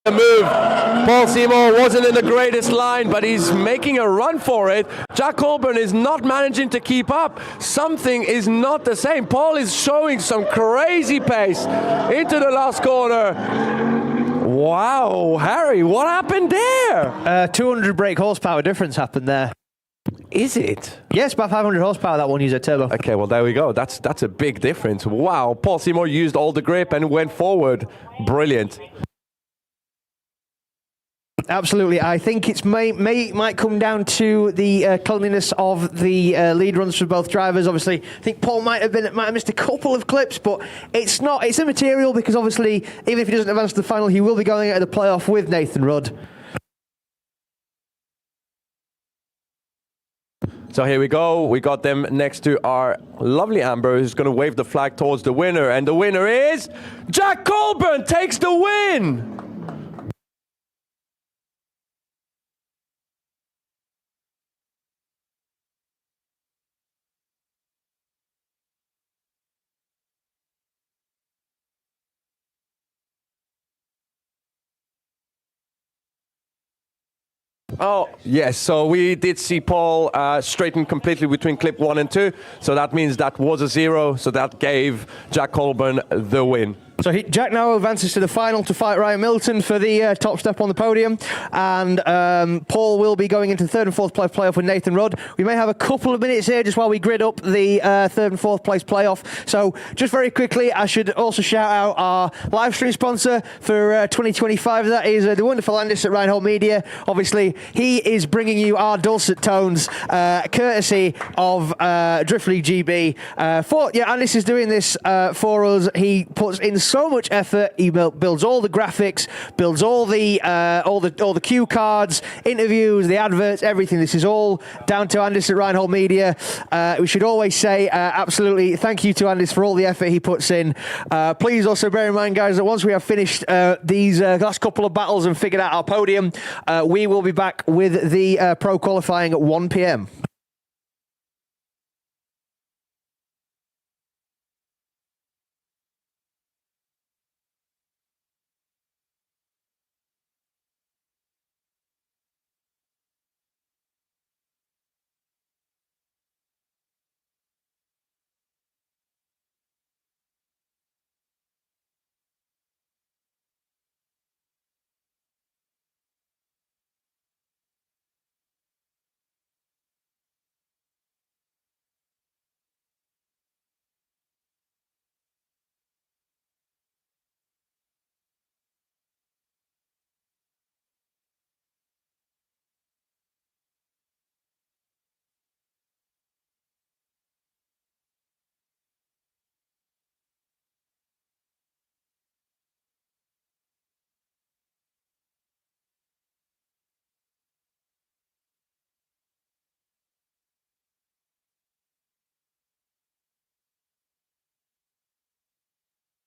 The move. Paul Seymour wasn't in the greatest line, but he's making a run for it. Jack Colburn is not managing to keep up. Something is not the same. Paul is showing some crazy pace into the last corner. Wow, Harry, what happened there? 200 brake horsepower difference happened there. Is it? Yes, about 500 horsepower, that 1UZ turbo. Okay, well, there we go. That's a big difference. Wow, Paul Seymour used all the grip and went forward. Brilliant. Absolutely. I think it might come down to the cleanliness of the lead runs for both drivers. Obviously, I think Paul might have missed a couple of clips, but it's immaterial because obviously, even if he doesn't advance to the final, he will be going out of the playoff with Nathan Rudd. So here we go. We got them next to our lovely Amber, who's going to wave the flag towards the winner, and the winner is Jack Colburn takes the win. Oh, yes. So we did see Paul straighten completely between clip 1 and 2. So that means that was a 0. So that gave Jack Colburn the win. So Jack now advances to the final to fight Ryan Milton for the top step on the podium, and Paul will be going into third and fourth place playoff with Nathan Rudd. We may have a couple of minutes here just while we grid up the third and fourth place playoff. So just very quickly, I should also shout out our live stream sponsor for 2025. That is the wonderful Andis at Reinhold Media. Obviously, he is bringing you our dulcet tones, courtesy of Drift League GB. Andis is doing this for us. He puts in so much effort. He builds all the graphics, builds all the cue cards, interviews, the adverts, everything. This is all down to Andis at Reinhold Media. We should always say absolutely thank you to Andis for all the effort he puts in. Please also bear in mind, guys, that once we have finished these last couple of battles and figured out our podium, we will be back with the pro qualifying at 1 p.m.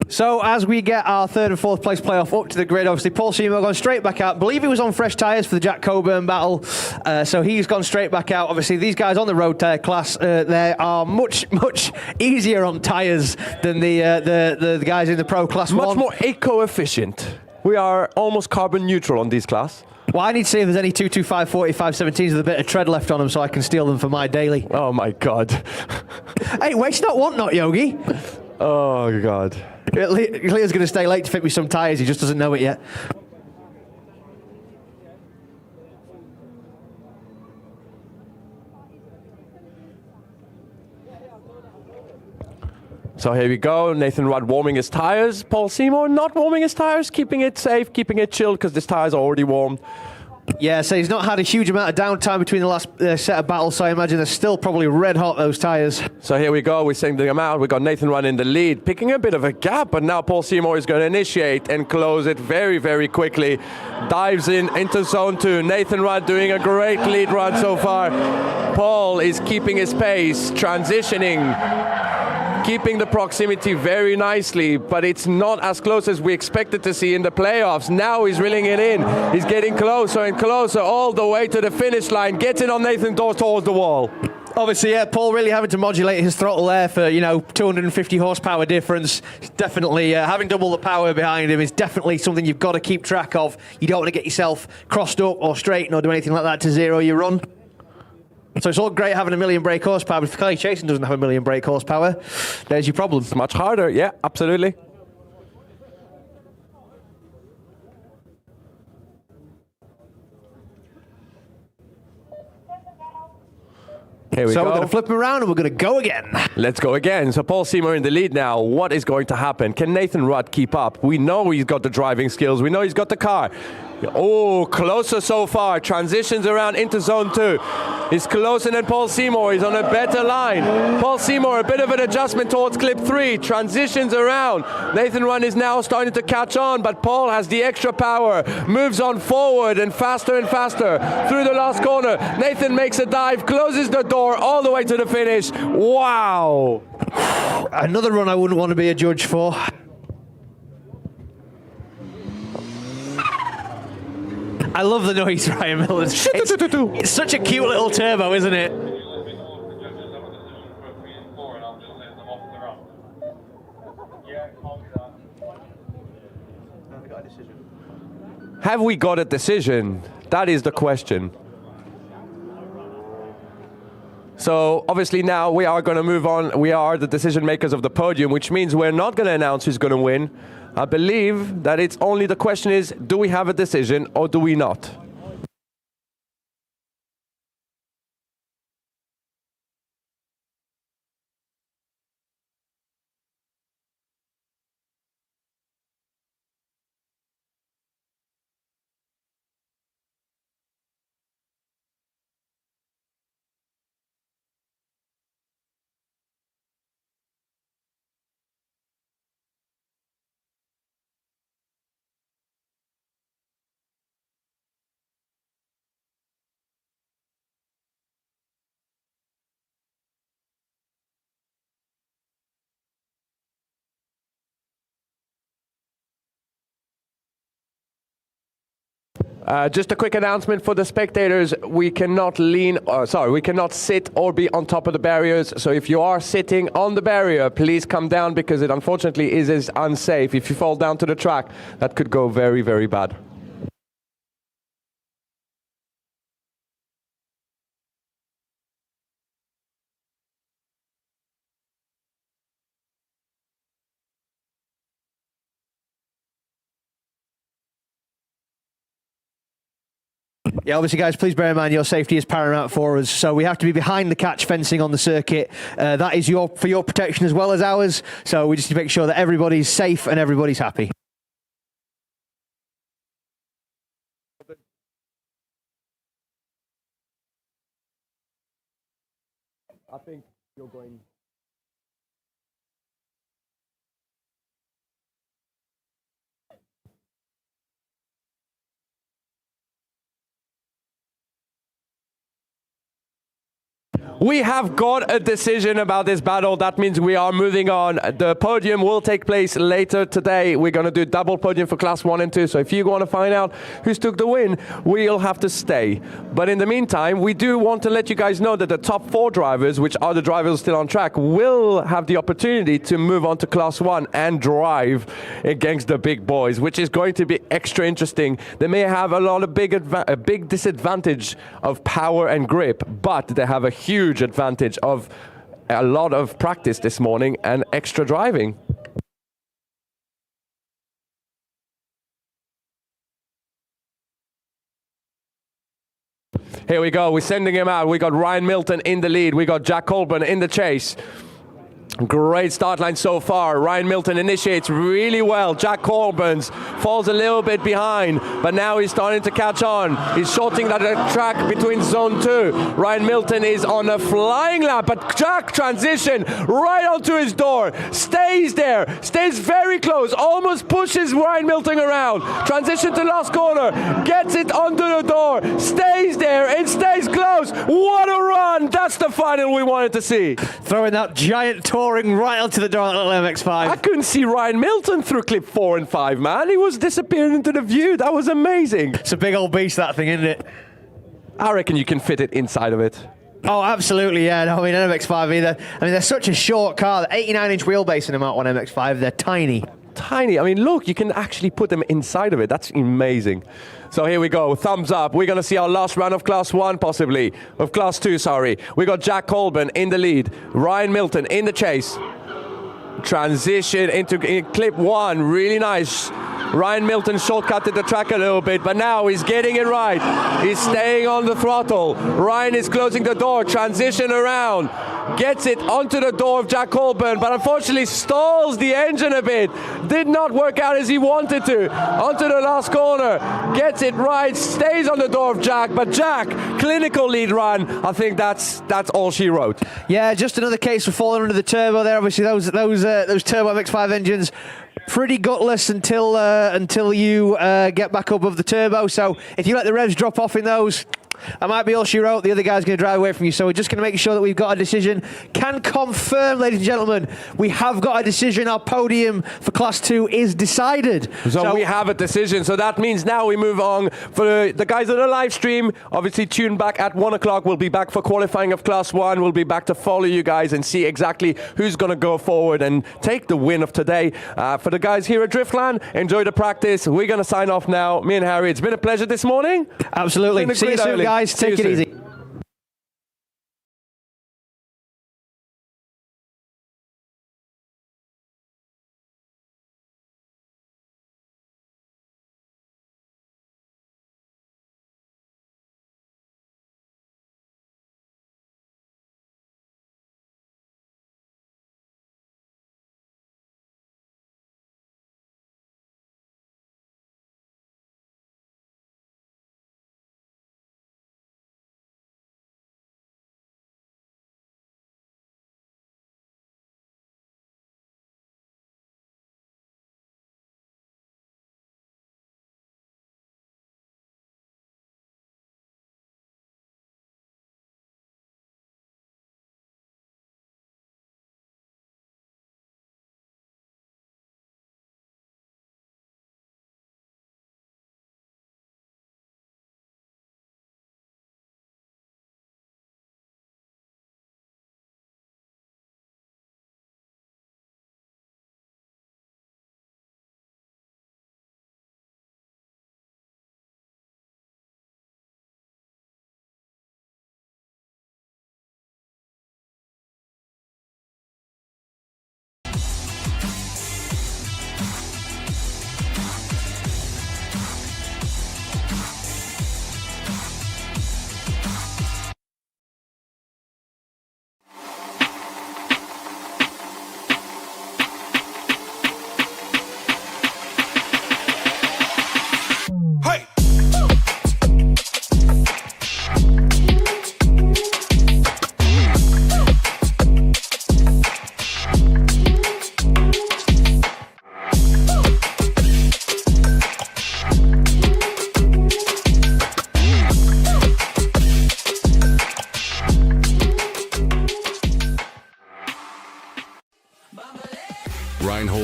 So as we get our third and fourth place playoff up to the grid, obviously Paul Seymour gone straight back out. I believe he was on fresh tyres for the Jack Coburn battle, so he's gone straight back out. Obviously these guys on the road tyre class, they are much easier on tyres than the guys in the pro class. Much more eco-efficient. We are almost carbon neutral on these class. Well, I need to see if there's any 225 45 17s with a bit of tread left on them so I can steal them for my daily. Oh my god. Hey, waste not, want not, Yogi. Oh god. Leo's going to stay late to fit me some tyres, he just doesn't know it yet. So here we go, Nathan Rudd warming his tyres, Paul Seymour not warming his tyres, keeping it safe, keeping it chilled because this tyres are already warm. Yeah, so he's not had a huge amount of downtime between the last set of battles, so I imagine they're still probably red hot, those tyres. So here we go, we're sending them out. We've got Nathan Rudd in the lead, picking a bit of a gap, but now Paul Seymour is going to initiate and close it very, very quickly. Dives into zone 2. Nathan Rudd doing a great lead run so far. Paul is keeping his pace, transitioning, keeping the proximity very nicely, but it's not as close as we expected to see in the playoffs. Now he's reeling it in. He's getting closer and closer all the way to the finish line, getting on Nathan towards the wall. Obviously, yeah, Paul really having to modulate his throttle there for, 250 horsepower difference. Definitely having double the power behind him is definitely something you've got to keep track of. You don't want to get yourself crossed up or straightened or do anything like that to zero your run. So it's all great having a million brake horsepower, but if Kelly Chasen doesn't have a million brake horsepower, there's your problem. It's much harder, yeah, absolutely. Here we so go. We're going to flip him around and we're going to go again. Let's go again. So Paul Seymour in the lead now. What is going to happen? Can Nathan Rudd keep up? We know he's got the driving skills. We know he's got the car. Oh, closer so far. Transitions around into zone 2. He's closer than Paul Seymour. He's on a better line. Paul Seymour, a bit of an adjustment towards clip 3. Transitions around. Nathan Rudd is now starting to catch on, but Paul has the extra power. Moves on forward and faster through the last corner. Nathan makes a dive, closes the door all the way to the finish. Wow. Another run I wouldn't want to be a judge for. I love the noise, Ryan Milton. It's such a cute little turbo, isn't it? Have we got a decision? That is the question. So obviously now we are going to move on. We are the decision makers of the podium, which means we're not going to announce who's going to win. I believe that it's only the question is, do we have a decision or do we not? Just a quick announcement for the spectators: we cannot we cannot sit or be on top of the barriers. So if you are sitting on the barrier, please come down because it unfortunately is unsafe. If you fall down to the track, that could go very, very bad. Yeah, obviously, guys, please bear in mind your safety is paramount for us. So we have to be behind the catch fencing on the circuit. That is for your protection as well as ours. So we just need to make sure that everybody's safe and everybody's happy. I think you're going. We have got a decision about this battle. That means we are moving on. The podium will take place later today. We're going to do double podium for class 1 and 2. So if you want to find out who's took the win, we'll have to stay. But in the meantime, we do want to let you guys know that the top 4 drivers, which are the drivers still on track, will have the opportunity to move on to class 1 and drive against the big boys, which is going to be extra interesting. They may have a big disadvantage of power and grip, but they have a huge advantage of a lot of practice this morning and extra driving. Here we go, we're sending him out. We got Ryan Milton in the lead. We got Jack Colburn in the chase. Great start line so far. Ryan Milton initiates really well. Jack Colburn falls a little bit behind, but now he's starting to catch on. He's shorting that track between zone 2. Ryan Milton is on a flying lap, but Jack transition right onto his door. Stays there, stays very close, almost pushes Ryan Milton around. Transition to last corner, gets it onto the door, stays there and stays close. What a run! That's the final we wanted to see. Throwing that giant touring right onto the door of the little MX-5. I couldn't see Ryan Milton through clip 4 and 5, man. He was disappearing into the view. That was amazing. It's a big old beast, that thing, isn't it? I reckon you can fit it inside of it. Oh, absolutely, yeah. No, I mean, MX-5 either. I mean, they're such a short car. The 89-inch wheelbase in a Mark 1 MX-5. They're tiny. Tiny. I mean, look, you can actually put them inside of it. That's amazing. So here we go. Thumbs up. We're going to see our last round of class 1, possibly. Of class 2, sorry. We got Jack Colburn in the lead. Ryan Milton in the chase. Transition into clip 1. Really nice. Ryan Milton shortcutted the track a little bit, but now he's getting it right. He's staying on the throttle. Ryan is closing the door, transition around, gets it onto the door of Jack Colburn, but unfortunately stalls the engine a bit. Did not work out as he wanted to. Onto the last corner, gets it right, stays on the door of Jack, but Jack, clinical lead run. I think that's all she wrote. Yeah, just another case of falling under the turbo there. Obviously, those turbo MX-5 engines, pretty gutless until you get back up of the turbo. So if you let the revs drop off in those, that might be all she wrote. The other guy's going to drive away from you. So we're just going to make sure that we've got a decision. Can confirm, ladies and gentlemen, we have got a decision. Our podium for Class 2 is decided. So we have a decision. So that means now we move on. For the guys on the live stream, obviously tune back at 1 o'clock. We'll be back for qualifying of Class 1. We'll be back to follow you guys and see exactly who's going to go forward and take the win of today. For the guys here at Driftland, enjoy the practice. We're going to sign off now. Me and Harry, it's been a pleasure this morning. Absolutely. See you soon, guys. Take it easy.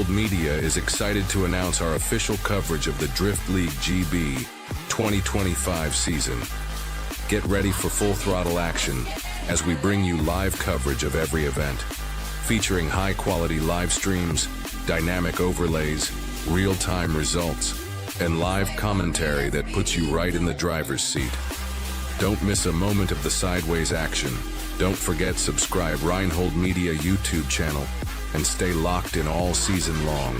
Reinhold Media is excited to announce our official coverage of the Drift League GB 2025 season. Get ready for full throttle action as we bring you live coverage of every event, featuring high-quality live streams, dynamic overlays, real-time results, and live commentary that puts you right in the driver's seat. Don't miss a moment of the sideways action. Don't forget subscribe Reinhold Media YouTube channel and stay locked in all season long.